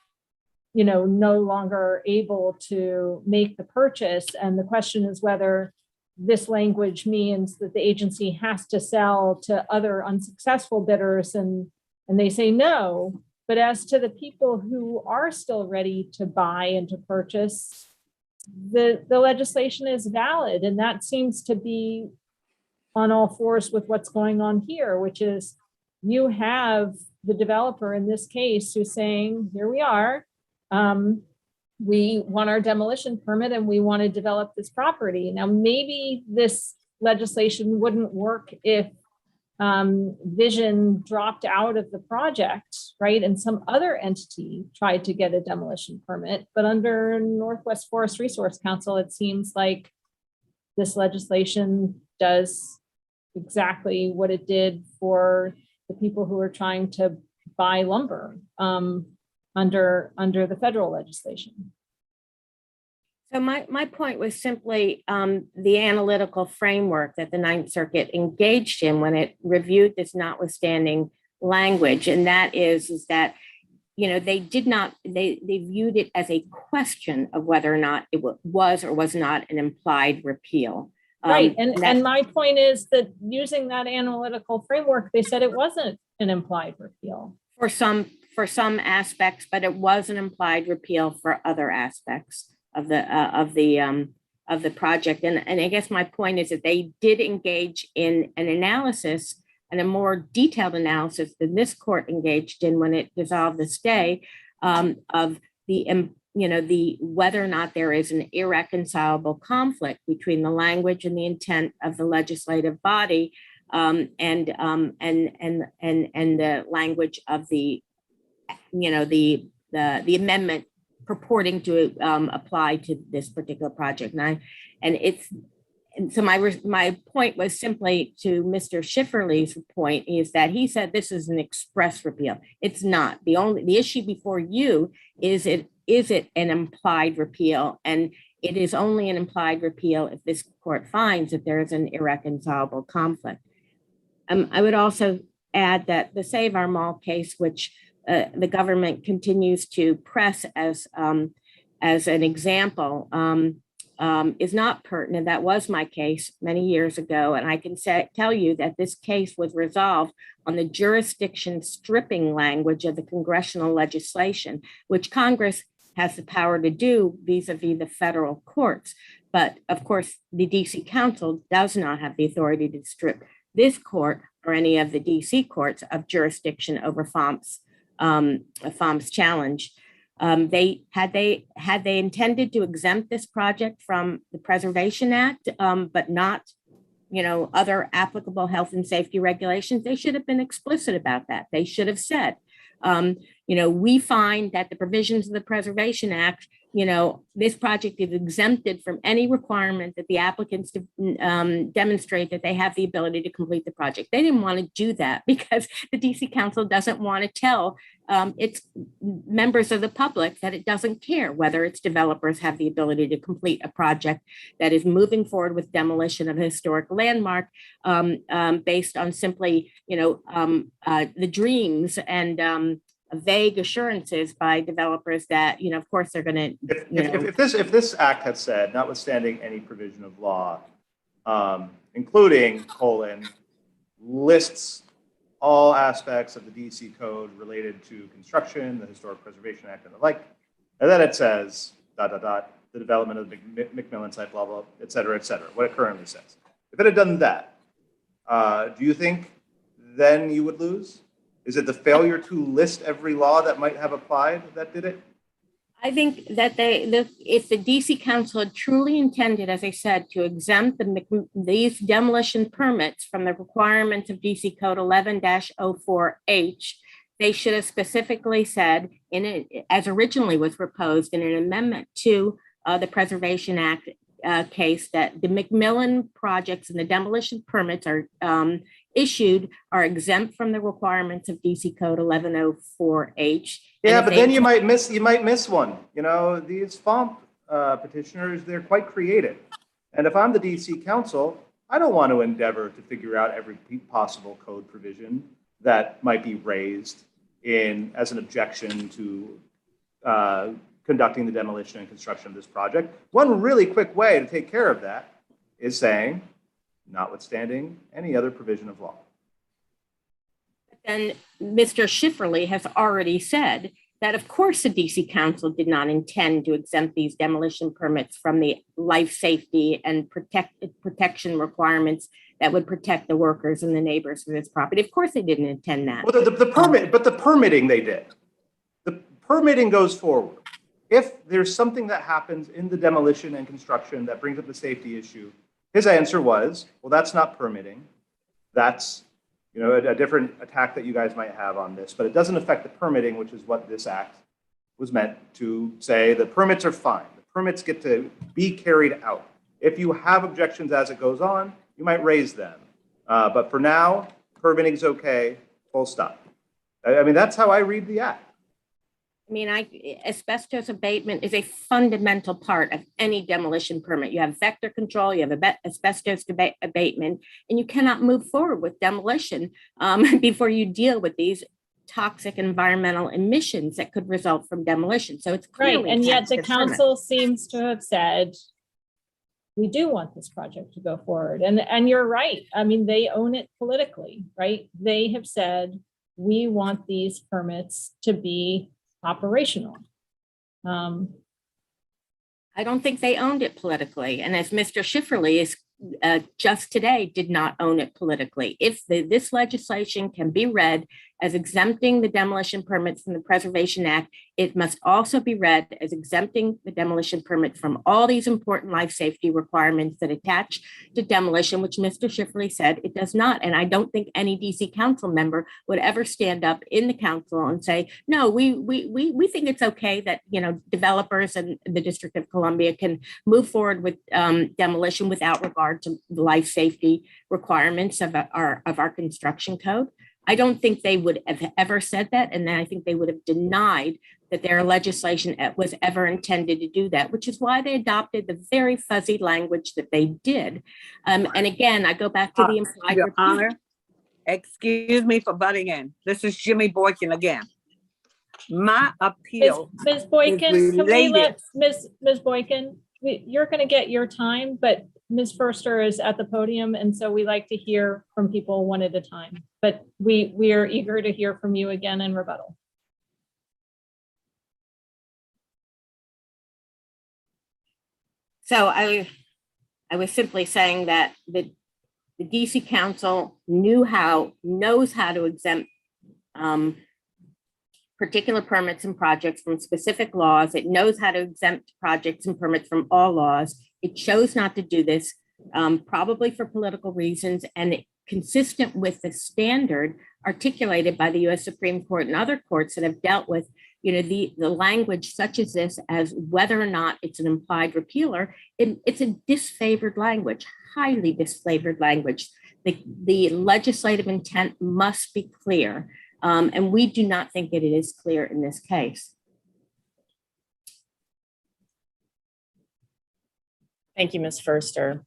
no longer able to make the purchase. And the question is whether this language means that the agency has to sell to other unsuccessful bidders, and they say no. But as to the people who are still ready to buy and to purchase, the legislation is valid. And that seems to be on all fours with what's going on here, which is you have the developer in this case who's saying, here we are, we want our demolition permit and we want to develop this property. Now, maybe this legislation wouldn't work if Vision dropped out of the project, right? And some other entity tried to get a demolition permit, but under Northwest Forest Resource Council, it seems like this legislation does exactly what it did for the people who are trying to buy lumber under the federal legislation. So my point was simply the analytical framework that the Ninth Circuit engaged in when it reviewed this notwithstanding language. And that is that, you know, they viewed it as a question of whether or not it was or was not an implied repeal. Right. And my point is that using that analytical framework, they said it wasn't an implied repeal. For some aspects, but it was an implied repeal for other aspects of the project. And I guess my point is that they did engage in an analysis and a more detailed analysis than this court engaged in when it dissolved the stay of the whether or not there is an irreconcilable conflict between the language and the intent of the legislative body and the language of the amendment purporting to apply to this particular project. And so my point was simply to Mr. Schifferle's point is that he said this is an express repeal. It's not. The issue before you is it an implied repeal, and it is only an implied repeal if this court finds that there is an irreconcilable conflict. I would also add that the Save Our Mall case, which the government continues to press as an example, is not pertinent. That was my case many years ago, and I can tell you that this case was resolved on the jurisdiction stripping language of the congressional legislation, which Congress has the power to do vis-a-vis the federal courts. But of course, the DC Council does not have the authority to strip this court or any of the DC courts of jurisdiction over FOMP's challenge. Had they intended to exempt this project from the Preservation Act, but not, other applicable health and safety regulations, they should have been explicit about that. They should have said, we find that the provisions of the Preservation Act, this project is exempted from any requirement that the applicants demonstrate that they have the ability to complete the project. They didn't want to do that because the DC Council doesn't want to tell its members of the public that it doesn't care whether its developers have the ability to complete a project that is moving forward with demolition of a historic landmark based on simply, the dreams and vague assurances by developers that, of course, they're going to. If this act had said, notwithstanding any provision of law, including lists all aspects of the DC code related to construction, the Historic Preservation Act, and the like, and then it says the development of the McMillan site, blah blah, et cetera, what it currently says. If it had done that, do you think then you would lose? Is it the failure to list every law that might have applied that did it? I think that if the DC Council had truly intended, as I said, to exempt these demolition permits from the requirements of DC Code 11-04H, they should have specifically said, as originally was proposed in an amendment to the Preservation Act case, that the McMillan projects and the demolition permits are exempt from the requirements of DC Code 1104H. Yeah, but then you might miss one. These FOMP petitioners, they're quite creative. And if I'm the DC Council, I don't want to endeavor to figure out every possible code provision that might be raised as an objection to conducting the demolition and construction of this project. One really quick way to take care of that is saying, notwithstanding any other provision of law. And Mr. Schifferle has already said that, of course, the DC Council did not intend to exempt these demolition permits from the life safety and protection requirements that would protect the workers and the neighbors of this property. Of course, they didn't intend that. Well, the permitting they did. The permitting goes forward. If there's something that happens in the demolition and construction that brings up the safety issue, his answer was, well, that's not permitting. That's a different attack that you guys might have on this, but it doesn't affect the permitting, which is what this act was meant to say. The permits are fine. The permits get to be carried out. If you have objections as it goes on, you might raise them. But for now, permitting is okay. full stop. I mean, that's how I read the act. I mean, asbestos abatement is a fundamental part of any demolition permit. You have vector control, you have asbestos abatement, and you cannot move forward with demolition before you deal with these toxic environmental emissions that could result from demolition. So it's Right, clearly. and yet the attached to permit. council seems to have said, we do want this project to go forward. And you're right. I mean, they own it politically, right? They have said, we want these permits to be operational. I don't think they owned it politically. And as Mr. Schifferle is just today did not own it politically. If this legislation can be read as exempting the demolition permits from the Preservation Act, it must also be read as exempting the demolition permit from all these important life safety requirements that attach to demolition, which Mr. Schifferle said it does not. And I don't think any DC council member would ever stand up in the council and say, no, we think it's okay that, you know, developers and the District of Columbia can move forward with demolition without regard to the life safety requirements of our construction code. I don't think they would have ever said that. And then I think they would have denied that their legislation was ever intended to do that, which is why they adopted the very fuzzy language that they did. And again, I go back to the implied. Your Honor, excuse me for butting in. This is Jimmy Boykin again. My appeal. Ms. Boykin, can we related. let Ms. Boykin, you're going to get your time, but Ms. Förster is at the podium, and so we like to hear from people one at a time. But we are eager to hear from you again in rebuttal. So I was simply saying that the DC Council knows how to exempt particular permits and projects from specific laws. It knows how to exempt projects and permits from all laws. It chose not to do this, probably for political reasons, and consistent with the standard articulated by the U.S. Supreme Court and other courts that have dealt with, you know, the language such as this, as whether or not it's an implied repealer. It's a disfavored language, highly disfavored language. The legislative intent must be clear, and we do not think that it is clear in this case. Thank you, Ms. Förster.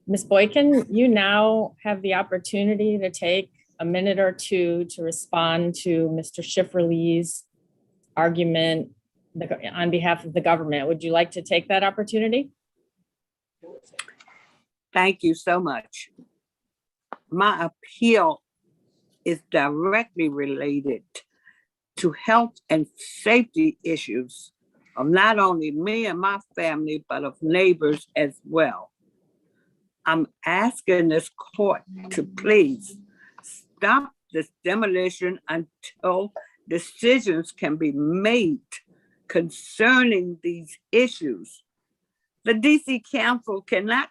Ms. Boykin, you now have the opportunity to take a minute or two to respond to Mr. Schifferle's argument on behalf of the government. Would you like to take that opportunity? Thank you so much. My appeal is directly related to health and safety issues of not only me and my family, but of neighbors as well. I'm asking this court to please stop this demolition until decisions can be made concerning these issues. The DC Council cannot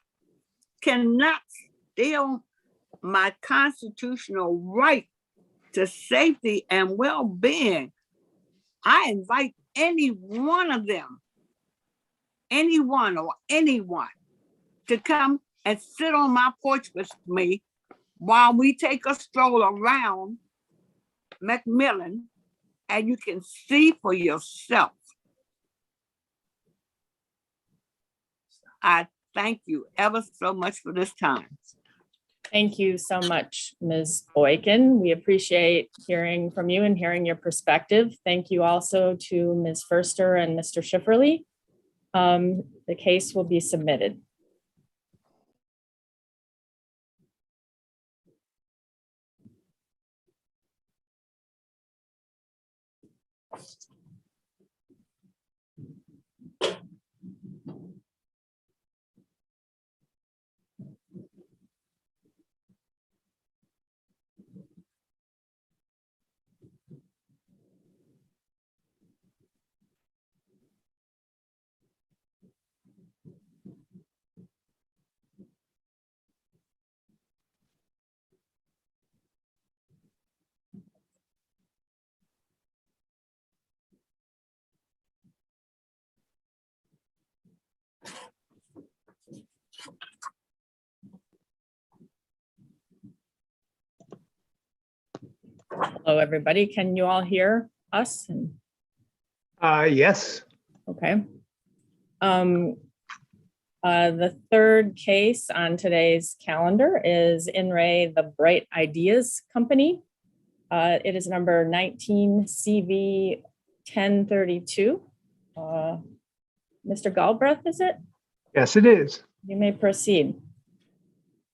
steal my constitutional right to safety and well-being. I invite any one of them, anyone or anyone, to come and sit on my porch with me while we take a stroll around Macmillan, and you can see for yourself. I thank you ever so much for this time. Thank you so much, Ms. Boykin. We appreciate hearing from you and hearing your perspective. Thank you also to Ms. Förster and Mr. Schifferle. The case will be submitted. Hello, everybody. Can you all hear us? Yes, Okay. The third case on today's calendar is In Re the Bright Ideas Company. It is number 19 CV 1032. Mr. Galbraith, is it? yes, it is. You may proceed.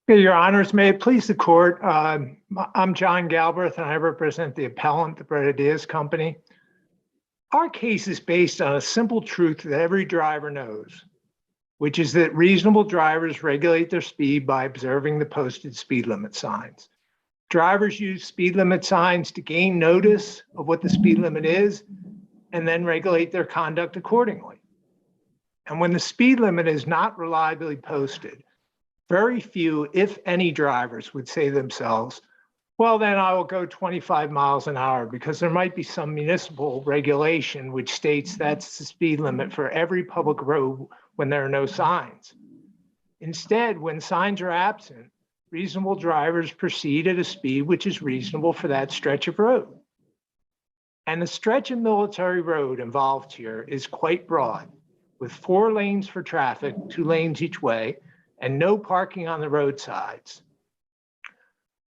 Okay, Your Honors, may it please the court. I'm John Galbraith and I represent the appellant, the Bright Ideas Company. Our case is based on a simple truth that every driver knows, which is that reasonable drivers regulate their speed by observing the posted speed limit signs. Drivers use speed limit signs to gain notice of what the speed limit is and then regulate their conduct accordingly. And when the speed limit is not reliably posted, very few, if any, drivers would say to themselves, well, then I will go 25 miles an hour, because there might be some municipal regulation which states that's the speed limit for every public road when there are no signs. Instead, when signs are absent, reasonable drivers proceed at a speed which is reasonable for that stretch of road. And the stretch of Military Road involved here is quite broad, with 4 lanes for traffic, 2 lanes each way, and no parking on the roadsides.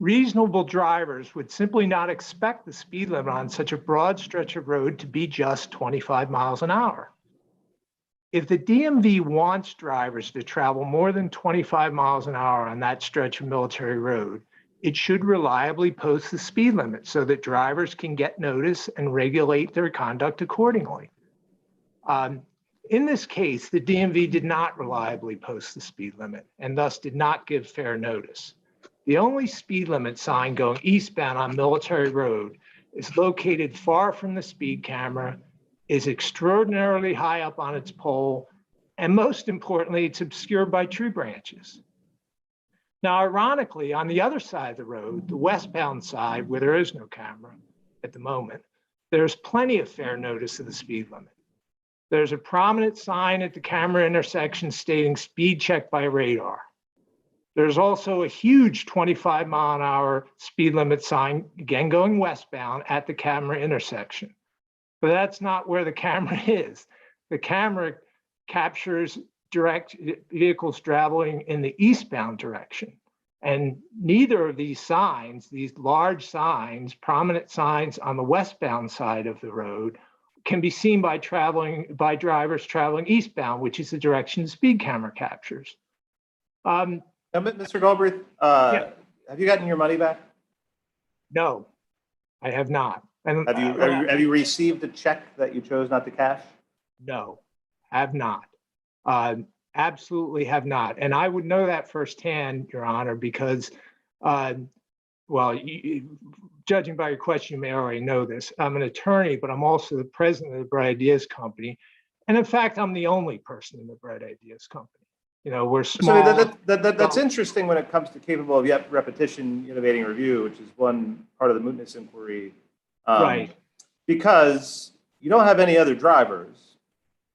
Reasonable drivers would simply not expect the speed limit on such a broad stretch of road to be just 25 miles an hour. If the DMV wants drivers to travel more than 25 miles an hour on that stretch of Military Road, it should reliably post the speed limit so that drivers can get notice and regulate their conduct accordingly. In this case, the DMV did not reliably post the speed limit and thus did not give fair notice. The only speed limit sign going eastbound on Military Road is located far from the speed camera, is extraordinarily high up on its pole, and most importantly, it's obscured by tree branches. Now, ironically, on the other side of the road, the westbound side, where there is no camera at the moment, there's plenty of fair notice of the speed limit. There's a prominent sign at the camera intersection stating speed check by radar. There's also a huge 25 mile an hour speed limit sign, again going westbound, at the camera intersection. But that's not where the camera is. The camera captures direct vehicles traveling in the eastbound direction. And neither of these signs, these large signs, prominent signs on the westbound side of the road, can be seen by drivers traveling eastbound, which is the direction the speed camera captures. Now, Mr. Galbraith, Yeah. have you gotten your money back? No, I have not. And Have you received a check that you chose not to cash? No, have not. Absolutely have not. And I would know that firsthand, Your Honor, because, well, judging by your question, you may already know this. I'm an attorney, but I'm also the president of the Bright Ideas Company. And in fact, I'm the only person in the Bright Ideas Company. You know, we're small. So that's interesting when it comes to capable of repetition, innovating review, which is one part of the mootness inquiry. Right. Because you don't have any other drivers.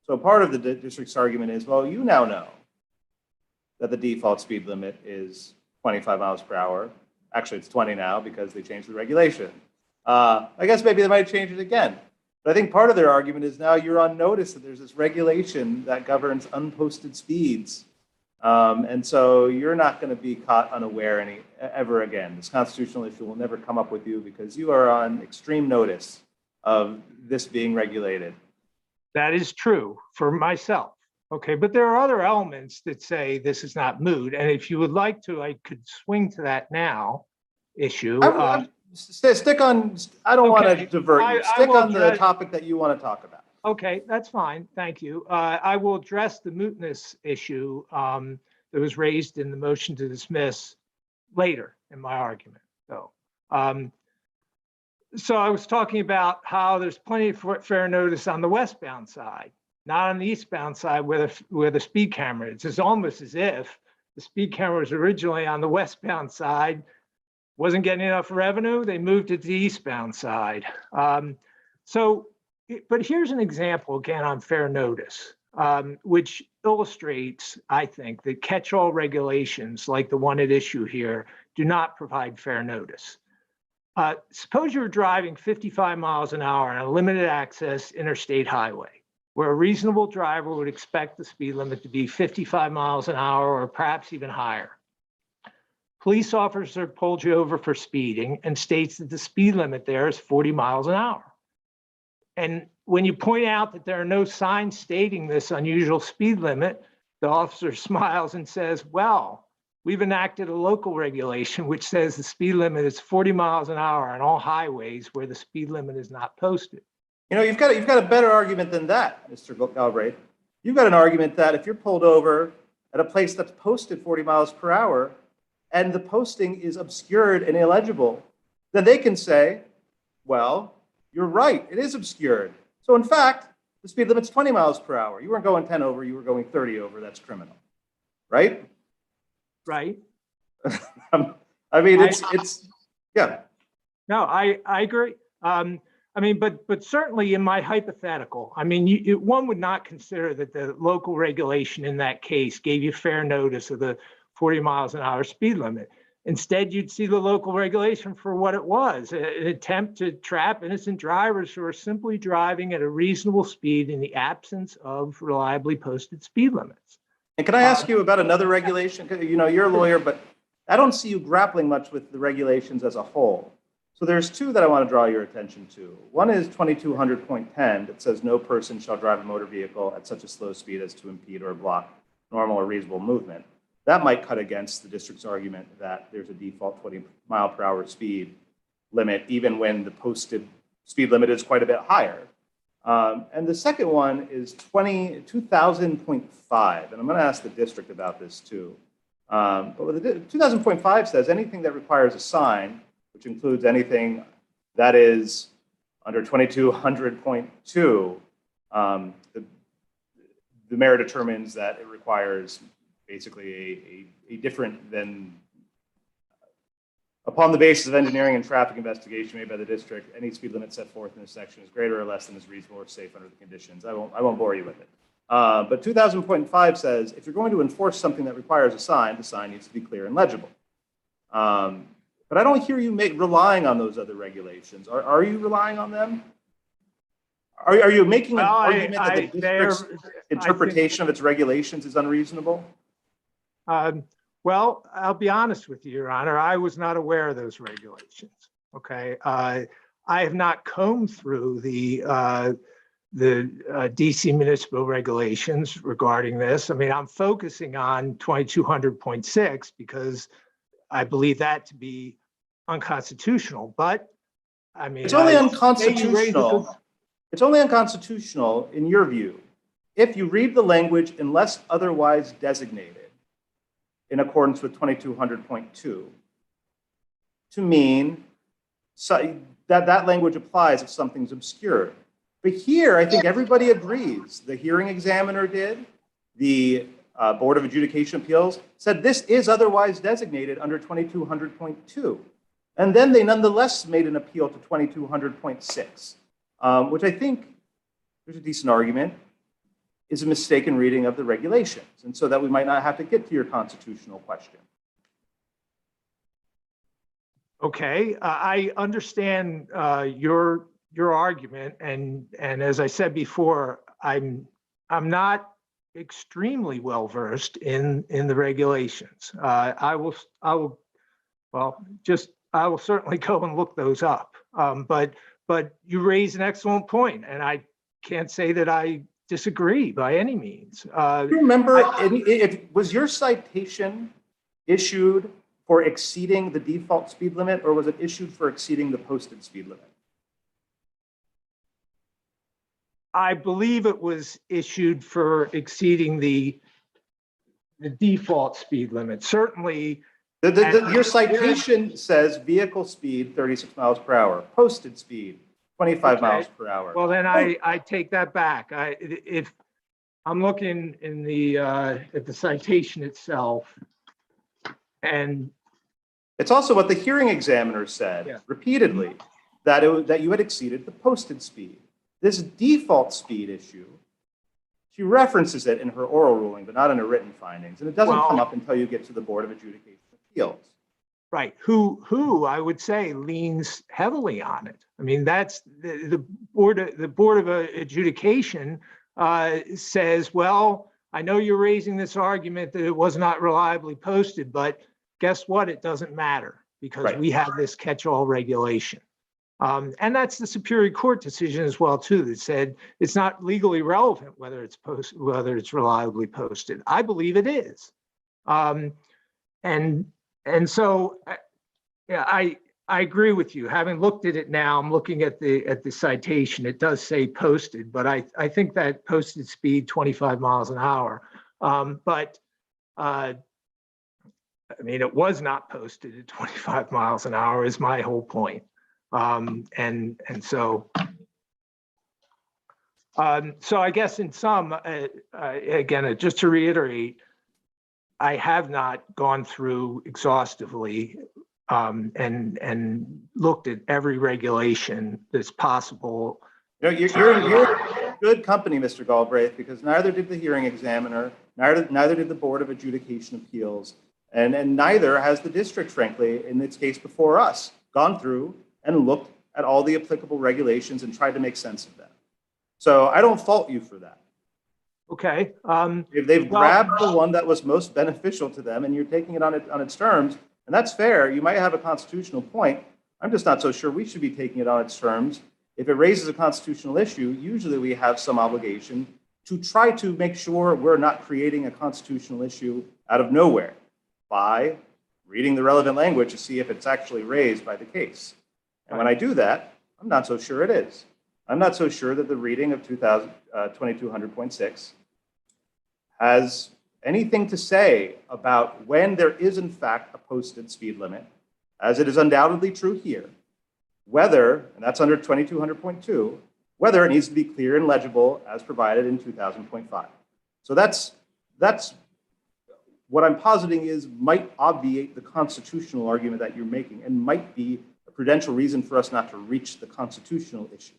So part of the district's argument is, well, you now know that the default speed limit is 25 miles per hour. Actually, it's 20 now because they changed the regulation. I guess maybe they might change it again. But I think part of their argument is now you're on notice that there's this regulation that governs unposted speeds. And so you're not going to be caught unaware ever again. This constitutional issue will never come up with you because you are on extreme notice of this being regulated. That is true for myself. Okay, but there are other elements that say this is not moot. And if you would like to, I could swing to that now issue. Stick on, I don't want to divert you. Stick on the topic that you want to talk about. Okay, that's fine. Thank you. I will address the mootness issue that was raised in the motion to dismiss later in my argument. So I was talking about how there's plenty of fair notice on the westbound side, not on the eastbound side where the speed camera is. It's almost as if the speed camera was originally on the westbound side, wasn't getting enough revenue, they moved it to the eastbound side. But here's an example, again, on fair notice, which illustrates, I think, that catch-all regulations like the one at issue here do not provide fair notice. Suppose you're driving 55 miles an hour on a limited access interstate highway, where a reasonable driver would expect the speed limit to be 55 miles an hour or perhaps even higher. Police officer pulls you over for speeding and states that the speed limit there is 40 miles an hour. And when you point out that there are no signs stating this unusual speed limit, the officer smiles and says, well, we've enacted a local regulation which says the speed limit is 40 miles an hour on all highways where the speed limit is not posted. You know, you've got a better argument than that, Mr. Galbraith. You've got an argument that if you're pulled over at a place that's posted 40 miles per hour and the posting is obscured and illegible, then they can say, well, you're right, it is obscured. So in fact, the speed limit's 20 miles per hour. You weren't going 10 over, you were going 30 over, that's criminal, right? Right. I mean, it's yeah. No, I agree. I mean, but certainly in my hypothetical, I mean, one would not consider that the local regulation in that case gave you fair notice of the 40 miles an hour speed limit. Instead, you'd see the local regulation for what it was, an attempt to trap innocent drivers who are simply driving at a reasonable speed in the absence of reliably posted speed limits. And can I ask you about another regulation? You know, you're a lawyer, but I don't see you grappling much with the regulations as a whole. So there's two that I want to draw your attention to. One is 2200.10 that says no person shall drive a motor vehicle at such a slow speed as to impede or block normal or reasonable movement. That might cut against the district's argument that there's a default 20 mile per hour speed limit, even when the posted speed limit is quite a bit higher. And the second one is 2000.5, and I'm going to ask the district about this too. But what the 2000.5 says, anything that requires a sign, which includes anything that is under 2200.2, the mayor determines that it requires basically a different than, upon the basis of engineering and traffic investigation made by the district, any speed limit set forth in this section is greater or less than is reasonable or safe under the conditions. I won't bore you with it. But 2000.5 says, if you're going to enforce something that requires a sign, the sign needs to be clear and legible. But I don't hear you relying on those other regulations. Are you relying on them? Are you making an argument that the district's interpretation of its regulations is unreasonable? Well, I'll be honest with you, Your Honor. I was not aware of those regulations. Okay, I have not combed through the DC municipal regulations regarding this. I mean, I'm focusing on 2200.6 because I believe that to be unconstitutional. But I mean, it's only unconstitutional. It's only unconstitutional in your view if you read the language unless otherwise designated in accordance with 2200.2 to mean that language applies if something's obscured. But here, I think everybody agrees. The hearing examiner did. The Board of Adjudication Appeals said this is otherwise designated under 2200.2. And then they nonetheless made an appeal to 2200.6, which I think there's a decent argument is a mistaken reading of the regulations. And so that we might not have to get to your constitutional question. Okay, I understand your argument, and as I said before, I'm not extremely well versed in the regulations. I will certainly go and look those up. But you raise an excellent point, and I can't say that I disagree by any means. Do you remember, was your citation issued for exceeding the default speed limit, or was it issued for exceeding the posted speed limit? I believe it was issued for exceeding the default speed limit. Certainly, your citation says vehicle speed 36 miles per hour, posted speed 25 miles per hour. Well, then I take that back. If I'm looking in the at the citation itself, and it's also what the hearing examiner said repeatedly, that you had exceeded the posted speed. This default speed issue, she references it in her oral ruling, but not in her written findings, and it doesn't come up until you get to the Board of Adjudication Appeals. Right. Who I would say leans heavily on it. I mean, that's the board of adjudication says, well, I know you're raising this argument that it was not reliably posted, but guess what? It doesn't matter because Right. we have this catch-all regulation. And that's the Superior Court decision as well, too, that said it's not legally relevant whether it's reliably posted. I believe it is. And so, yeah, I agree with you. Having looked at it now, I'm looking at the citation. It does say posted, but I think that posted speed 25 miles an hour. But I mean, it was not posted at 25 miles an hour is my whole point. And so I guess in sum, again, just to reiterate, I have not gone through exhaustively and looked at every regulation that's possible. You know, you're in good company, Mr. Galbraith, because neither did the hearing examiner, neither did the Board of Adjudication Appeals, and neither has the district, frankly, in its case before us, gone through and looked at all the applicable regulations and tried to make sense of them. So I don't fault you for that. Okay. If they've grabbed the one that was most beneficial to them and you're taking it on its terms, and that's fair, you might have a constitutional point. I'm just not so sure we should be taking it on its terms. If it raises a constitutional issue, usually we have some obligation to try to make sure we're not creating a constitutional issue out of nowhere by reading the relevant language to see if it's actually raised by the case. And when I do that, I'm not so sure it is. I'm not so sure that the reading of 2200.6 has anything to say about when there is in fact a posted speed limit, as it is undoubtedly true here, whether, and that's under 2200.2, whether it needs to be clear and legible as provided in 2000.5. So that's what I'm positing is might obviate the constitutional argument that you're making and might be a prudential reason for us not to reach the constitutional issue.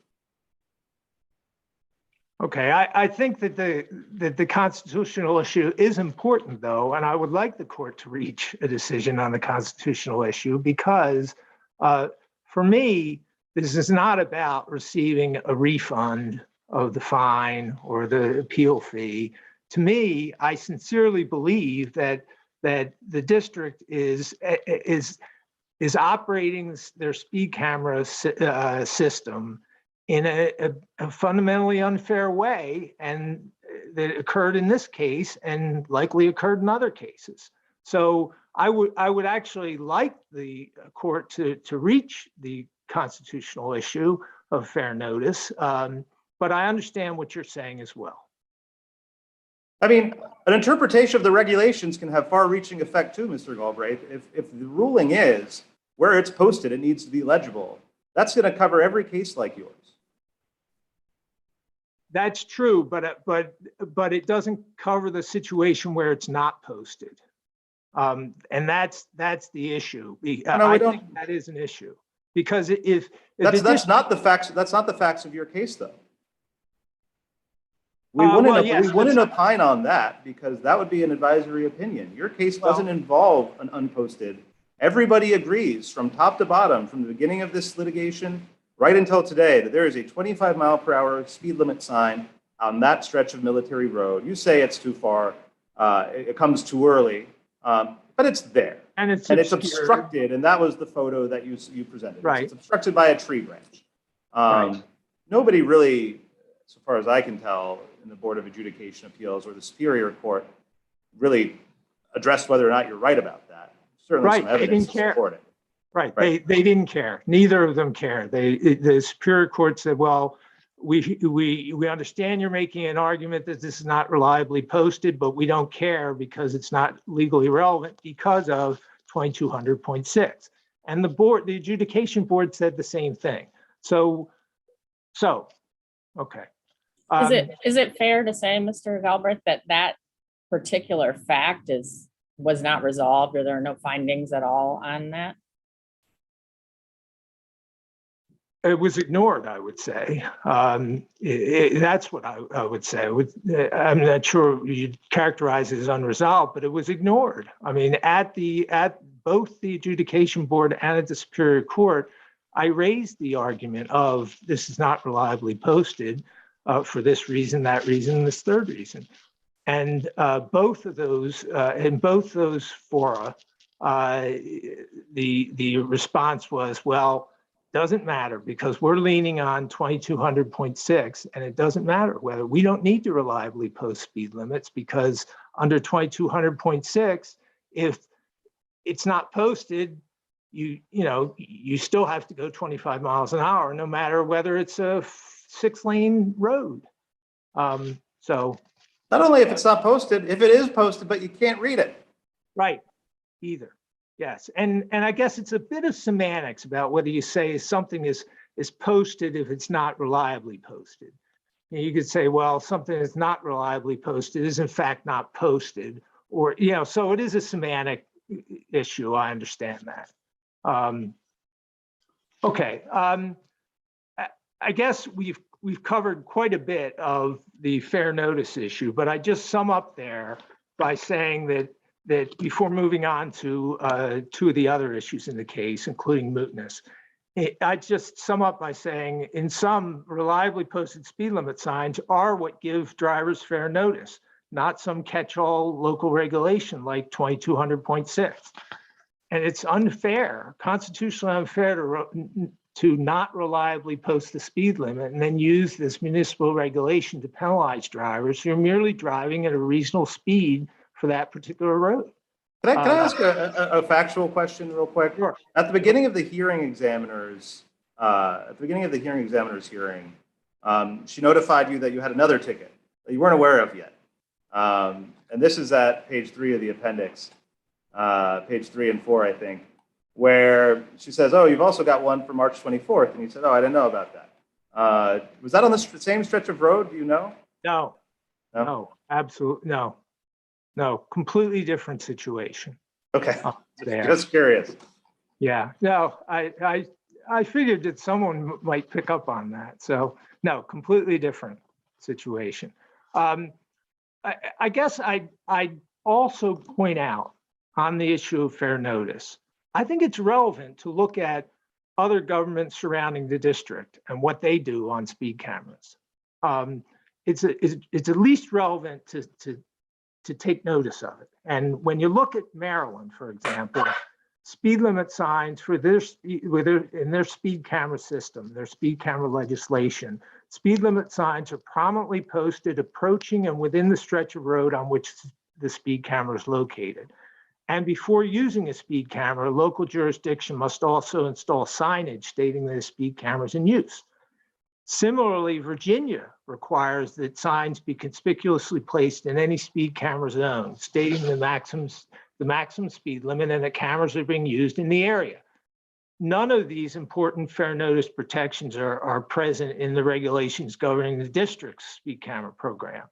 Okay, I think that the constitutional issue is important, though, and I would like the court to reach a decision on the constitutional issue because for me, this is not about receiving a refund of the fine or the appeal fee. To me, I sincerely believe that the district is operating their speed camera system in a fundamentally unfair way, and that occurred in this case and likely occurred in other cases. So I would actually like the court to reach the constitutional issue of fair notice, but I understand what you're saying as well. I mean, an interpretation of the regulations can have far-reaching effect too, Mr. Galbraith. If the ruling is where it's posted, it needs to be legible, that's going to cover every case like yours. That's true, but it doesn't cover the situation where it's not posted, and that's the issue. I think that is an issue because if that's not the facts. That's not the facts of your case, though. We wouldn't opine on that because that would be an advisory opinion. Your case doesn't involve an unposted. Everybody agrees from top to bottom, from the beginning of this litigation right until today, that there is a 25-mile-per-hour speed limit sign on that stretch of Military Road. You say it's too far, it comes too early, but it's there. And it's obstructed, and that was the photo that you presented. Right. It's obstructed by a tree branch. Right. Nobody really, so far as I can tell, in the Board of Adjudication Appeals or the Superior Court really addressed whether or not you're right about that. Certainly some evidence to support it. Right. They didn't care. Neither of them cared. The Superior Court said, well, we understand you're making an argument that this is not reliably posted, but we don't care because it's not legally relevant because of 2200.6. And the adjudication board said the same thing. So okay. Is it fair to say, Mr. Galbraith, that particular fact was not resolved, or there are no findings at all on that? It was ignored, I would say. That's what I would say. I'm not sure you'd characterize it as unresolved, but it was ignored. I mean, at both the adjudication board and at the Superior Court, I raised the argument of this is not reliably posted for this reason, that reason, this third reason. And both of those, in both those fora, the response was, well, doesn't matter because we're leaning on 2200.6, and it doesn't matter whether we don't need to reliably post speed limits because under 2200.6, if it's not posted, you still have to go 25 miles an hour, no matter whether it's a 6-lane road. So Not only if it's not posted, if it is posted, but you can't read it. right, either. Yes, and I guess it's a bit of semantics about whether you say something is posted if it's not reliably posted. You could say, well, something that's not reliably posted is in fact not posted, or so it is a semantic issue. I understand that. Okay, I guess we've covered quite a bit of the fair notice issue, but I just sum up there by saying that before moving on to two of the other issues in the case, including mootness, I just sum up by saying in some, reliably posted speed limit signs are what give drivers fair notice, not some catch-all local regulation like 2200.6. And it's unfair, constitutionally unfair to not reliably post the speed limit and then use this municipal regulation to penalize drivers who are merely driving at a reasonable speed for that particular road. Can I ask a factual question real quick? Sure. At the beginning of the hearing examiner's, hearing, she notified you that you had another ticket that you weren't aware of yet. And this is at page 3 of the appendix, page 3 and 4, I think, where she says, oh, you've also got one for March 24th. And you said, oh, I didn't know about that. Was that on the same stretch of road? Do you know? No, absolutely, no, completely different situation. Okay, There. just curious. Yeah, no, I figured that someone might pick up on that. So no, completely different situation. I guess I'd also point out on the issue of fair notice, I think it's relevant to look at other governments surrounding the district and what they do on speed cameras. It's at least relevant to take notice of it. And when you look at Maryland, for example, speed limit signs for in their speed camera system, their speed camera legislation, speed limit signs are prominently posted approaching and within the stretch of road on which the speed camera is located. And before using a speed camera, local jurisdiction must also install signage stating that a speed camera is in use. Similarly, Virginia requires that signs be conspicuously placed in any speed camera zone, stating the maximum speed limit and that cameras are being used in the area. None of these important fair notice protections are present in the regulations governing the district's speed camera program.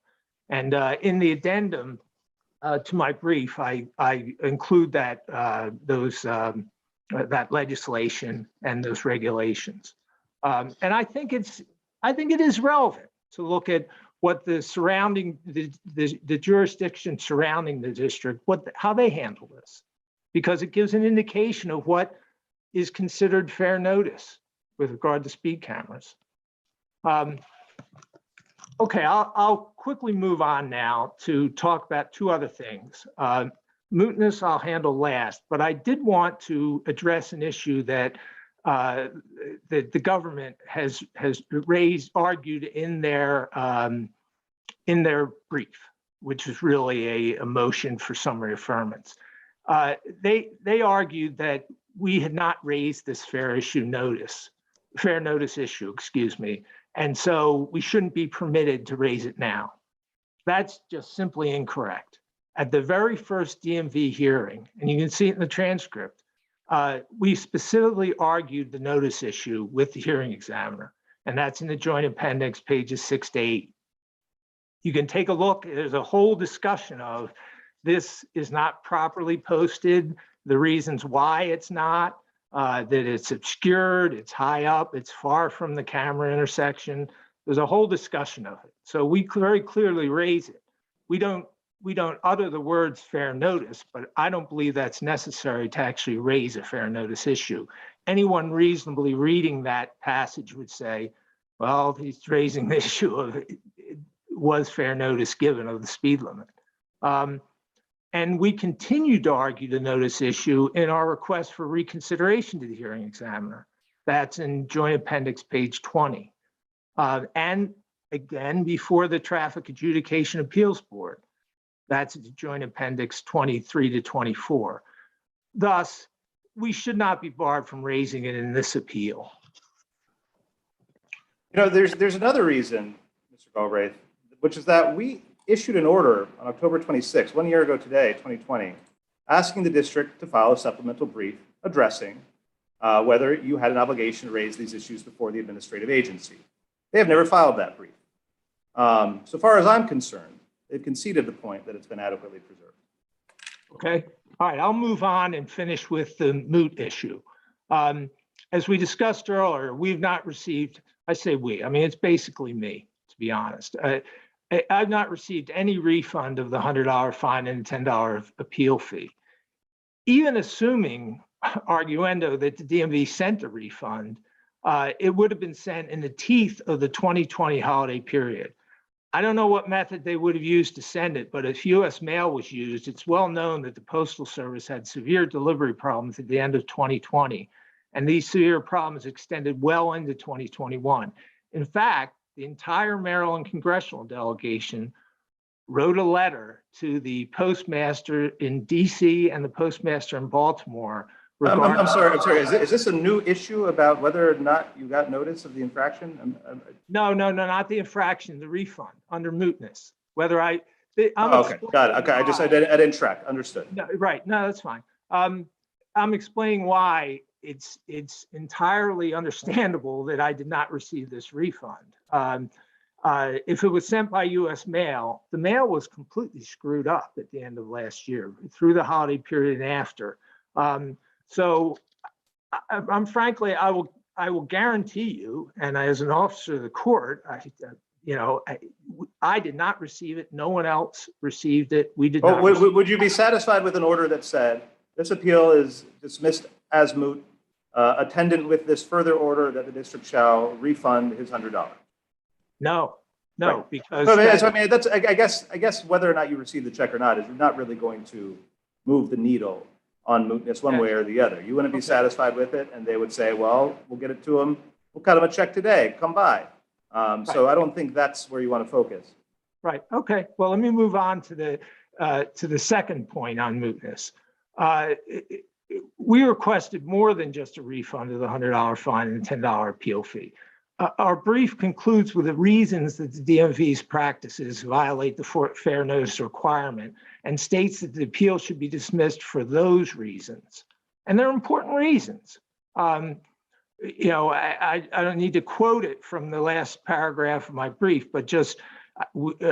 And in the addendum to my brief, I include that that legislation and those regulations. And I think it is relevant to look at what the surrounding, the jurisdiction surrounding the district, how they handle this, because it gives an indication of what is considered fair notice with regard to speed cameras. Okay, I'll quickly move on now to talk about two other things. Mootness I'll handle last, but I did want to address an issue that the government has argued in their brief, which is really a motion for summary affirmance. They argued that we had not raised this fair notice issue, excuse me, and so we shouldn't be permitted to raise it now. That's just simply incorrect. At the very first DMV hearing, and you can see it in the transcript, we specifically argued the notice issue with the hearing examiner, and that's in the joint appendix, pages 6 to 8. You can take a look. There's a whole discussion of this is not properly posted, the reasons why it's not, that it's obscured, it's high up, it's far from the camera intersection. There's a whole discussion of it. So we very clearly raise it. We don't we don't utter the words fair notice, but I don't believe that's necessary to actually raise a fair notice issue. Anyone reasonably reading that passage would say, well, he's raising the issue of was fair notice given of the speed limit. And we continue to argue the notice issue in our request for reconsideration to the hearing examiner. That's in Joint Appendix page 20. And again, before the Traffic Adjudication Appeals Board. That's Joint Appendix 23 to 24. Thus, we should not be barred from raising it in this appeal. You know, there's another reason, Mr. Galbraith, which is that we issued an order on October 26, 1 year ago today, 2020, asking the district to file a supplemental brief addressing whether you had an obligation to raise these issues before the administrative agency. They have never filed that brief. So far as I'm concerned, they've conceded the point that it's been adequately preserved. Okay. All right. I'll move on and finish with the moot issue. As we discussed earlier, we've not received, I say we, I mean, it's basically me, to be honest. I've not received any refund of the $100 fine and $10 appeal fee. Even assuming, arguendo, that the DMV sent a refund, it would have been sent in the teeth of the 2020 holiday period. I don't know what method they would have used to send it, but if US mail was used, it's well known that the Postal Service had severe delivery problems at the end of 2020, and these severe problems extended well into 2021. In fact, the entire Maryland congressional delegation wrote a letter to the postmaster in DC and the postmaster in Baltimore. I'm sorry. Is this a new issue about whether or not you got notice of the infraction? No, not the infraction, the refund under mootness. Whether okay, got it. Okay, I didn't track. Understood. No, right. No, that's fine. I'm explaining why it's entirely understandable that I did not receive this refund. If it was sent by US mail, the mail was completely screwed up at the end of last year through the holiday period and after. So I'm frankly, I will guarantee you, and as an officer of the court, I did not receive it. No one else received it. We did not. Would you be satisfied with an order that said this appeal is dismissed as moot, attendant with this further order that the district shall refund his $100? No, right. Because I guess whether or not you receive the check or not is not really going to move the needle on mootness one way or the other. You wouldn't be satisfied with it, and they would say, well, we'll get it to them. We'll cut them a check today. Come by. So I don't think that's where you want to focus. Right. Okay. Well, let me move on to the second point on mootness. We requested more than just a refund of the $100 fine and $10 appeal fee. Our brief concludes with the reasons that the DMV's practices violate the fair notice requirement and states that the appeal should be dismissed for those reasons. And they're important reasons. I don't need to quote it from the last paragraph of my brief, but just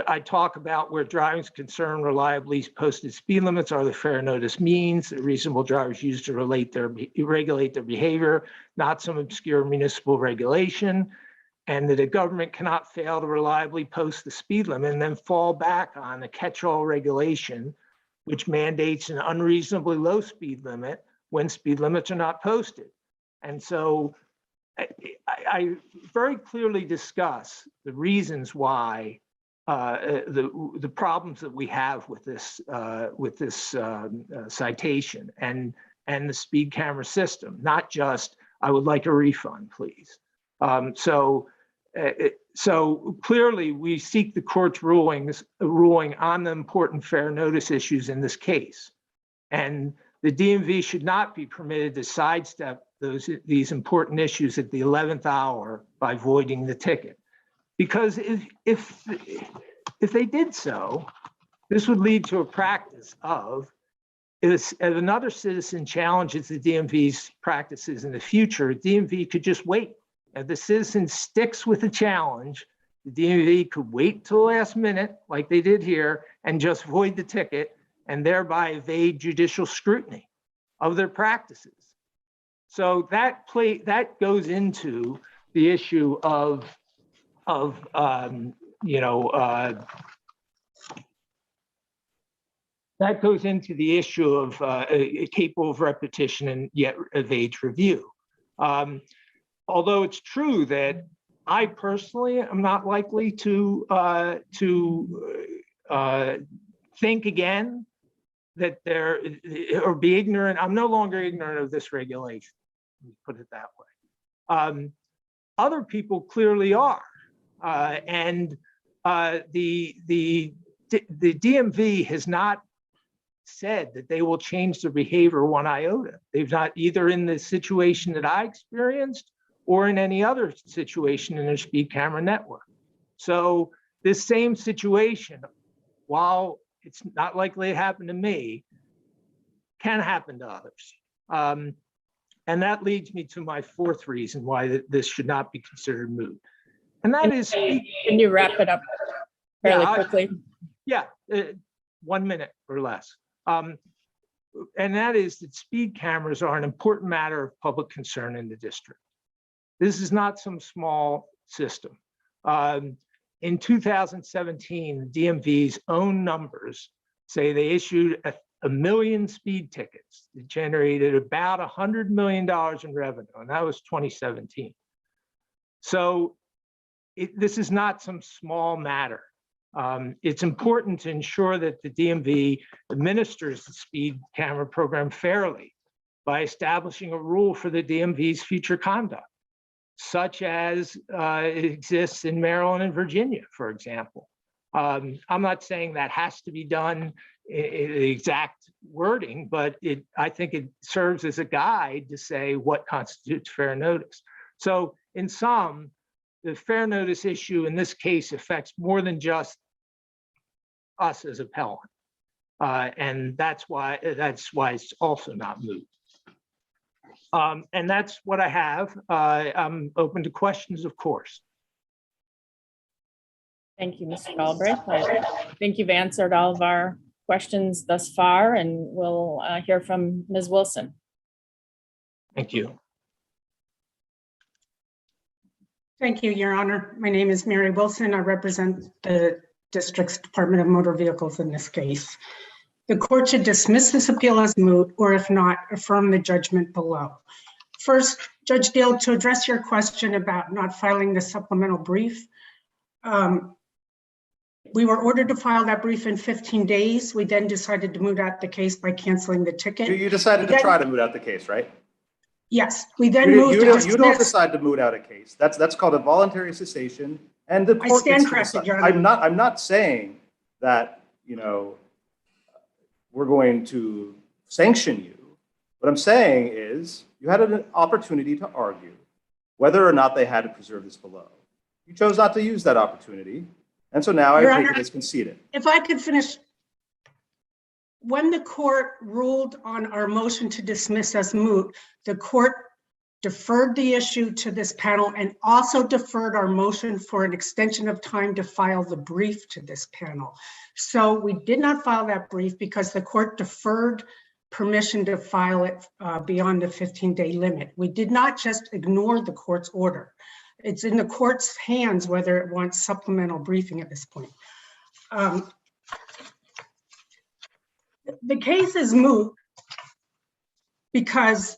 I talk about where driving's concerned, reliably posted speed limits are the fair notice means that reasonable drivers use to regulate their behavior, not some obscure municipal regulation, and that a government cannot fail to reliably post the speed limit and then fall back on a catch-all regulation, which mandates an unreasonably low speed limit when speed limits are not posted. And so I very clearly discuss the reasons why the problems that we have with this citation and the speed camera system, not just I would like a refund, please. So clearly we seek the court's ruling on the important fair notice issues in this case, and the DMV should not be permitted to sidestep these important issues at the 11th hour by voiding the ticket. Because if they did so, this would lead to a practice of, if another citizen challenges the DMV's practices in the future, DMV could just wait. If the citizen sticks with the challenge, the DMV could wait till the last minute, like they did here, and just void the ticket and thereby evade judicial scrutiny of their practices. So that goes into the issue of that goes into the issue of capable of repetition and yet evades review. Although it's true that I personally am not likely to think again that there or be ignorant. I'm no longer ignorant of this regulation. Let me put it that way. Other people clearly are, and the DMV has not said that they will change their behavior one iota. They've not, either in the situation that I experienced or in any other situation in their speed camera network. So this same situation, while it's not likely to happen to me, can happen to others. And that leads me to my fourth reason why this should not be considered moot. And that is— Can you wrap it up fairly quickly? 1 minute or less. And that is that speed cameras are an important matter of public concern in the district. This is not some small system. In 2017, the DMV's own numbers say they issued a million speed tickets that generated about $100 million in revenue, and that was 2017. So this is not some small matter. It's important to ensure that the DMV administers the speed camera program fairly by establishing a rule for the DMV's future conduct, such as it exists in Maryland and Virginia, for example. I'm not saying that has to be done in the exact wording, but I think it serves as a guide to say what constitutes fair notice. So in sum, the fair notice issue in this case affects more than just us as appellant. And that's why it's also not moot. And that's what I have. I'm open to questions, of course. Thank you, Mr. Galbraith. I think you've answered all of our questions thus far, and we'll hear from Ms. Wilson. Thank you. Thank you, Your Honor. My name is Mary Wilson. I represent the district's Department of Motor Vehicles in this case. The court should dismiss this appeal as moot, or if not, affirm the judgment below. First, Judge Dale, to address your question about not filing the supplemental brief, we were ordered to file that brief in 15 days. We then decided to moot out the case by canceling the ticket. You decided to try to moot out the case, right? Yes, we then moved to dismiss. You don't decide to moot out a case. That's called a voluntary cessation, and the court I stand corrected, Your Honor. I'm not saying that, we're going to sanction you. What I'm saying is you had an opportunity to argue whether or not they had to preserve this below. You chose not to use that opportunity, and so now I take it as conceded. If I could finish. When the court ruled on our motion to dismiss as moot, the court deferred the issue to this panel and also deferred our motion for an extension of time to file the brief to this panel. So we did not file that brief because the court deferred permission to file it beyond the 15-day limit. We did not just ignore the court's order. It's in the court's hands whether it wants supplemental briefing at this point. The case is moot because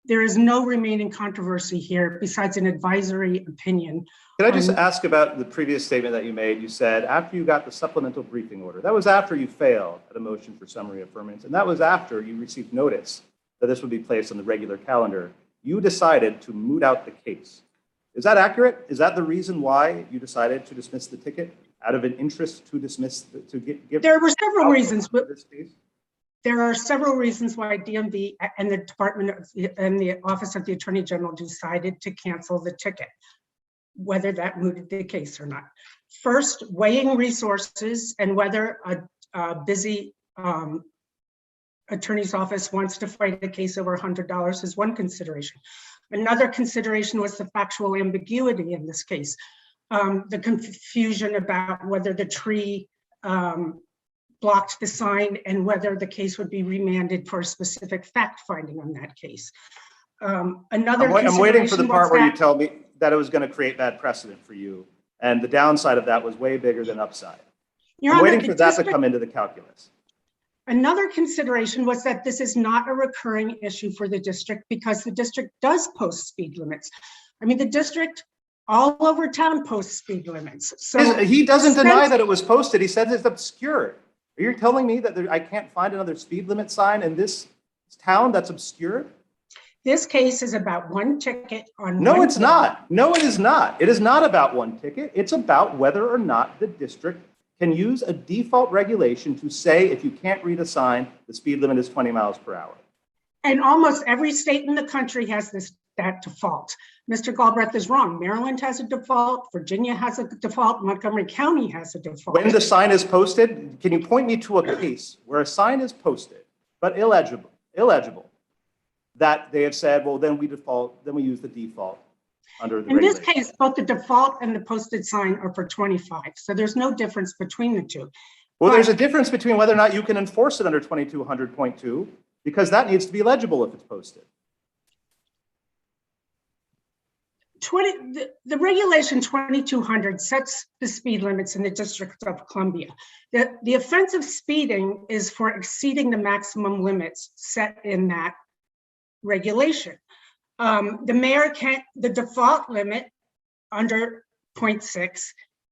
there is no remaining controversy here besides an advisory opinion. Can I just ask about the previous statement that you made? You said after you got the supplemental briefing order, that was after you failed at a motion for summary affirmance, and that was after you received notice that this would be placed on the regular calendar. You decided to moot out the case. Is that accurate? Is that the reason why you decided to dismiss the ticket? Out of an interest to dismiss, There were several reasons, but this case? There are several reasons why DMV and the Department and the Office of the Attorney General decided to cancel the ticket, whether that mooted the case or not. First, weighing resources and whether a busy attorney's office wants to fight a case over $100 is one consideration. Another consideration was the factual ambiguity in this case. The confusion about whether the tree blocked the sign and whether the case would be remanded for a specific fact finding on that case. I'm waiting for the part where you tell me that it was going to create bad precedent for you, and the downside of that was way bigger than upside. I'm waiting for that to come into the calculus. Another consideration was that this is not a recurring issue for the district because the district does post speed limits. I mean, the district all over town posts speed limits. So He doesn't deny that it was posted. He said it's obscure. Are you telling me that I can't find another speed limit sign in this town that's obscure? this case is about one ticket on. No, one it's day. not. No, it is not. It is not about one ticket. It's about whether or not the district can use a default regulation to say if you can't read a sign, the speed limit is 20 miles per hour. And almost every state in the country has that default. Mr. Galbraith is wrong. Maryland has a default, Virginia has a default, Montgomery County has a default. When the sign is posted, can you point me to a case where a sign is posted, but illegible, that they have said, well, then we use the default under the In this regulation? case, both the default and the posted sign are for 25. So there's no difference between the two. Well, there's a difference between whether or not you can enforce it under 2200.2, because that needs to be legible if it's posted. The regulation 2200 sets the speed limits in the District of Columbia. The offense of speeding is for exceeding the maximum limits set in that regulation. The default limit under 0.6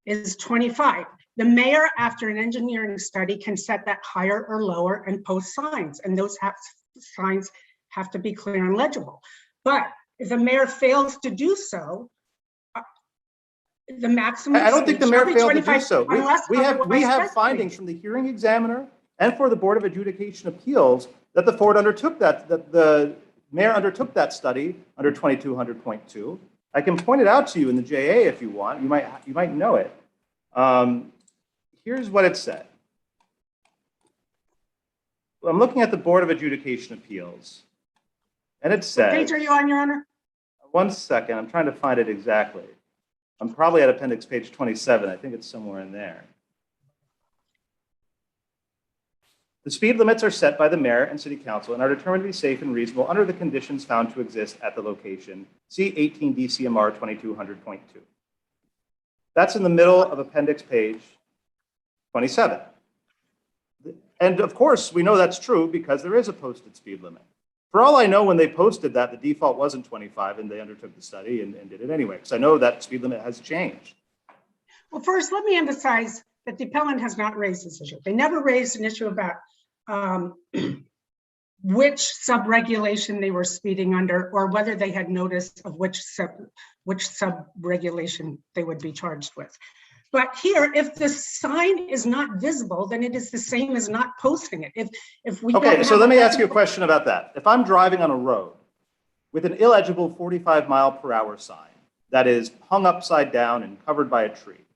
is 25. The mayor, after an engineering study, can set that higher or lower and post signs, and those signs have to be clear and legible. But if the mayor fails to do so, the maximum. I don't think the mayor failed to do so. We have specified. findings from the hearing examiner and for the Board of Adjudication Appeals that the the mayor undertook that study under 2200.2. I can point it out to you in the JA if you want. You might know it. Here's what it said. I'm looking at the Board of Adjudication Appeals, and it says. What page are you on, Your Honor? 1 second, I'm trying to find it exactly. I'm probably at appendix page 27. I think it's somewhere in there. The speed limits are set by the mayor and city council and are determined to be safe and reasonable under the conditions found to exist at the location. See 18 DCMR 2200.2. That's in the middle of appendix page 27. And of course, we know that's true because there is a posted speed limit. For all I know, when they posted that, the default wasn't 25 and they undertook the study and did it anyway, because I know that speed limit has changed. Well, first, let me emphasize that the appellant has not raised this issue. They never raised an issue about which sub-regulation they were speeding under or whether they had notice of which sub-regulation they would be charged with. But here, if the sign is not visible, then it is the same as not posting it. If we Okay, so let me ask you a question about that. If I'm driving on a road with an illegible 45-mile-per-hour sign that is hung upside down and covered by a tree,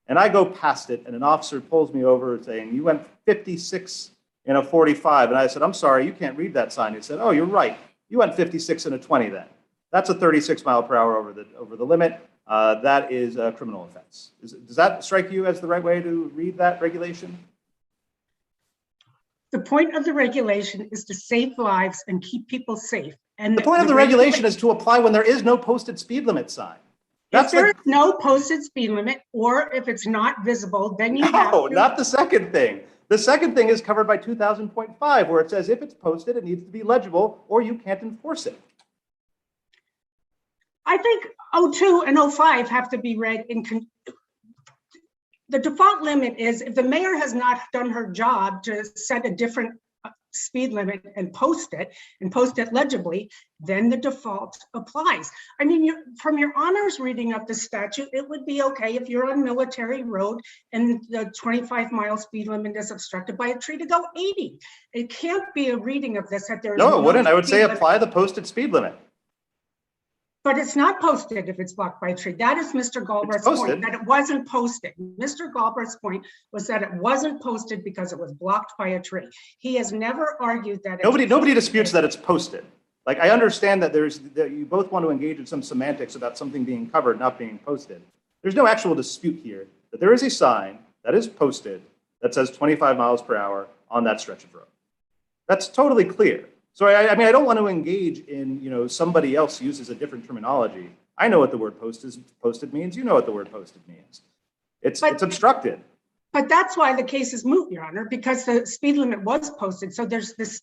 and I go past it and an officer pulls me over saying, you went 56 in a 45, and I said, I'm sorry, you can't read that sign. He said, oh, you're right. You went 56 in a 20 then. That's a 36 mile per hour over the limit. That is a criminal offense. Does that strike you as the right way to read that regulation? The point of the regulation is to save lives and keep people safe. And the point of the regulation is to apply when there is no posted speed limit sign. If there is no posted speed limit, or if it's not visible, then you have No, to. not the second thing. The second thing is covered by 2000.5, where it says if it's posted, it needs to be legible or you can't enforce it. I think 02 and 05 have to be read in. The default limit is if the mayor has not done her job to set a different speed limit and post it legibly, then the default applies. I mean, from your honors reading of the statute, it would be okay if you're on Military Road and the 25-mile speed limit is obstructed by a tree to go 80. It can't be a reading of this that there is No, it wouldn't. I would speed say limit. apply the posted speed limit. But it's not posted if it's blocked by a tree. That is Mr. Galbraith's point, that it wasn't posted. Mr. Galbraith's point was that it wasn't posted because it was blocked by a tree. He has never argued that. Nobody disputes that it's posted. Like, I understand that that you both want to engage in some semantics about something being covered, not being posted. There's no actual dispute here that there is a sign that is posted that says 25 miles per hour on that stretch of road. That's totally clear. So I mean, I don't want to engage in, somebody else uses a different terminology. I know what the word posted means. You know what the word posted means. It's obstructed. But that's why the case is moot, Your Honor, because the speed limit was posted. So there's this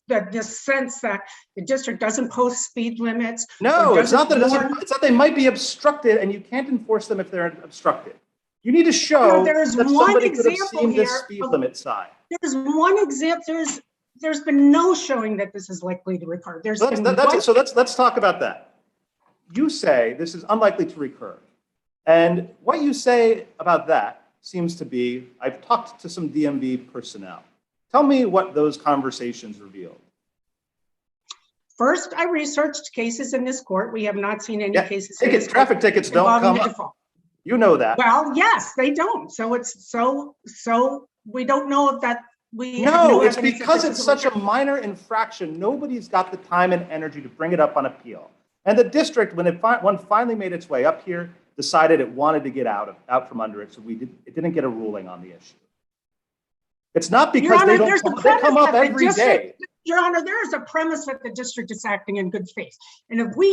sense that the district doesn't post speed limits. No, or it's not that doesn't it's not they might be obstructed and you can't enforce them if they're obstructed. You need to show there's that one somebody could have example seen this here speed of- limit sign. There's one example. There's been no showing that this is likely to recur. There's So been let's talk about that. You say this is unlikely to recur. And what you say about that seems to be, I've talked to some DMV personnel. Tell me what those conversations revealed. First, I researched cases in this court. We have not seen any Yeah, cases. in tickets, this court traffic tickets don't involving come a up. default. You know that. Well, yes, they don't. So we don't know if that we have No, it's evidence that because this it's is such a recur. minor infraction. Nobody's got the time and energy to bring it up on appeal. And the district, when one finally made its way up here, decided it wanted to get out from under it, so it didn't get a ruling on the issue. It's not Your because Honor, they there's a don't. They come premise up that the every day. district- Your Honor, there is a premise that the district is acting in good faith. And if we,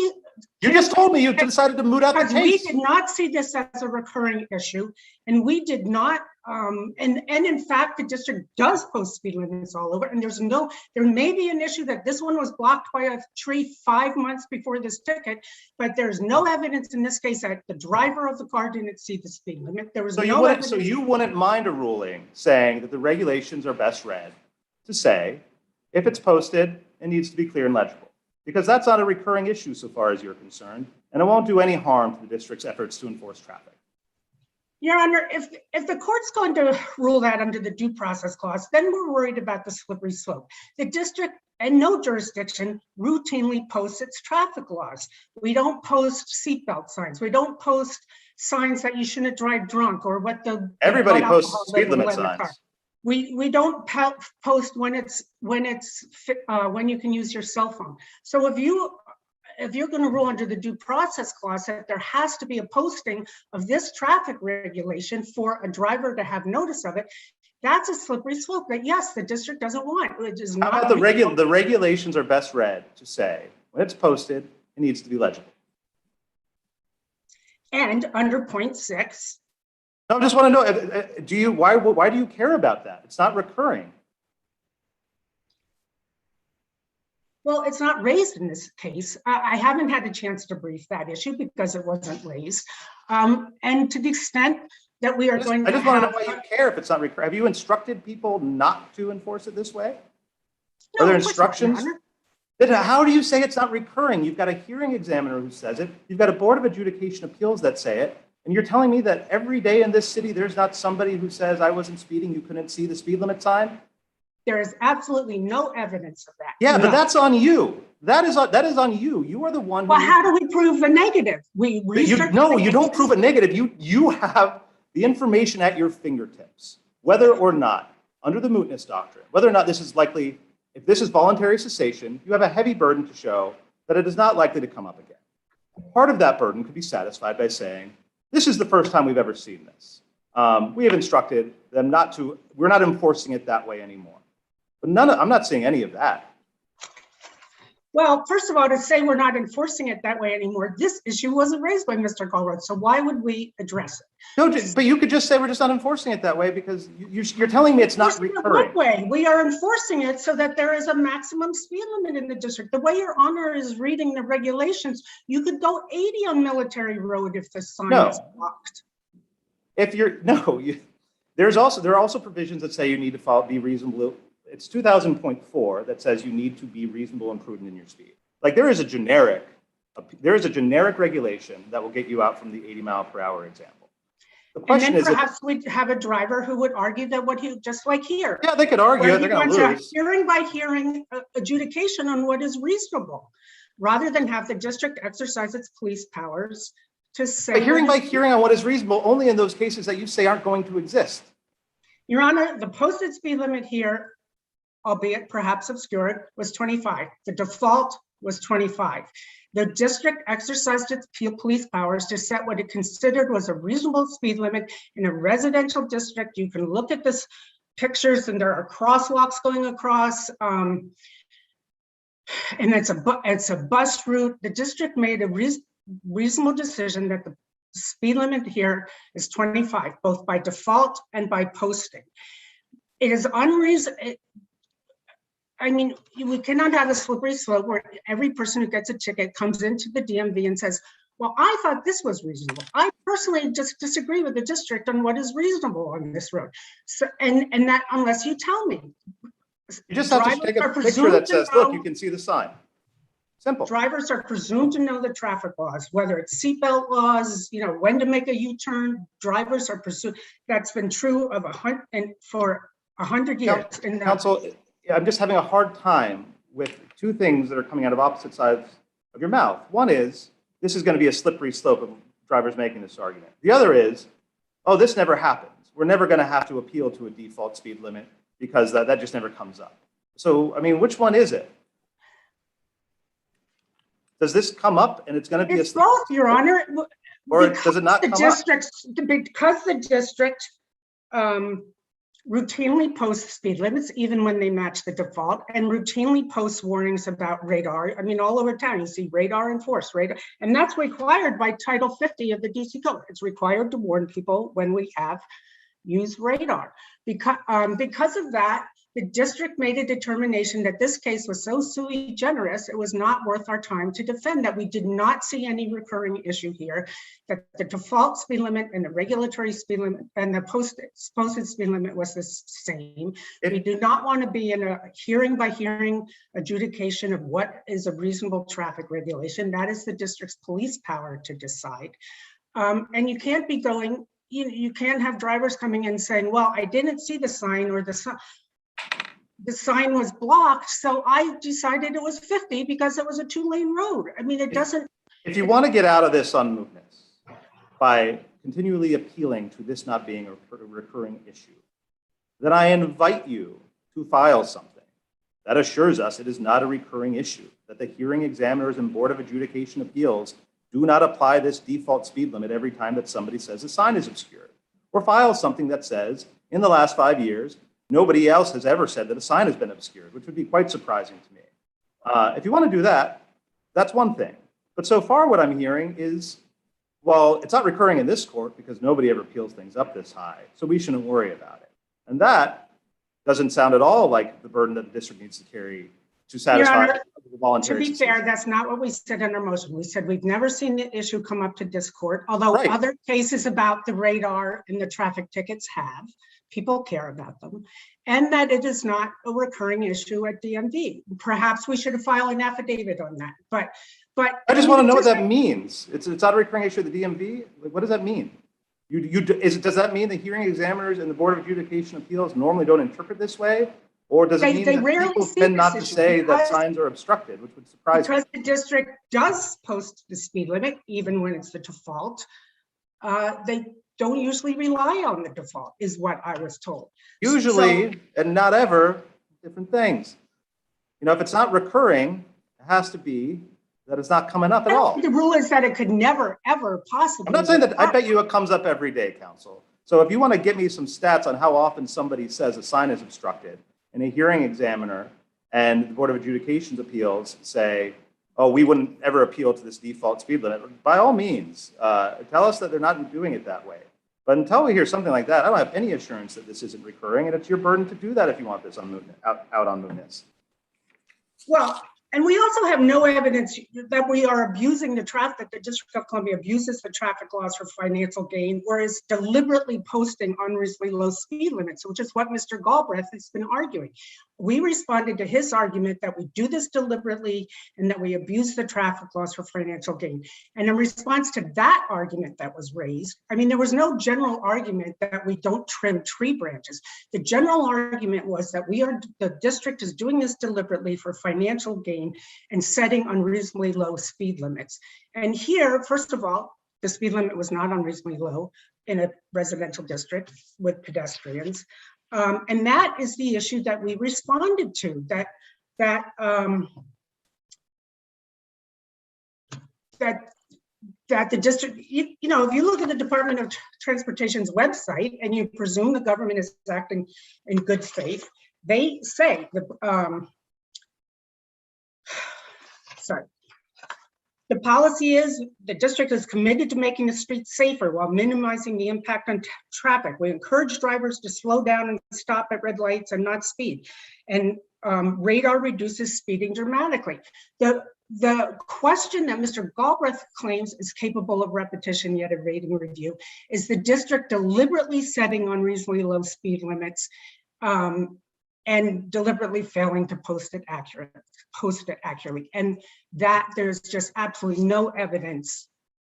You just told me you decided to moot out the because we case. did not see this as a recurring issue, and we did not, and in fact, the district does post speed limits all over, and there may be an issue that this one was blocked by a tree 5 months before this ticket, but there's no evidence in this case that the driver of the car didn't see the speed limit. There was So no evidence. you wouldn't mind a ruling saying that the regulations are best read to say, if it's posted, it needs to be clear and legible. Because that's not a recurring issue so far as you're concerned, and it won't do any harm to the district's efforts to enforce traffic. Your Honor, if the court's going to rule that under the due process clause, then we're worried about the slippery slope. The district and no jurisdiction routinely posts its traffic laws. We don't post seatbelt signs. We don't post signs that you shouldn't drive drunk or what the Everybody blood posts alcohol speed level limit in the car. signs. We don't post when you can use your cell phone. So if you're going to rule under the due process clause that there has to be a posting of this traffic regulation for a driver to have notice of it, that's a slippery slope that yes, the district doesn't want. It is How not. about the regulations are best read to say, when it's posted, it needs to be legible. And under point 6, No, I just want to know, why do you care about that? It's not recurring. well, it's not raised in this case. I haven't had a chance to brief that issue because it wasn't raised. And to the extent that we are going to I just want to know why you care if it's not recurring. Have you instructed people not to enforce it this way? No, Are there of course not, Your instructions? Honor. Then how do you say it's not recurring? You've got a hearing examiner who says it. You've got a board of adjudication appeals that say it. And you're telling me that every day in this city, there's not somebody who says, I wasn't speeding, you couldn't see the speed limit sign? There is absolutely no evidence of that. Yeah, but No. that's on you. That is on you. You are the one who. Well, how do we prove the negative? We research. You don't prove a negative. You have the information at your fingertips, whether or not, under the mootness doctrine, whether or not this is likely, if this is voluntary cessation, you have a heavy burden to show that it is not likely to come up again. Part of that burden could be satisfied by saying, this is the first time we've ever seen this. We have instructed them we're not enforcing it that way anymore. But I'm not seeing any of that. Well, first of all, to say we're not enforcing it that way anymore, this issue wasn't raised by Mr. Goldroth, so why would we address it? No, but you could just say we're just not enforcing it that way because you're telling me it's not Enforcing it recurring. what way? We are enforcing it so that there is a maximum speed limit in the district. The way Your Honor is reading the regulations, you could go 80 on Military Road if the sign No. is blocked. There are also provisions that say you need to be reasonable. It's 2000.4 that says you need to be reasonable and prudent in your speed. Like there is a generic regulation that will get you out from the 80 mile per hour example. The And question then is, perhaps we'd have a driver who would argue that just like here. yeah, they could argue where it, they're he going to wants a lose. hearing by hearing adjudication on what is reasonable, rather than have the district exercise its police powers to say. But hearing by what is- hearing on what is reasonable only in those cases that you say aren't going to exist. Your Honor, the posted speed limit here, albeit perhaps obscured, was 25. The default was 25. The district exercised its police powers to set what it considered was a reasonable speed limit in a residential district. You can look at this pictures and there are crosswalks going across. And it's a bus route. The district made a reasonable decision that the speed limit here is 25, both by default and by posting. It is unreasonable. I mean, we cannot have a slippery slope where every person who gets a ticket comes into the DMV and says, well, I thought this was reasonable. I personally just disagree with the district on what is reasonable on this road. So, and that unless you tell me. You just have to take a picture that says, look, you can see the sign. Simple. Drivers are presumed to know the traffic laws, whether it's seatbelt laws, you know, when to make a U-turn. Drivers are presumed. That's been true of for 100 years. Counsel, I'm just having a hard time with two things that are coming out of opposite sides of your mouth. One is, this is going to be a slippery slope of drivers making this argument. The other is, oh, this never happens. We're never going to have to appeal to a default speed limit because that just never comes up. So, I mean, which one is it? Does this come up and it's going to be it's both, Your Honor. Or does it not come up? Because the district routinely posts speed limits, even when they match the default, and routinely posts warnings about radar. I mean, all over town, you see radar enforced, radar, and that's required by Title 50 of the DC Code. It's required to warn people when we have used radar. Because of that, the district made a determination that this case was so sui generis, it was not worth our time to defend, that we did not see any recurring issue here, that the default speed limit and the regulatory speed limit and the posted speed limit was the same. We do not want to be in a hearing by hearing adjudication of what is a reasonable traffic regulation. That is the district's police power to decide. And you can't be going, you can't have drivers coming in saying, well, I didn't see the sign, or the sign was blocked, so I decided it was 50 because it was a 2-lane road. I mean, it doesn't. If you want to get out of this on mootness by continually appealing to this not being a recurring issue, then I invite you to file something that assures us it is not a recurring issue, that the hearing examiners and Board of Adjudication Appeals do not apply this default speed limit every time that somebody says a sign is obscured. Or file something that says, in the last 5 years, nobody else has ever said that a sign has been obscured, which would be quite surprising to me. If you want to do that, that's one thing. But so far what I'm hearing is, well, it's not recurring in this court because nobody ever appeals things up this high, so we shouldn't worry about it. And that doesn't sound at all like the burden that the district needs to carry to satisfy the voluntary. To be fair, that's not what we said in our motion. We said we've never seen the issue come up to this court, although other cases about the radar and the traffic tickets have. People care about them, and that it is not a recurring issue at DMV. Perhaps we should have filed an affidavit on that, but I just want to know what that means. It's not a recurring issue at the DMV. Like, what does that mean? Does that mean the hearing examiners and the Board of Adjudication Appeals normally don't interpret this way? Or does it mean that people tend not to say that signs are obstructed, which would surprise me? Because the district does post the speed limit, even when it's the default. They don't usually rely on the default, is what I was told. Usually, and not ever, different things. You know, if it's not recurring, it has to be that it's not coming up at all. The rule is that it could never, ever possibly. I'm not saying that. I bet you it comes up every day, counsel. So if you want to give me some stats on how often somebody says a sign is obstructed, and a hearing examiner and the Board of Adjudication's Appeals say, oh, we wouldn't ever appeal to this default speed limit, by all means, tell us that they're not doing it that way. But until we hear something like that, I don't have any assurance that this isn't recurring, and it's your burden to do that if you want this on out on mootness. Well, and we also have no evidence that we are abusing the traffic, the District of Columbia abuses the traffic laws for financial gain, or is deliberately posting unreasonably low speed limits, which is what Mr. Galbraith has been arguing. We responded to his argument that we do this deliberately and that we abuse the traffic laws for financial gain. And in response to that argument that was raised, I mean, there was no general argument that we don't trim tree branches. The general argument was that the district is doing this deliberately for financial gain and setting unreasonably low speed limits. And here, first of all, the speed limit was not unreasonably low in a residential district with pedestrians. And that is the issue that we responded to, that the district, you know, if you look at the Department of Transportation's website and you presume the government is acting in good faith, they say The policy is the district is committed to making the streets safer while minimizing the impact on traffic. We encourage drivers to slow down and stop at red lights and not speed. And radar reduces speeding dramatically. The question that Mr. Galbraith claims is capable of repetition yet evading review is the district deliberately setting unreasonably low speed limits and deliberately failing to post it accurately. And that there's just absolutely no evidence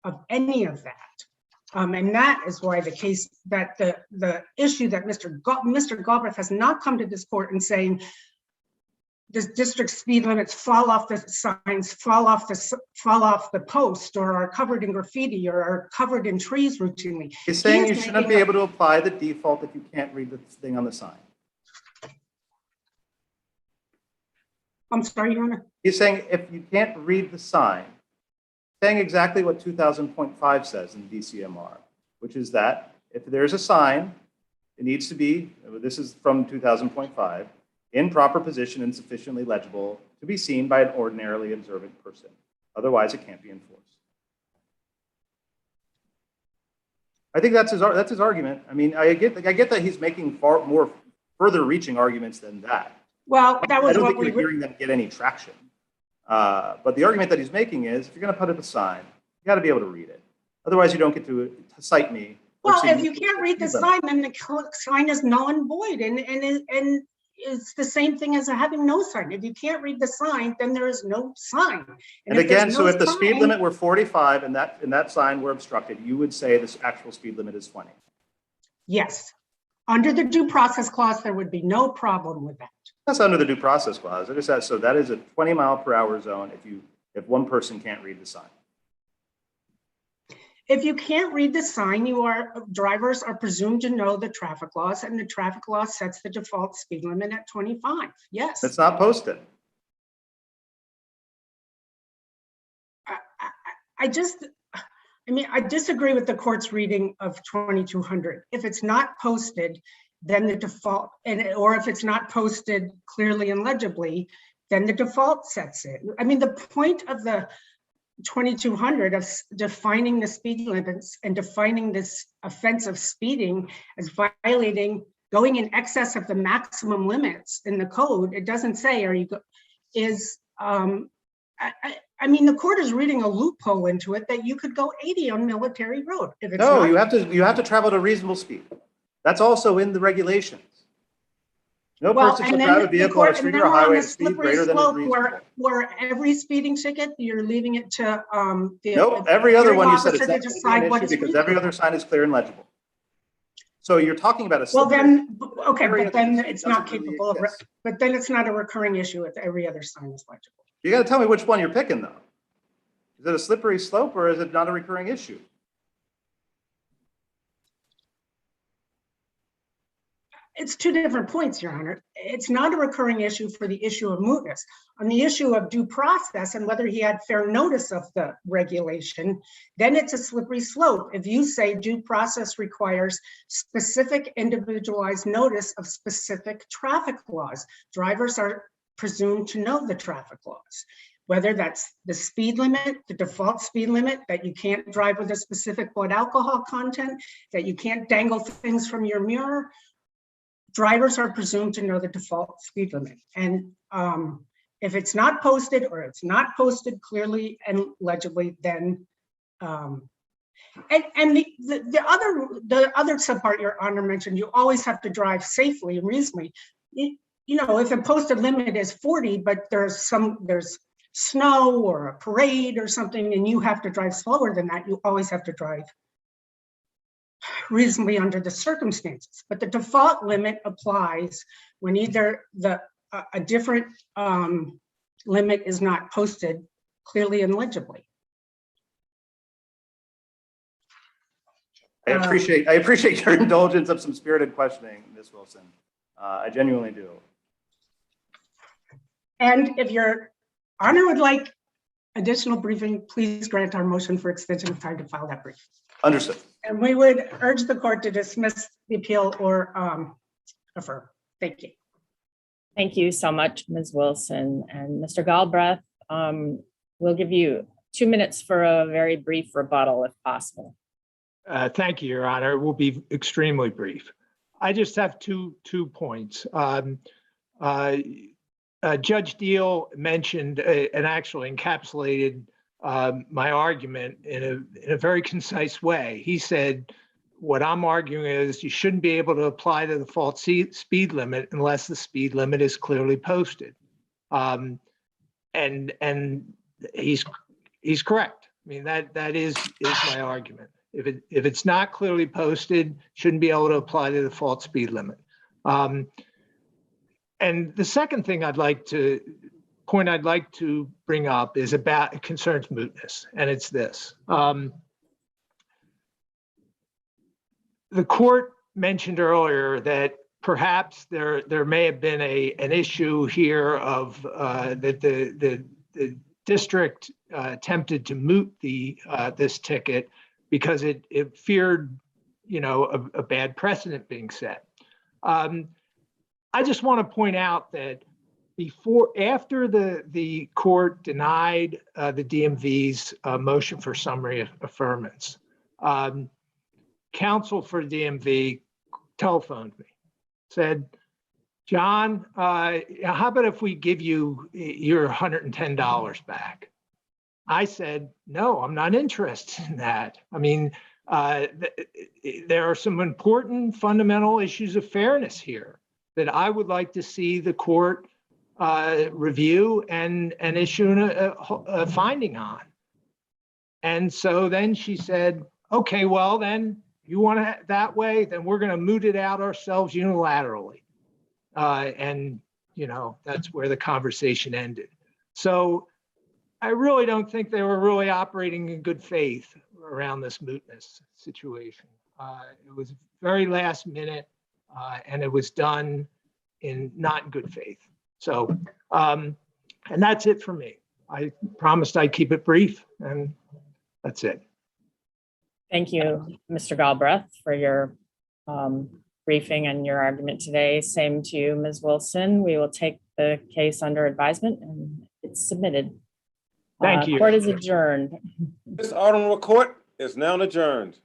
of any of that. And that is why the case that the issue that Mr. Galbraith has not come to this court and saying this district speed limits fall off the signs, fall off the post, or are covered in graffiti, or are covered in trees routinely. He's saying you shouldn't be able to apply the default if you can't read the thing on the sign. I'm sorry, Your Honor. He's saying if you can't read the sign, saying exactly what 2000.5 says in DCMR, which is that if there's a sign, it needs to be, this is from 2000.5, in proper position and sufficiently legible to be seen by an ordinarily observant person. Otherwise, it can't be enforced. I think that's his argument. I mean, I get that he's making far more further reaching arguments than that. Well, that was I don't what think we you're hearing them get any traction. But the argument that he's making is, if you're going to put up a sign, you got to be able to read it. Otherwise, you don't get to cite me. Well, if you can't read the sign, then the sign is null and void, and it's the same thing as having no sign. If you can't read the sign, then there is no sign. And again, so if the speed limit were 45 and that sign were obstructed, you would say this actual speed limit is 20. Yes. Under the due process clause, there would be no problem with that. That's under the due process clause. It just says, so that is a 20-mile-per-hour zone if one person can't read the sign. If you can't read the sign, drivers are presumed to know the traffic laws, and the traffic law sets the default speed limit at 25. Yes. It's not posted. I disagree with the court's reading of 2200. If it's not posted, then the default, or if it's not posted clearly and legibly, then the default sets it. I mean, the point of the 2200 of defining the speed limits and defining this offense of speeding as violating, going in excess of the maximum limits in the code, it doesn't say, I mean, the court is reading a loophole into it that you could go 80 on Military Road. If it's No, not, you have to travel at a reasonable speed. That's also in the regulations. No person shall drive a vehicle on a street or highway at speed greater than is reasonable. Where every speeding ticket, you're leaving it to No, every other one you said it's to decide what is because every other sign is clear and legible. So you're talking about a well, then, okay, every but then other it's not doesn't really capable of, exist. but then it's not a recurring issue if every other sign is legible. You got to tell me which one you're picking, though. Is it a slippery slope or is it not a recurring issue? It's two different points, Your Honor. It's not a recurring issue for the issue of mootness. On the issue of due process and whether he had fair notice of the regulation, then it's a slippery slope. If you say due process requires specific individualized notice of specific traffic laws, drivers are presumed to know the traffic laws, whether that's the speed limit, the default speed limit, that you can't drive with a specific blood alcohol content, that you can't dangle things from your mirror. Drivers are presumed to know the default speed limit. And if it's not posted or it's not posted clearly and legibly, then, and the other subpart Your Honor mentioned, you always have to drive safely and reasonably. You know, if a posted limit is 40, but there's snow or a parade or something, and you have to drive slower than that, you always have to drive reasonably under the circumstances. But the default limit applies when either a different limit is not posted clearly and legibly. I appreciate your indulgence of some spirited questioning, Ms. Wilson. I genuinely do. And if Your Honor would like additional briefing, please grant our motion for extension of time to file that brief. Understood. And we would urge the court to dismiss the appeal or affirm. Thank you. Thank you so much, Ms. Wilson. And Mr. Galbraith, we'll give you 2 minutes for a very brief rebuttal if possible. Thank you, Your Honor. It will be extremely brief. I just have two points. Judge Deal mentioned and actually encapsulated my argument in a very concise way. He said, what I'm arguing is you shouldn't be able to apply the default speed limit unless the speed limit is clearly posted. And he's correct. I mean, that is my argument. If it's not clearly posted, shouldn't be able to apply the default speed limit. And the second thing I'd like to bring up is about concerns mootness, and it's this. The court mentioned earlier that perhaps there may have been an issue here of that the district attempted to moot this ticket because it feared, a bad precedent being set. I just want to point out that after the court denied the DMV's motion for summary affirmance, counsel for DMV telephoned me, said, John, how about if we give you your $110 back? I said, no, I'm not interested in that. I mean, there are some important fundamental issues of fairness here that I would like to see the court review and issue a finding on. And so then she said, okay, well, then you want it that way, then we're going to moot it out ourselves unilaterally. And, that's where the conversation ended. So I really don't think they were really operating in good faith around this mootness situation. It was very last minute and it was done not in good faith. So, and that's it for me. I promised I'd keep it brief, and that's it. Thank you, Mr. Galbraith, for your briefing and your argument today. Same to you, Ms. Wilson. We will take the case under advisement and it's submitted. Thank you. Court is adjourned. This honorable court is now adjourned.